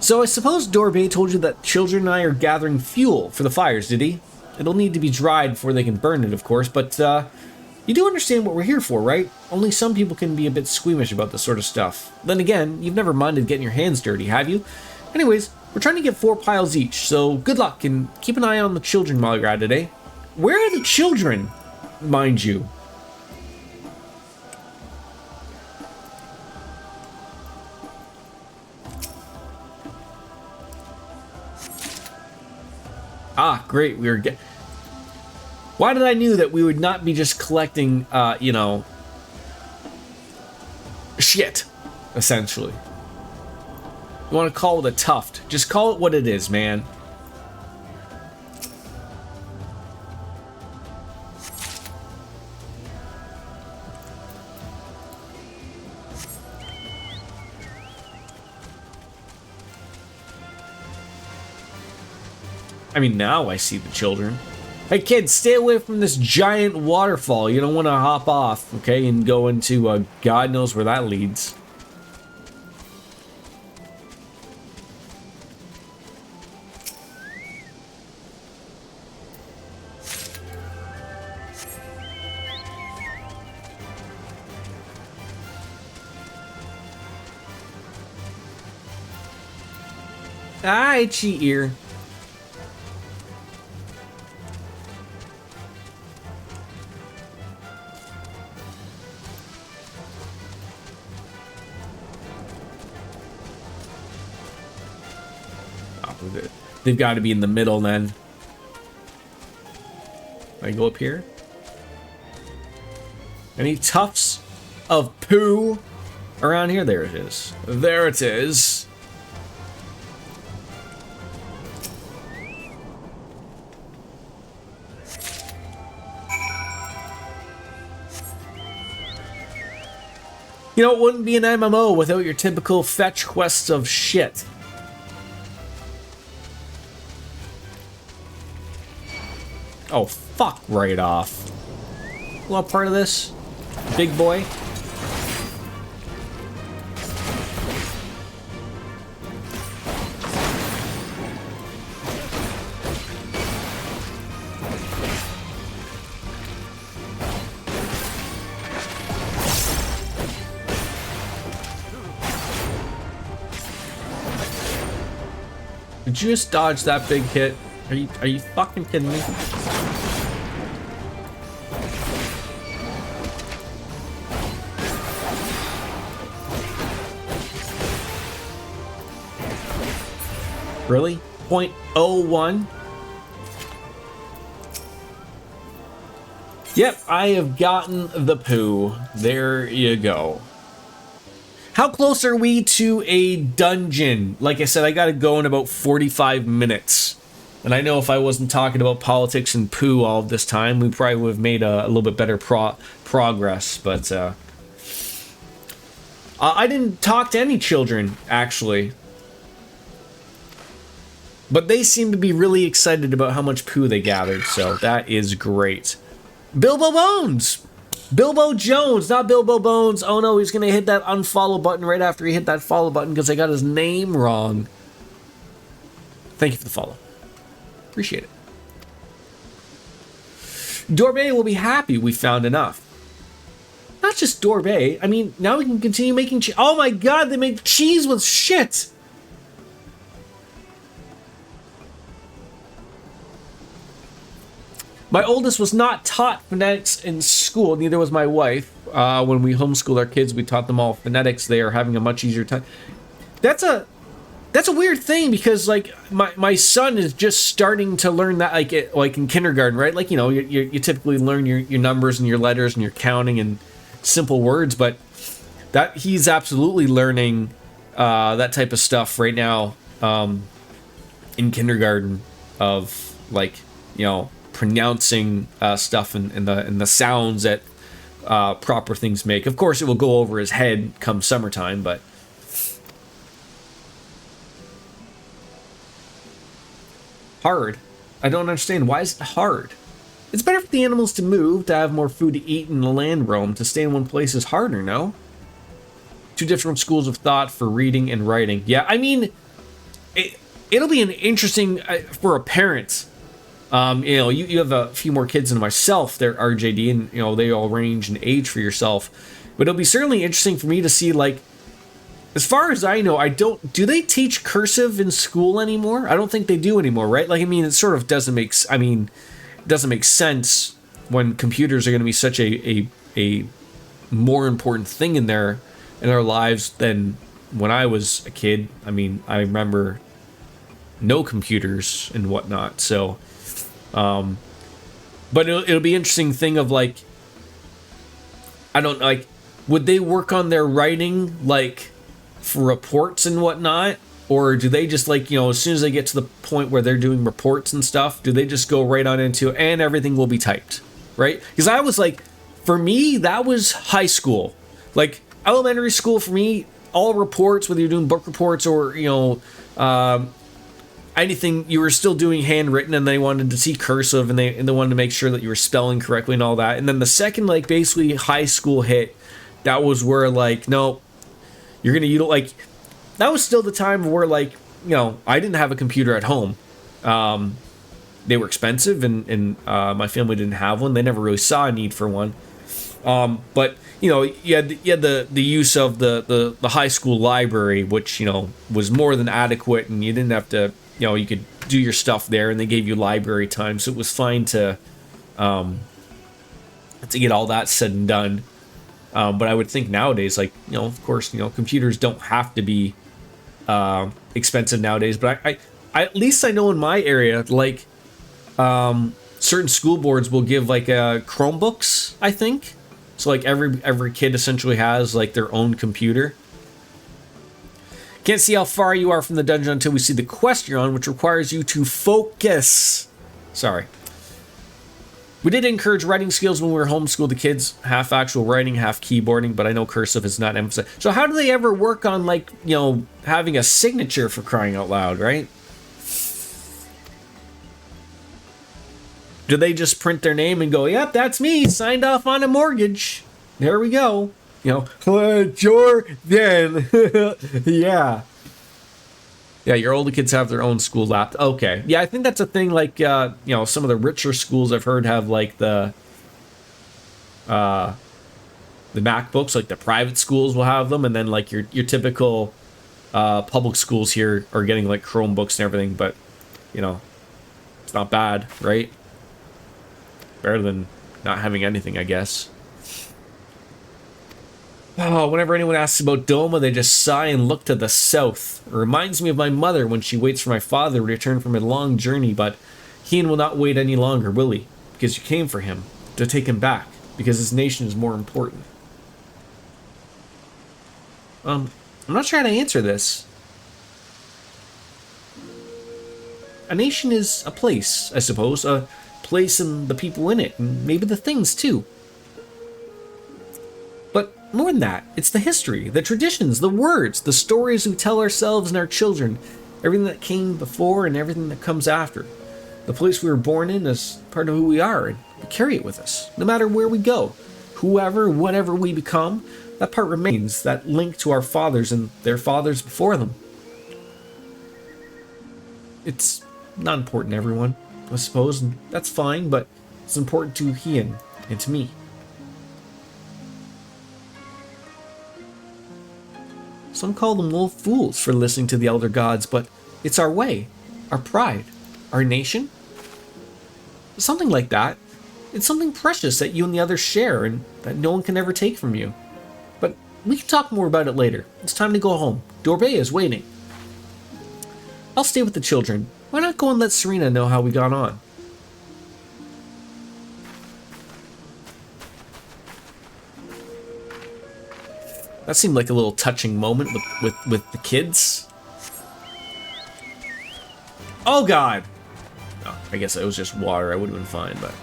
So I suppose Dorbay told you that children and I are gathering fuel for the fires, did he? It'll need to be dried before they can burn it, of course, but you do understand what we're here for, right? Only some people can be a bit squeamish about this sort of stuff. Then again, you've never minded getting your hands dirty, have you? Anyways, we're trying to get 4 piles each, so good luck and keep an eye on the children while you're at it, eh? Where are the children, mind you? Ah, great, we were Why did I knew that we would not be just collecting, you know, shit, essentially. You want to call it a tuft. Just call it what it is, man. I mean, now I see the children. Hey kids, stay away from this giant waterfall. You don't want to hop off, okay, and go into God knows where that leads. Ah, itchy ear. They've got to be in the middle then. I go up here. Any tufts of poo around here? There it is. There it is. You know, it wouldn't be an MMO without your typical fetch quests of shit. Oh, fuck right off. You want part of this? Big boy? Did you just dodge that big hit? Are you fucking kidding me? Really? 0.01? Yep, I have gotten the poo. There you go. How close are we to a dungeon? Like I said, I gotta go in about 45 minutes. And I know if I wasn't talking about politics and poo all of this time, we probably would have made a little bit better progress. But I didn't talk to any children, actually. But they seem to be really excited about how much poo they gathered, so that is great. Bilbo Bones! Bilbo Jones, not Bilbo Bones. Oh no, he's gonna hit that unfollow button right after he hit that follow button because I got his name wrong. Thank you for the follow. Appreciate it. Dorbet will be happy we found enough. Not just Dorbet. I mean, now we can continue making cheese. Oh my god, they make cheese with shit! My oldest was not taught phonetics in school, neither was my wife. When we homeschooled our kids, we taught them all phonetics. They are having a much easier time. That's a weird thing because like my son is just starting to learn that like in kindergarten, right? Like, you know, you typically learn your numbers and your letters and your counting and simple words, but that he's absolutely learning that type of stuff right now in kindergarten of like, you know, pronouncing stuff and the sounds that proper things make. Of course, it will go over his head come summertime, but hard. I don't understand. Why is it hard? It's better for the animals to move, to have more food to eat and the land roam. To stay in one place is harder, no? Two different schools of thought for reading and writing. Yeah, I mean, it'll be an interesting for a parent. You know, you have a few more kids than myself. They're RJD, and you know they all range in age for yourself. But it'll be certainly interesting for me to see, like, as far as I know, do they teach cursive in school anymore? I don't think they do anymore, right? Like, I mean, it sort of doesn't make sense when computers are going to be such a more important thing in our lives than when I was a kid. I mean, I remember no computers and whatnot, so. But it'll be an interesting thing of like, I don't like, would they work on their writing like for reports and whatnot, or do they just like, you know, as soon as they get to the point where they're doing reports and stuff, do they just go right on into it and everything will be typed, right? Because I was like, for me, that was high school. Like elementary school for me, all reports, whether you're doing book reports or, you know, anything, you were still doing handwritten, and they wanted to see cursive, and they wanted to make sure that you were spelling correctly and all that. And then the second, like, basically high school hit, that was where, like, no, you're gonna like, that was still the time where, like, you know, I didn't have a computer at home. They were expensive, and my family didn't have one. They never really saw a need for one. But you know, you had the use of the high school library, which, you know, was more than adequate, and you didn't have to. You know, you could do your stuff there, and they gave you library time, so it was fine to get all that said and done. But I would think nowadays, like, you know, of course, you know, computers don't have to be expensive nowadays. But I at least I know in my area, like, certain school boards will give like Chromebooks, I think. So like every kid essentially has like their own computer. Can't see how far you are from the dungeon until we see the quest you're on, which requires you to focus. Sorry. We did encourage writing skills when we were homeschooled the kids. Half actual writing, half keyboarding, but I know cursive is not emphasized. So how do they ever work on, like, you know, having a signature, for crying out loud, right? Do they just print their name and go, yep, that's me, signed off on a mortgage. There we go. You know, Jordan. Yeah. Yeah, your older kids have their own school laptop. Okay. Yeah, I think that's a thing, like, you know, some of the richer schools I've heard have, like, the MacBooks, like the private schools will have them, and then, like, your typical public schools here are getting, like, Chromebooks and everything, but, you know, it's not bad, right? Better than not having anything, I guess. Oh, whenever anyone asks about Doma, they just sigh and look to the south. It reminds me of my mother when she waits for my father to return from a long journey, but he will not wait any longer, will he? Because you came for him, to take him back, because his nation is more important. I'm not sure how to answer this. A nation is a place, I suppose, a place and the people in it, and maybe the things too. More than that, it's the history, the traditions, the words, the stories we tell ourselves and our children, everything that came before and everything that comes after. The place we were born in is part of who we are, and we carry it with us, no matter where we go. Whoever, whatever we become, that part remains, that link to our fathers and their fathers before them. It's not important to everyone, I suppose, and that's fine, but it's important to Hien and to me. Some call them little fools for listening to the elder gods, but it's our way, our pride, our nation. Something like that. It's something precious that you and the others share and that no one can ever take from you. But we can talk more about it later. It's time to go home. Dorbe is waiting. I'll stay with the children. Why not go and let Serena know how we got on? That seemed like a little touching moment with the kids. Oh god! Oh, I guess it was just water. I would have been fine, but...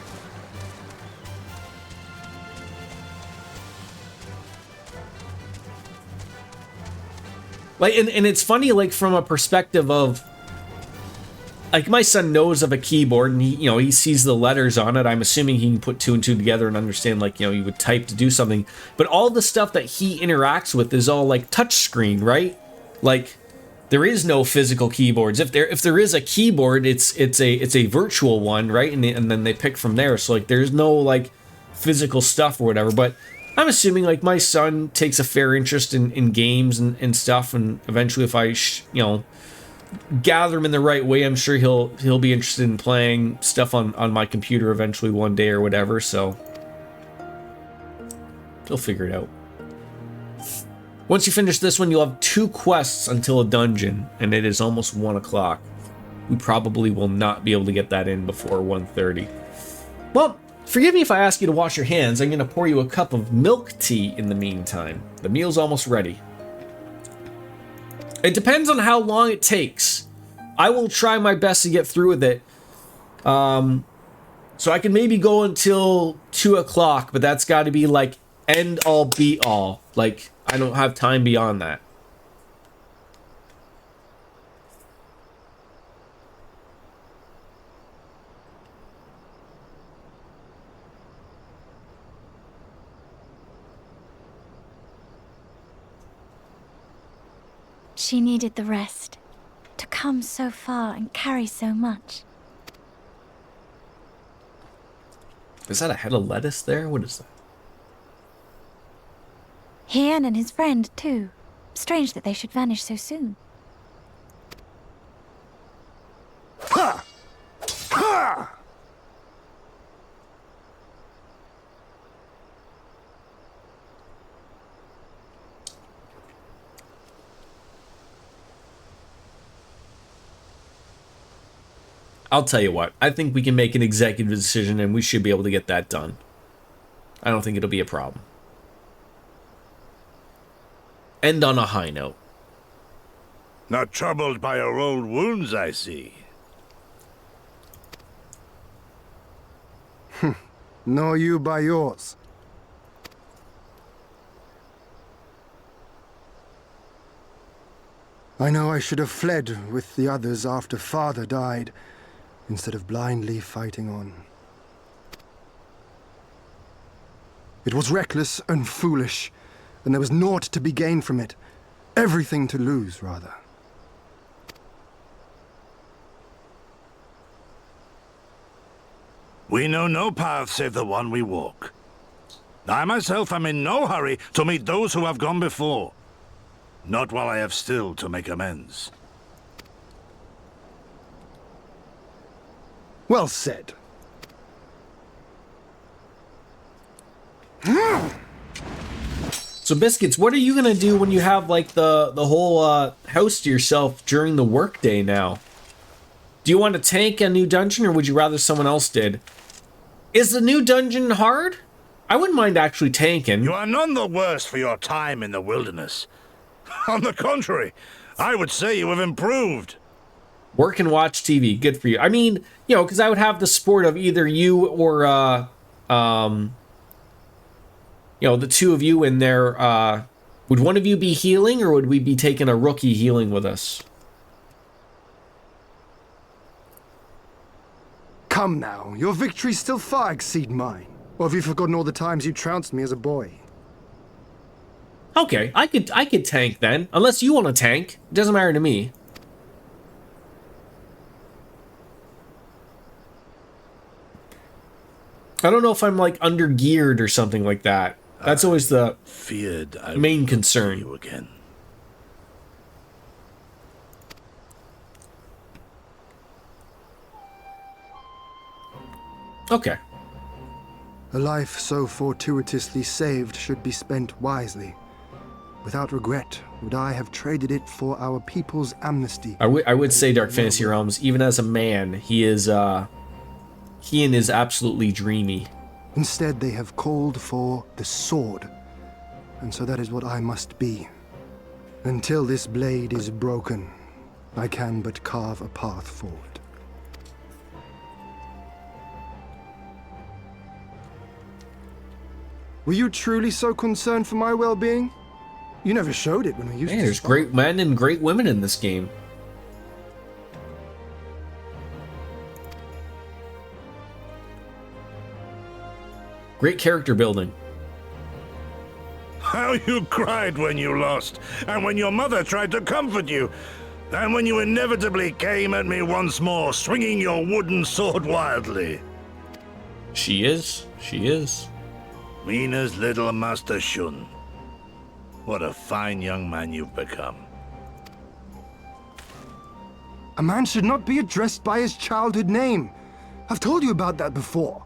Like, and it's funny, like, from a perspective of... Like, my son knows of a keyboard, and he sees the letters on it. I'm assuming he can put two and two together and understand, like, you would type to do something. But all the stuff that he interacts with is all, like, touchscreen, right? Like, there is no physical keyboards. If there is a keyboard, it's a virtual one, right? And then they pick from there. So, like, there's no, like, physical stuff or whatever. But I'm assuming, like, my son takes a fair interest in games and stuff. And eventually, if I, gather him in the right way, I'm sure he'll be interested in playing stuff on my computer eventually one day or whatever, so he'll figure it out. Once you finish this one, you'll have 2 quests until a dungeon, and it is almost 1 o'clock. We probably will not be able to get that in before 1:30. Well, forgive me if I ask you to wash your hands. I'm going to pour you a cup of milk tea in the meantime. The meal's almost ready. It depends on how long it takes. I will try my best to get through with it. So I can maybe go until 2 o'clock, but that's got to be like end all be all. Like, I don't have time beyond that. She needed the rest. To come so far and carry so much. Is that a head of lettuce there? What is that? Hien and his friend, too. Strange that they should vanish so soon. Ha! Ha! I'll tell you what, I think we can make an executive decision and we should be able to get that done. I don't think it'll be a problem. End on a high note. Not troubled by your old wounds, I see. Nor you by yours. I know I should have fled with the others after Father died, instead of blindly fighting on. It was reckless and foolish, and there was naught to be gained from it. Everything to lose, rather. We know no path save the one we walk. I myself am in no hurry to meet those who have gone before. Not while I have still to make amends. Well said. So, Biscuits, what are you gonna do when you have, like, the whole house to yourself during the workday now? Do you want to tank a new dungeon, or would you rather someone else did? Is the new dungeon hard? I wouldn't mind actually tanking. You are none the worse for your time in the wilderness. On the contrary, I would say you have improved. Work and watch TV, good for you. I mean, you know, because I would have the sport of either you or, you know, the two of you in there. Would one of you be healing, or would we be taking a rookie healing with us? Come now, your victories still far exceed mine. Or have you forgotten all the times you trounced me as a boy? Okay, I could tank then. Unless you want to tank. It doesn't matter to me. I don't know if I'm, like, under geared or something like that. That's always the main concern. You again. Okay. A life so fortuitously saved should be spent wisely. Without regret, would I have traded it for our people's amnesty. I would say Dark Fantasy Realms, even as a man, he is absolutely dreamy. Instead, they have called for the sword. And so that is what I must be. Until this blade is broken, I can but carve a path forward. Were you truly so concerned for my well-being? You never showed it when we used to. There's great men and great women in this game. Great character building. How you cried when you lost, and when your mother tried to comfort you, and when you inevitably came at me once more, swinging your wooden sword wildly. She is. Mina's little Master Shun. What a fine young man you've become. A man should not be addressed by his childhood name. I've told you about that before.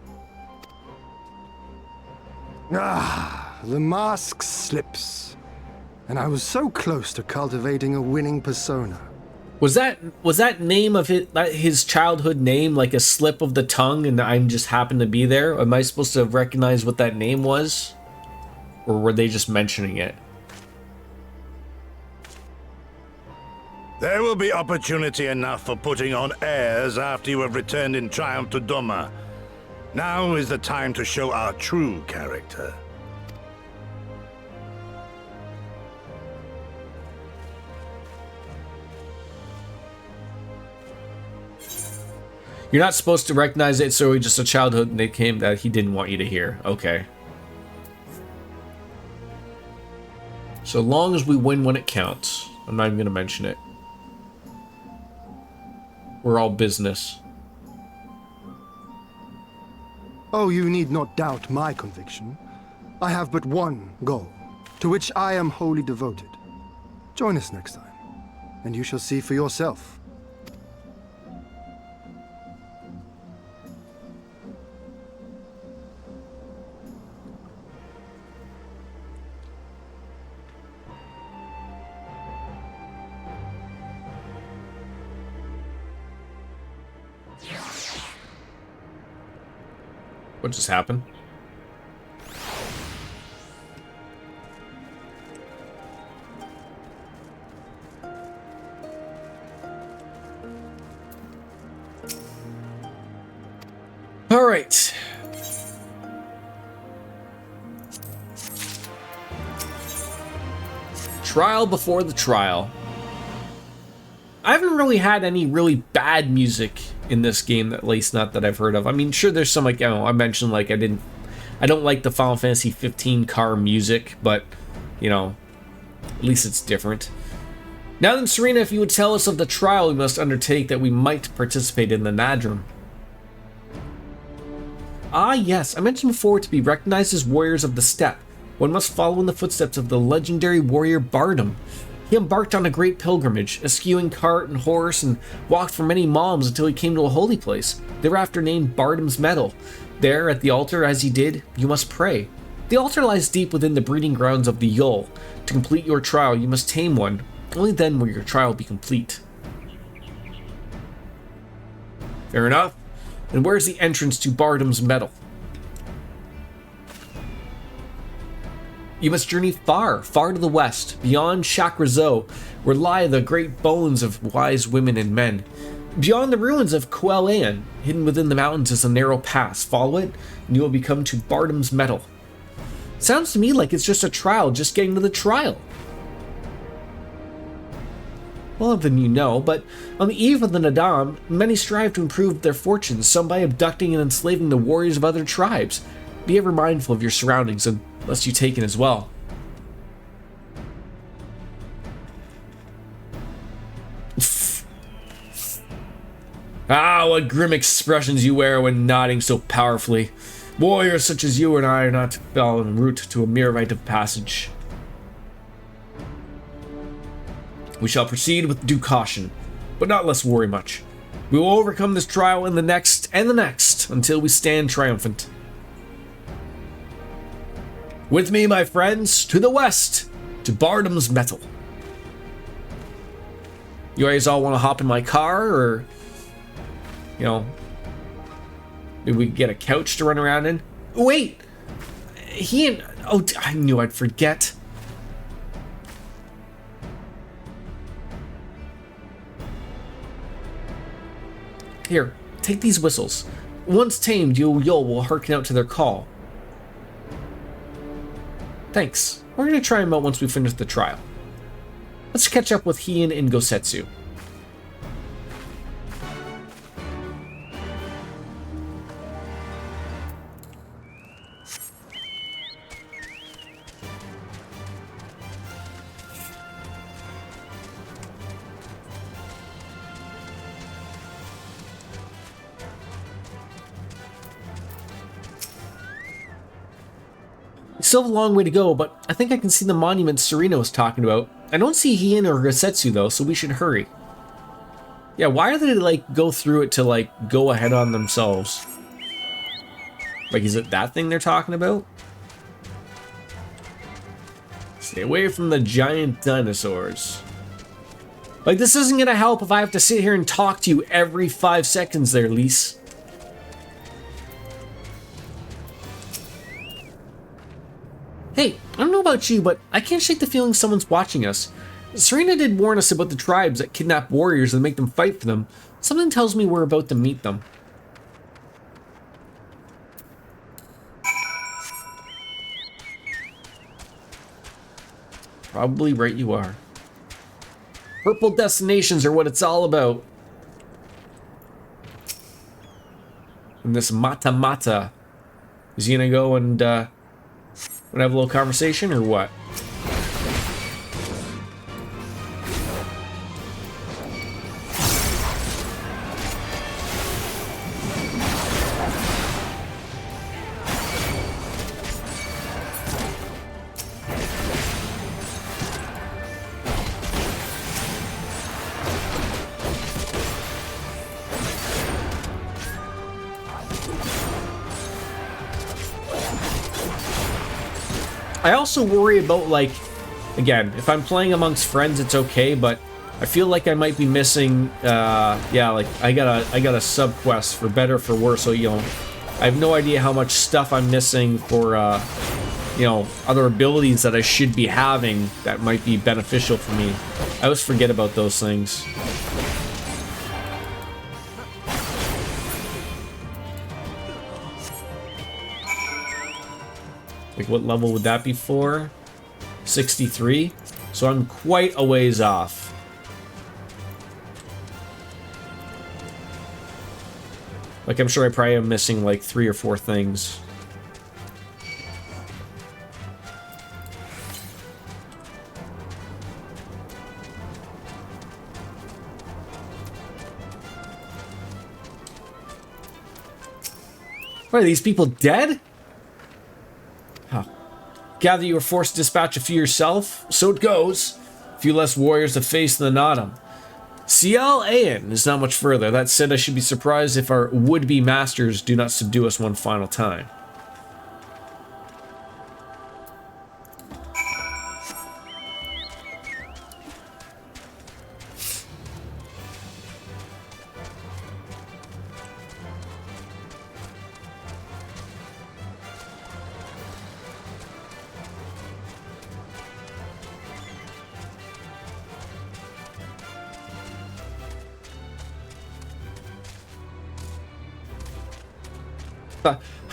Ah, the mask slips. And I was so close to cultivating a winning persona. Was that name of his childhood name like a slip of the tongue and I just happened to be there? Am I supposed to recognize what that name was? Or were they just mentioning it? There will be opportunity enough for putting on airs after you have returned in triumph to Doma. Now is the time to show our true character. You're not supposed to recognize it, so it's just a childhood nickname that he didn't want you to hear. Okay. So long as we win when it counts. I'm not even going to mention it. We're all business. Oh, you need not doubt my conviction. I have but one goal, to which I am wholly devoted. Join us next time, and you shall see for yourself. What just happened? right. Trial before the trial. I haven't really had any really bad music in this game, at least not that I've heard of. I mean, sure, there's some, like, I mentioned, like, I don't like the Final Fantasy 15 car music, but, you know, at least it's different. Now then, Serena, if you would tell us of the trial we must undertake that we might participate in the Nadrim. Ah, yes, I mentioned before, to be recognized as warriors of the steppe, one must follow in the footsteps of the legendary warrior Bardam. He embarked on a great pilgrimage, eschewing cart and horse, and walked for many moms until he came to a holy place, thereafter named Bardam's Meadow. There, at the altar, as he did, you must pray. The altar lies deep within the breeding grounds of the Yul. To complete your trial, you must tame one. Only then will your trial be complete. Fair enough. And where's the entrance to Bardam's Meadow? You must journey far, far to the west, beyond Chakrazo, where lie the great bones of wise women and men. Beyond the ruins of Quel'An, hidden within the mountains is a narrow pass. Follow it, and you will become to Bardam's Meadow. Sounds to me like it's just a trial, just getting to the trial. Well, then you know, but on the eve of the Nadam, many strive to improve their fortunes, some by abducting and enslaving the warriors of other tribes. Be ever mindful of your surroundings, and lest you taken as well. Ah, what grim expressions you wear when nodding so powerfully. Warriors such as you and I are not en route to a mere rite of passage. We shall proceed with due caution, but not less worry much. We will overcome this trial and the next, until we stand triumphant. With me, my friends, to the west, to Bardam's Meadow. You guys all want to hop in my car, or, you know, maybe we can get a couch to run around in? Wait! Oh, I knew I'd forget. Here, take these whistles. Once tamed, Yul will hearken out to their call. Thanks. We're gonna try him out once we finish the trial. Let's catch up with Heian and Gosetsu. Still have a long way to go, but I think I can see the monument Serena was talking about. I don't see Heian or Gosetsu though, so we should hurry. Yeah, why are they like go through it to like go ahead on themselves? Like, is it that thing they're talking about? Stay away from the giant dinosaurs. Like, this isn't gonna help if I have to sit here and talk to you every 5 seconds there, Lise. Hey, I don't know about you, but I can't shake the feeling someone's watching us. Serena did warn us about the tribes that kidnap warriors and make them fight for them. Something tells me we're about to meet them. Probably right you are. Purple destinations are what it's all about. And this Mata, is he gonna go and wanna have a little conversation or what? I also worry about, like, again, if I'm playing amongst friends, it's okay, but I feel like I might be missing, yeah, like, I got a sub-quest for better, for worse, so, you know, I have no idea how much stuff I'm missing for, you know, other abilities that I should be having that might be beneficial for me. I always forget about those things. Like, what level would that be for? 63? So I'm quite a ways off. Like, I'm sure I probably am missing, like, 3 or 4 things. What, are these people dead? Huh. Gather you were forced to dispatch a few yourself. So it goes. A few less warriors to face in the Nodam. Ciel Aen is not much further. That said, I should be surprised if our would-be masters do not subdue us one final time.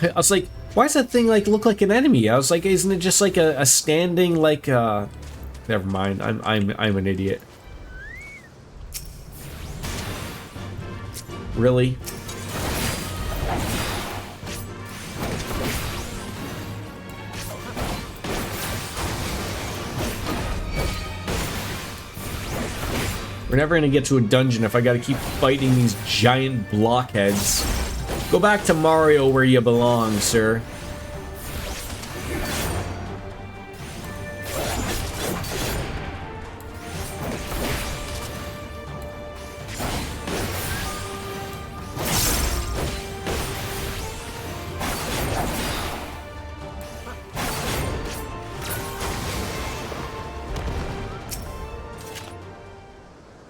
I was like, why does that thing like look like an enemy? I was like, isn't it just like a standing like never mind. I'm an idiot. Really? We're never gonna get to a dungeon if I gotta keep fighting these giant blockheads. Go back to Mario where you belong, sir.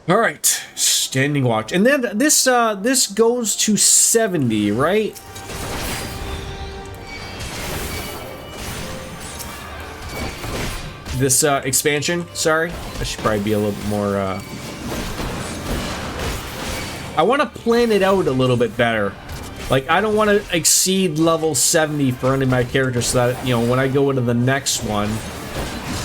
All right, standing watch, and then this goes to 70, right? This expansion. Sorry, I should probably be a little bit more. I want to plan it out a little bit better. Like, I don't want to exceed level 70 for any of my characters, so that, you know, when I go into the next one,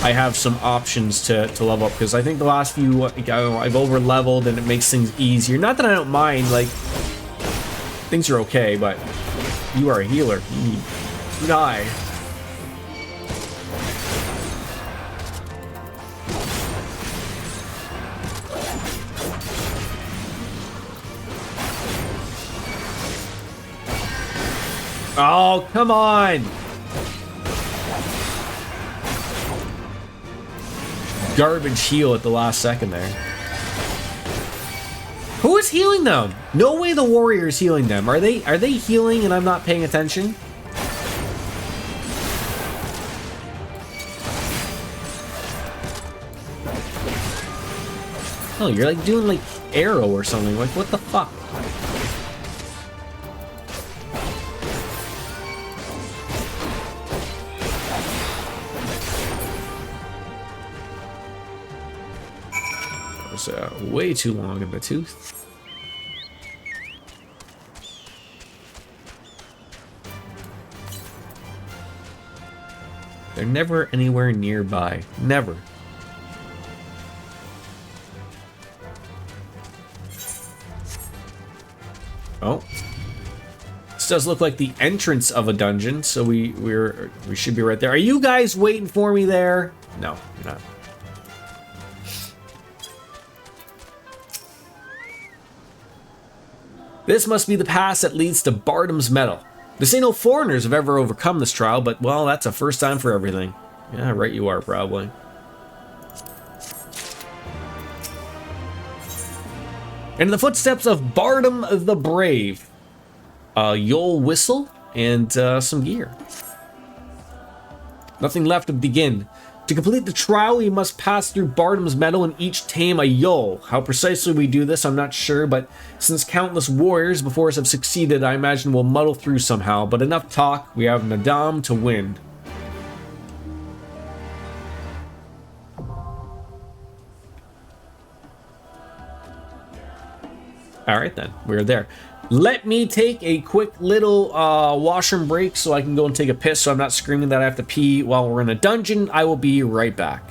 I have some options to level up, because I think the last few, I've over leveled and it makes things easier. Not that I don't mind, like, things are okay, but you are a healer. You die. Oh, come on! Garbage heal at the last second there. Who is healing them? No way the warrior is healing them. Are they healing and I'm not paying attention? Oh, you're like doing like arrow or something. Like, what the fuck? Way too long in the tooth. They're never anywhere nearby. Never. Oh. This does look like the entrance of a dungeon, so we should be right there. Are you guys waiting for me there? No, you're not. This must be the pass that leads to Bardam's Meadow. They say no foreigners have ever overcome this trial, but, well, that's a first time for everything. Yeah, right you are, probably. In the footsteps of Bardam the Brave, a Yol whistle, and some gear. Nothing left to begin. To complete the trial, we must pass through Bardam's Meadow and each tame a Yol. How precisely we do this, I'm not sure, but since countless warriors before us have succeeded, I imagine we'll muddle through somehow. But enough talk, we have Nadam to win. Alright then, we're there. let me take a quick little washroom break so I can go and take a piss so I'm not screaming that I have to pee while we're in a dungeon. I will be right back.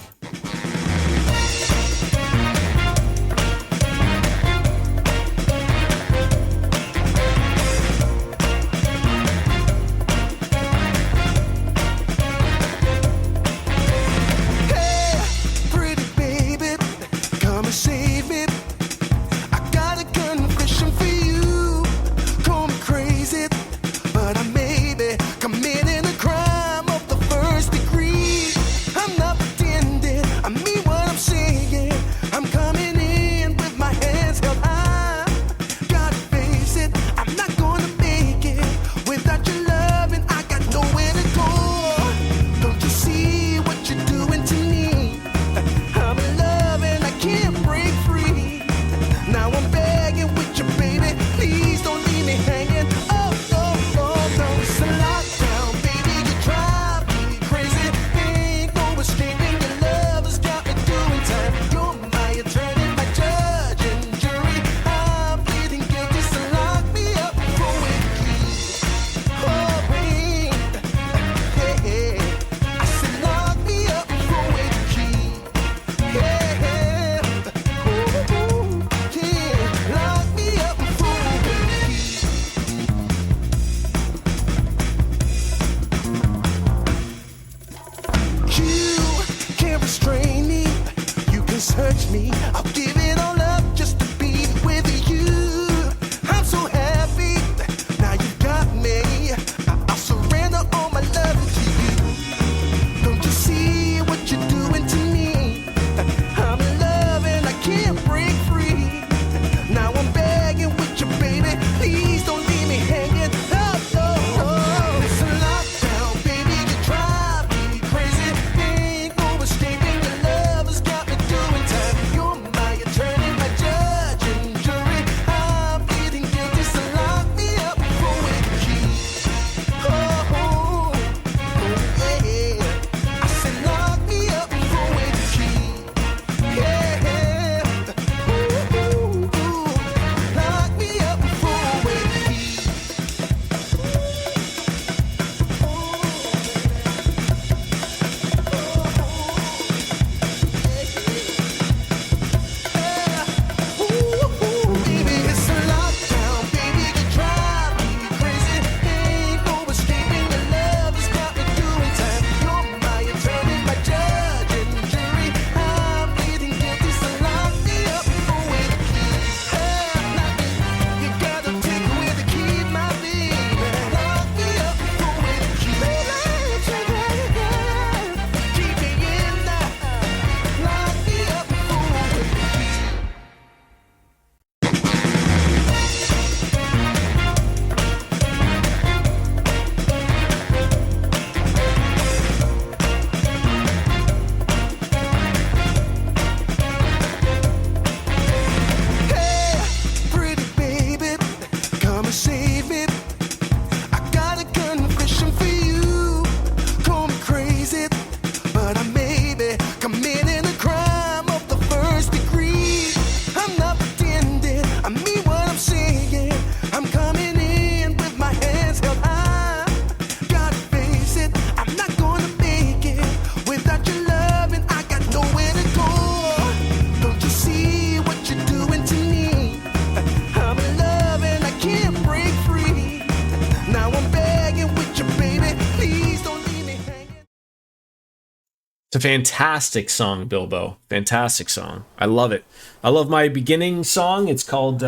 It's a fantastic song, Bilbo. Fantastic song. I love it. I love my beginning song. It's called,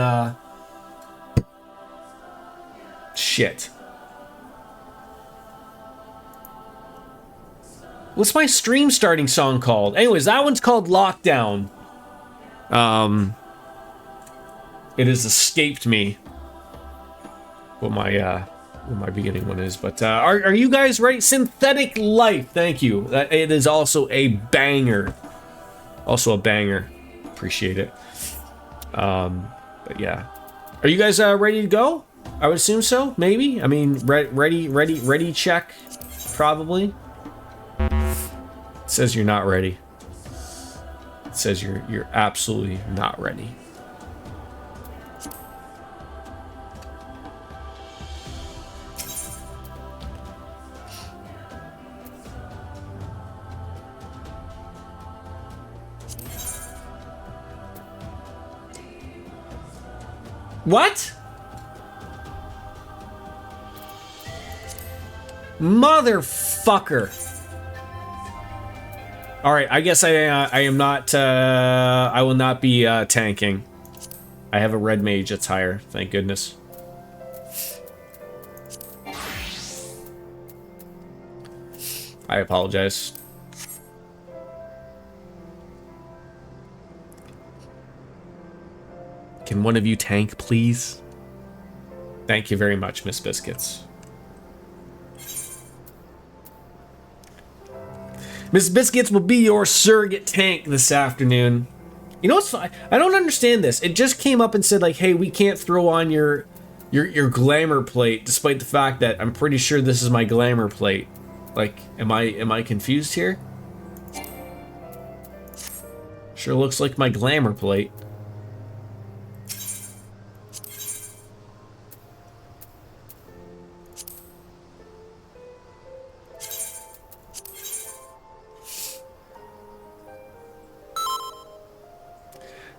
shit. What's my stream starting song called? Anyways, that one's called Lockdown. It has escaped me what my beginning one is, but are you guys ready? Synthetic Life, thank you. It is also a banger. Also a banger. Appreciate it. But yeah. Are you guys ready to go? I would assume so, maybe. I mean, ready check, probably. It says you're not ready. It says you're absolutely not ready. What? Motherfucker. Alright, I guess I am not, I will not be, tanking. I have a red mage that's higher, thank goodness. I apologize. Can one of you tank, please? Thank you very much, Miss Biscuits. Miss Biscuits will be your surrogate tank this afternoon. You know what's fine? I don't understand this. It just came up and said like, hey, we can't throw on your glamour plate, despite the fact that I'm pretty sure this is my glamour plate. Like, am I confused here? Sure looks like my glamour plate.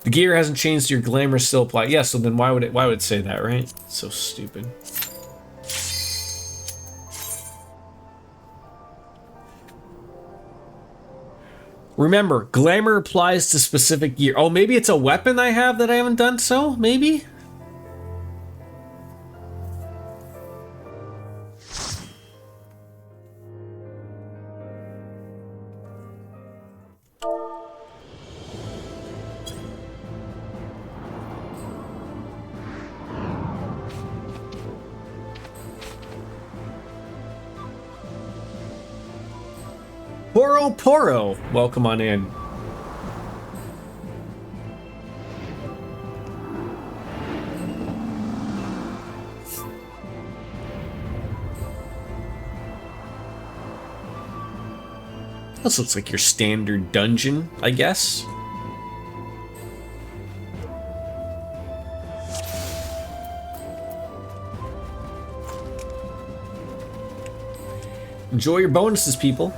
The gear hasn't changed, your glamour still apply. Yeah, so then why would it say that, right? So stupid. Remember, glamour applies to specific gear. Oh, maybe it's a weapon I have that I haven't done so? Maybe? Poro, welcome on in. This looks like your standard dungeon, I guess. Enjoy your bonuses, people.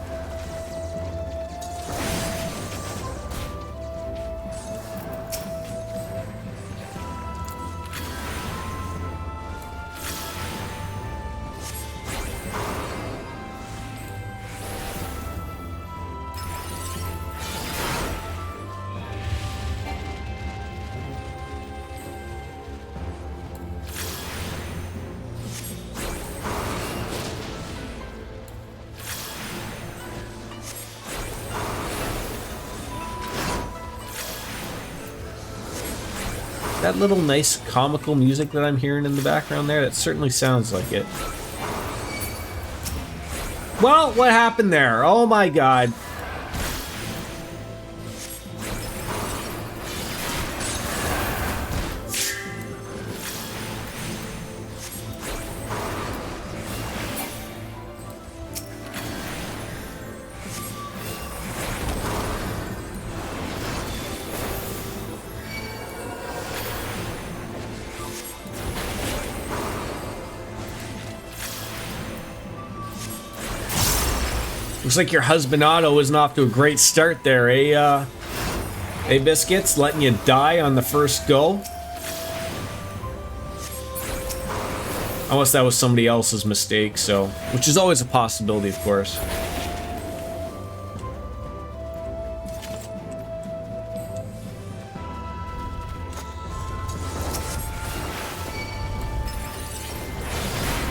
That little nice comical music that I'm hearing in the background there, that certainly sounds like it. Well, what happened there? Oh my god. Looks like your husband Otto isn't off to a great start there, eh, Biscuits? Letting you die on the first go? Unless that was somebody else's mistake, so... Which is always a possibility, of course.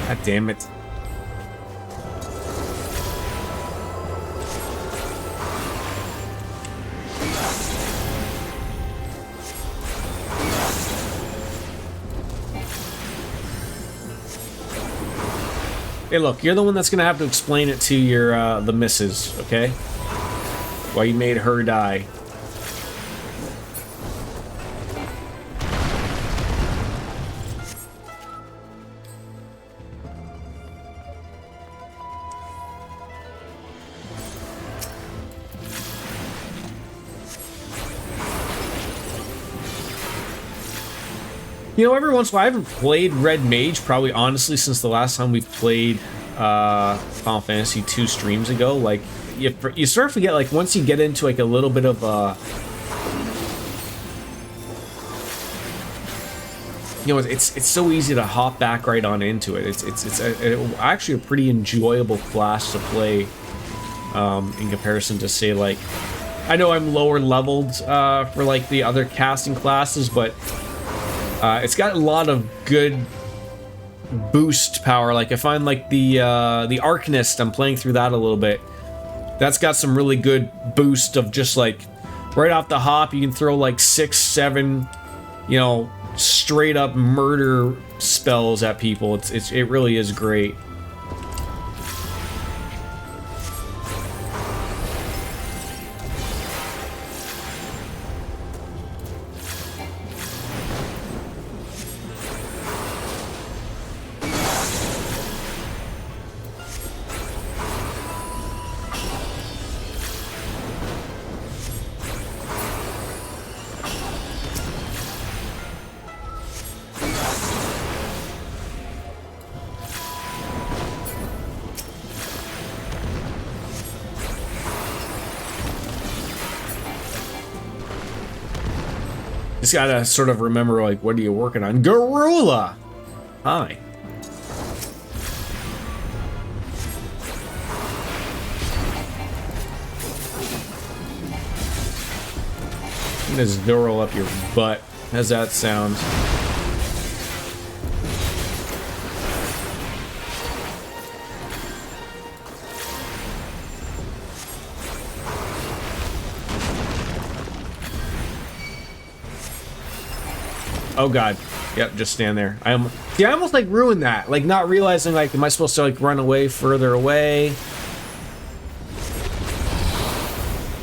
God damn it. Hey, look, you're the one that's gonna have to explain it to your, the missus, okay? Why you made her die. You know, every once in a while, I haven't played Red Mage, probably honestly, since the last time we played Final Fantasy 2 streams ago. Like, you sort of forget, like, once you get into, like, a little bit of, you know, it's so easy to hop back right on into it. Actually a pretty enjoyable class to play in comparison to, say, like, I know I'm lower leveled for like the other casting classes, but it's got a lot of good boost power. Like I find like the Arcanist, I'm playing through that a little bit. That's got some really good boost of just like right off the hop. You can throw like 6, 7, you know, straight up murder spells at people. It really is great. Just gotta sort of remember, like, what are you working on? Garula! Hi. This Dural up your butt. How's that sound? Oh god. Yep, just stand there. I almost like ruined that. Like not realizing, like, am I supposed to like run away further away?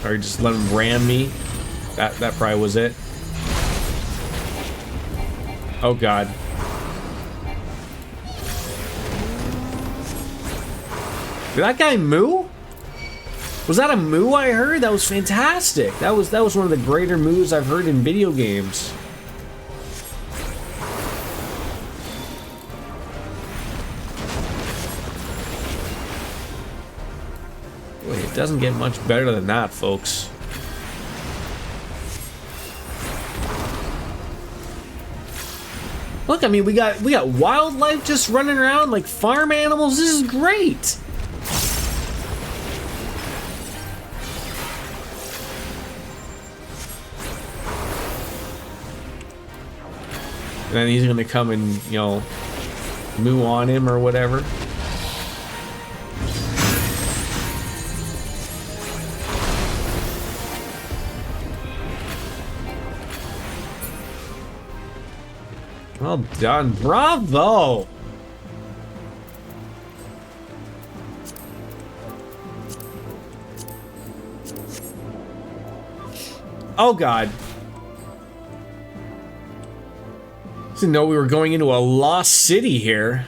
Or just let him ram me? That probably was it. Oh god. Did that guy moo? Was that a moo I heard? That was fantastic. That was one of the greater moos I've heard in video games. Wait, it doesn't get much better than that, folks. Look, I mean, we got wildlife just running around like farm animals. This is great. And then he's gonna come and, you know, moo on him or whatever. Well done, bravo! Oh god. Didn't know we were going into a lost city here.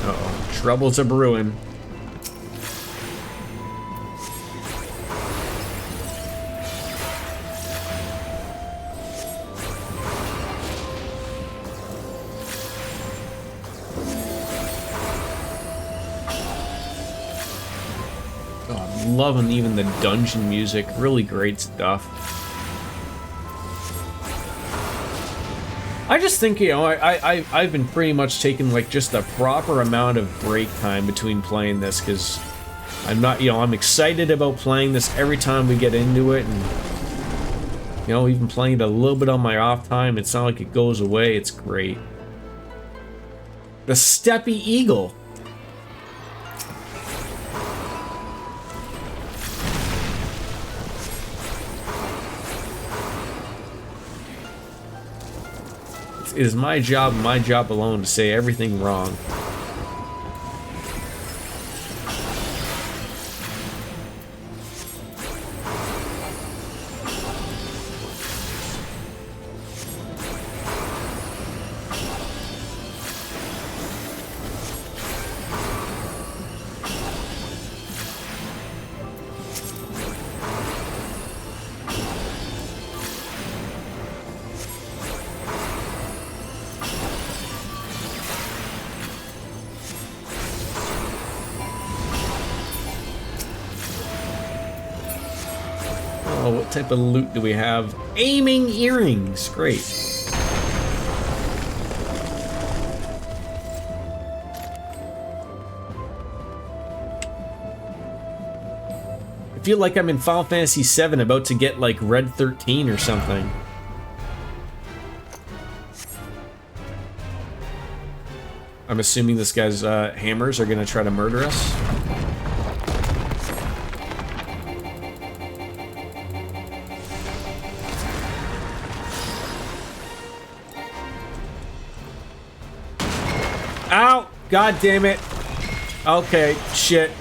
Uh-oh, troubles a brewing. Loving even the dungeon music. Really great stuff. I just think, you know, I've been pretty much taking like just the proper amount of break time between playing this, because I'm not, you know, I'm excited about playing this every time we get into it, and you know, even playing it a little bit on my off time, it's not like it goes away. It's great. The Steppe Eagle. It is my job, my job alone, to say everything wrong. Oh, what type of loot do we have? Aiming earrings. Great. I feel like I'm in Final Fantasy VII about to get like Red 13 or something. I'm assuming this guy's hammers are gonna try to murder us. Ow! God damn it. Okay, shit.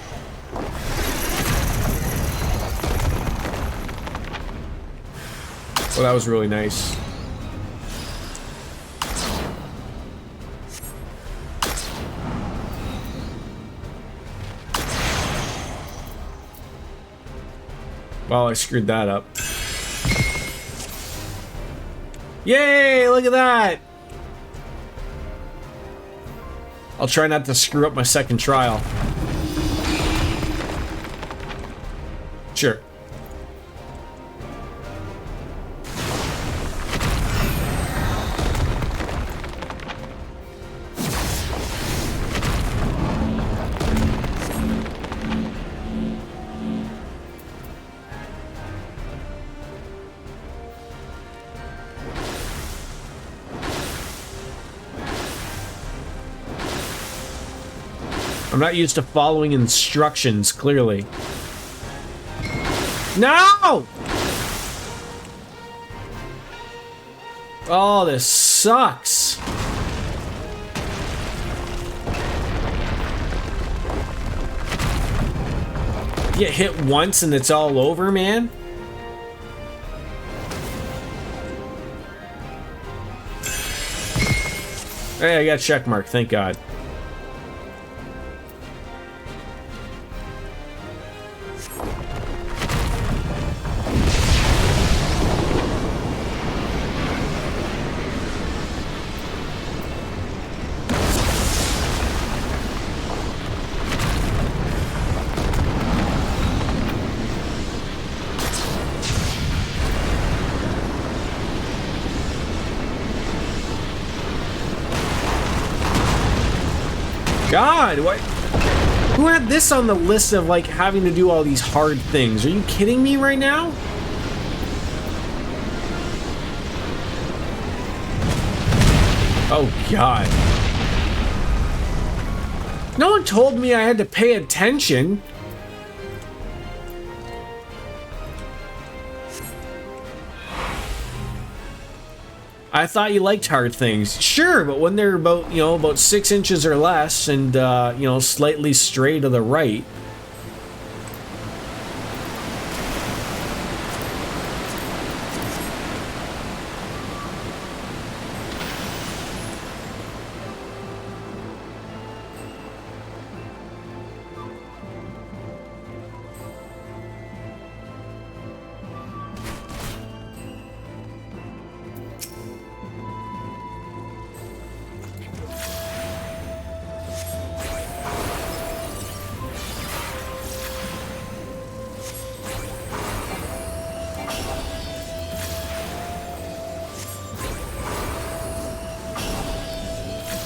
Well, that was really nice. Well, I screwed that up. Yay! Look at that! I'll try not to screw up my second trial. Sure. I'm not used to following instructions, clearly. No! Oh, this sucks. You get hit once and it's all over, man? Hey, I got a check mark, thank God. God, what? Who had this on the list of like having to do all these hard things? Are you kidding me right now? Oh God. No one told me I had to pay attention. I thought you liked hard things. Sure, but when they're about, you know, about 6 inches or less and, you know, slightly stray to the right.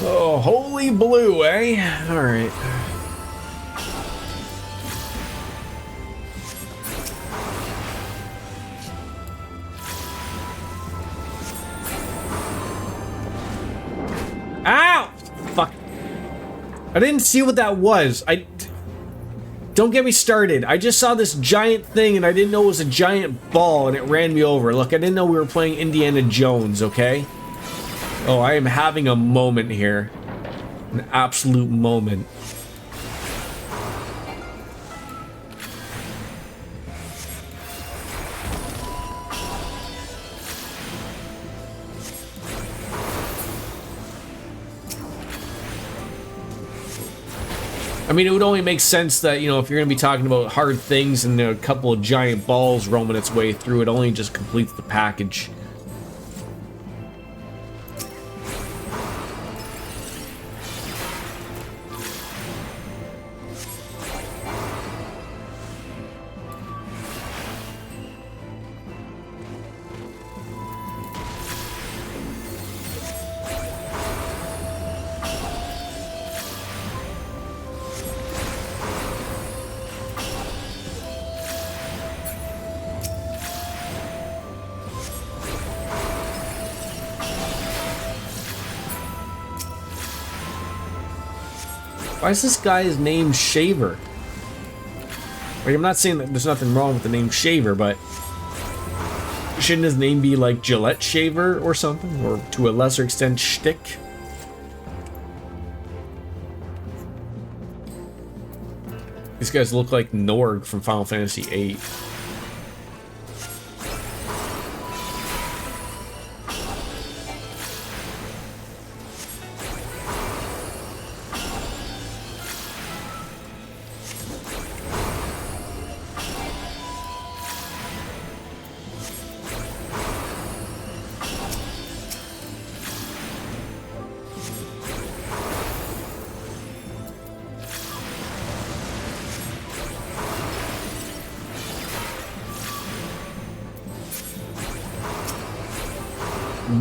Oh, holy blue, eh? All right. Ow! Fuck. I didn't see what that was. Don't get me started. I just saw this giant thing and I didn't know it was a giant ball and it ran me over. Look, I didn't know we were playing Indiana Jones, okay? Oh, I am having a moment here. An absolute moment. I mean, it would only make sense that, you know, if you're going to be talking about hard things and a couple of giant balls roaming its way through, it only just completes the package. Why is this guy's name Shaver? Like, I'm not saying that there's nothing wrong with the name Shaver, but shouldn't his name be like Gillette Shaver or something? Or to a lesser extent, Shtick? These guys look like Norg from Final Fantasy VIII.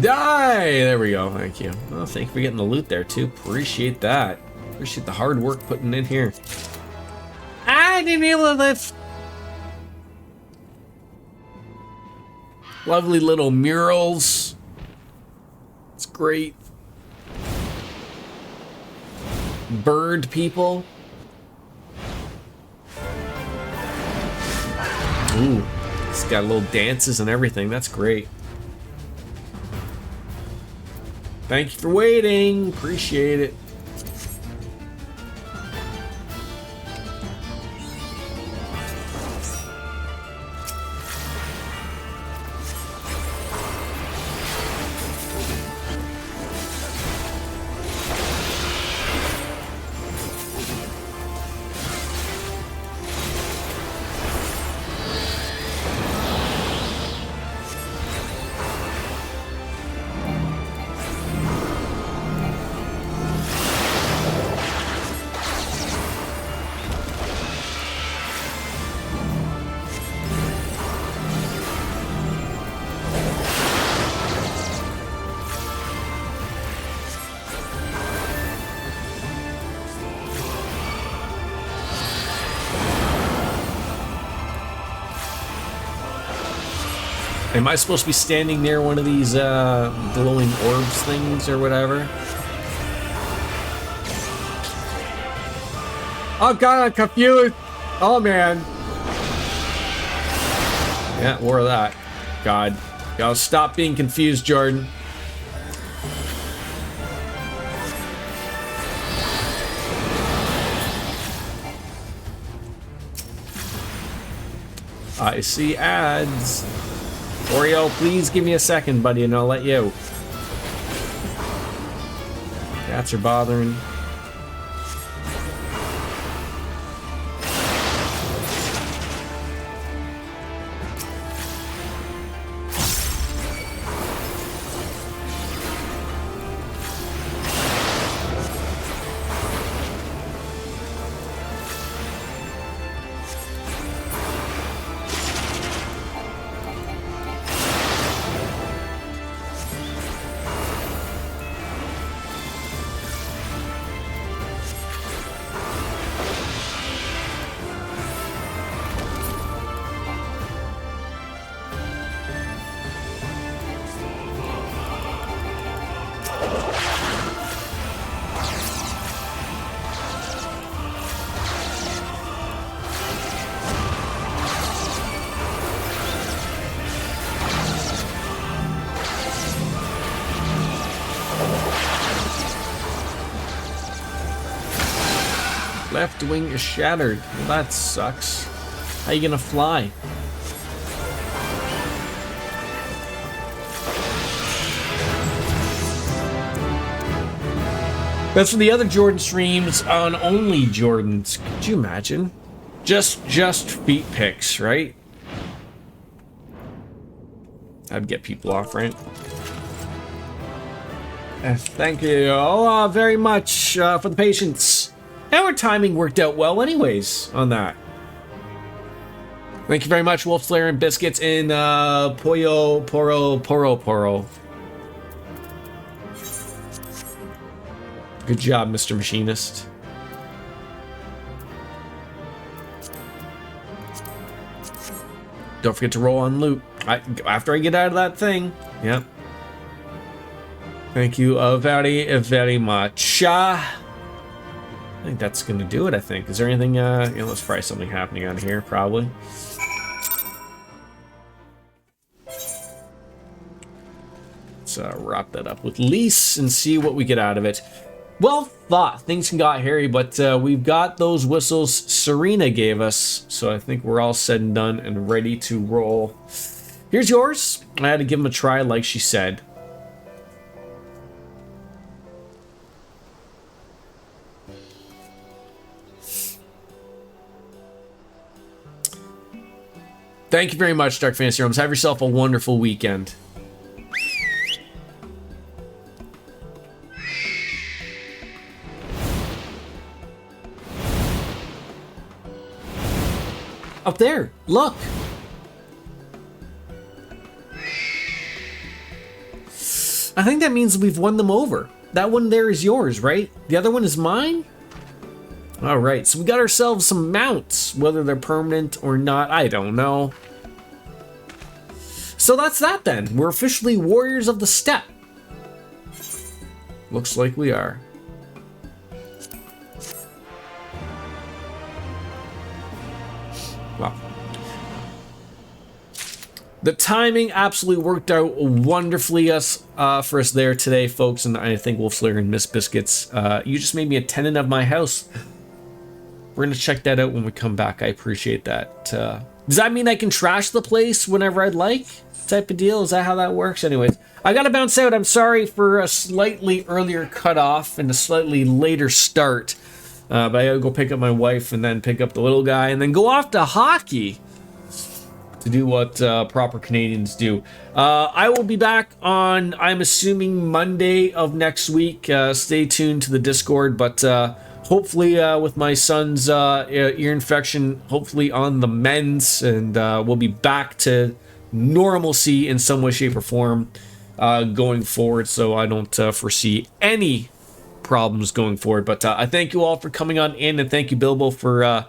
Die! There we go. Thank you. Well, thank you for getting the loot there, too. Appreciate that. Appreciate the hard work putting in here. I didn't be able to lift. Lovely little murals. It's great. Bird people. Ooh. It's got little dances and everything. That's great. Thank you for waiting. Appreciate it. Am I supposed to be standing near one of these glowing orbs things or whatever? Oh god, I'm confused. Oh man. Yeah, more of that. God. Gotta stop being confused, Jordan. I see ads. Oreo, please give me a second, buddy, and I'll let you. Cats are bothering. Left wing is shattered. Well, that sucks. How you gonna fly? That's for the other Jordan streams on only Jordans. Could you imagine? Just feet pics, right? I'd get people off, right? Thank you all very much for the patience. Our timing worked out well anyways on that. Thank you very much, Wolf Slayer and Biscuits in Pollo Poro. Good job, Mr. Machinist. Don't forget to roll on loot. After I get out of that thing. Yep. Thank you very, very much. think that's going to do it, I think. Is there anything, there's probably something happening on here, probably. Let's wrap that up with Lise and see what we get out of it. Well thought. Things can got hairy, but we've got those whistles Serena gave us, so I think we're all said and done and ready to roll. Here's yours. I had to give him a try, like she said. Thank you very much, Dark Fantasy Realms. Have yourself a wonderful weekend. Up there, look. I think that means we've won them over. That one there is yours, right? The other one is mine? All right, so we got ourselves some mounts, whether they're permanent or not, I don't know. So that's that then. We're officially Warriors of the Steppe. Looks like we are. Wow. The timing absolutely worked out wonderfully for us there today, folks, and I think Wolf Slayer and Miss Biscuits, you just made me a tenant of my house. We're gonna check that out when we come back. I appreciate that. Does that mean I can trash the place whenever I'd like? Type of deal? Is that how that works? Anyways, I gotta bounce out. I'm sorry for a slightly earlier cutoff and a slightly later start. But I gotta go pick up my wife and then pick up the little guy and then go off to hockey to do what proper Canadians do. I will be back on, I'm assuming, Monday of next week. Stay tuned to the Discord, but hopefully with my son's ear infection, hopefully on the mends, and we'll be back to normalcy in some way, shape, or form going forward, so I don't foresee any problems going forward. But I thank you all for coming on in, and thank you, Bilbo, for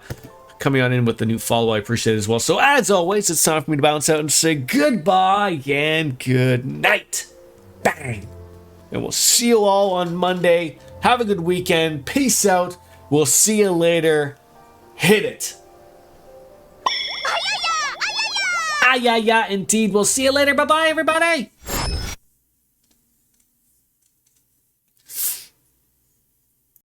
coming on in with the new follow. I appreciate it as well. So as always, it's time for me to bounce out and say goodbye and good night. Bang. And we'll see you all on Monday. Have a good weekend. Peace out. We'll see you later. Hit it. Ah, yeah, indeed. We'll see you later. Bye-bye, everybody.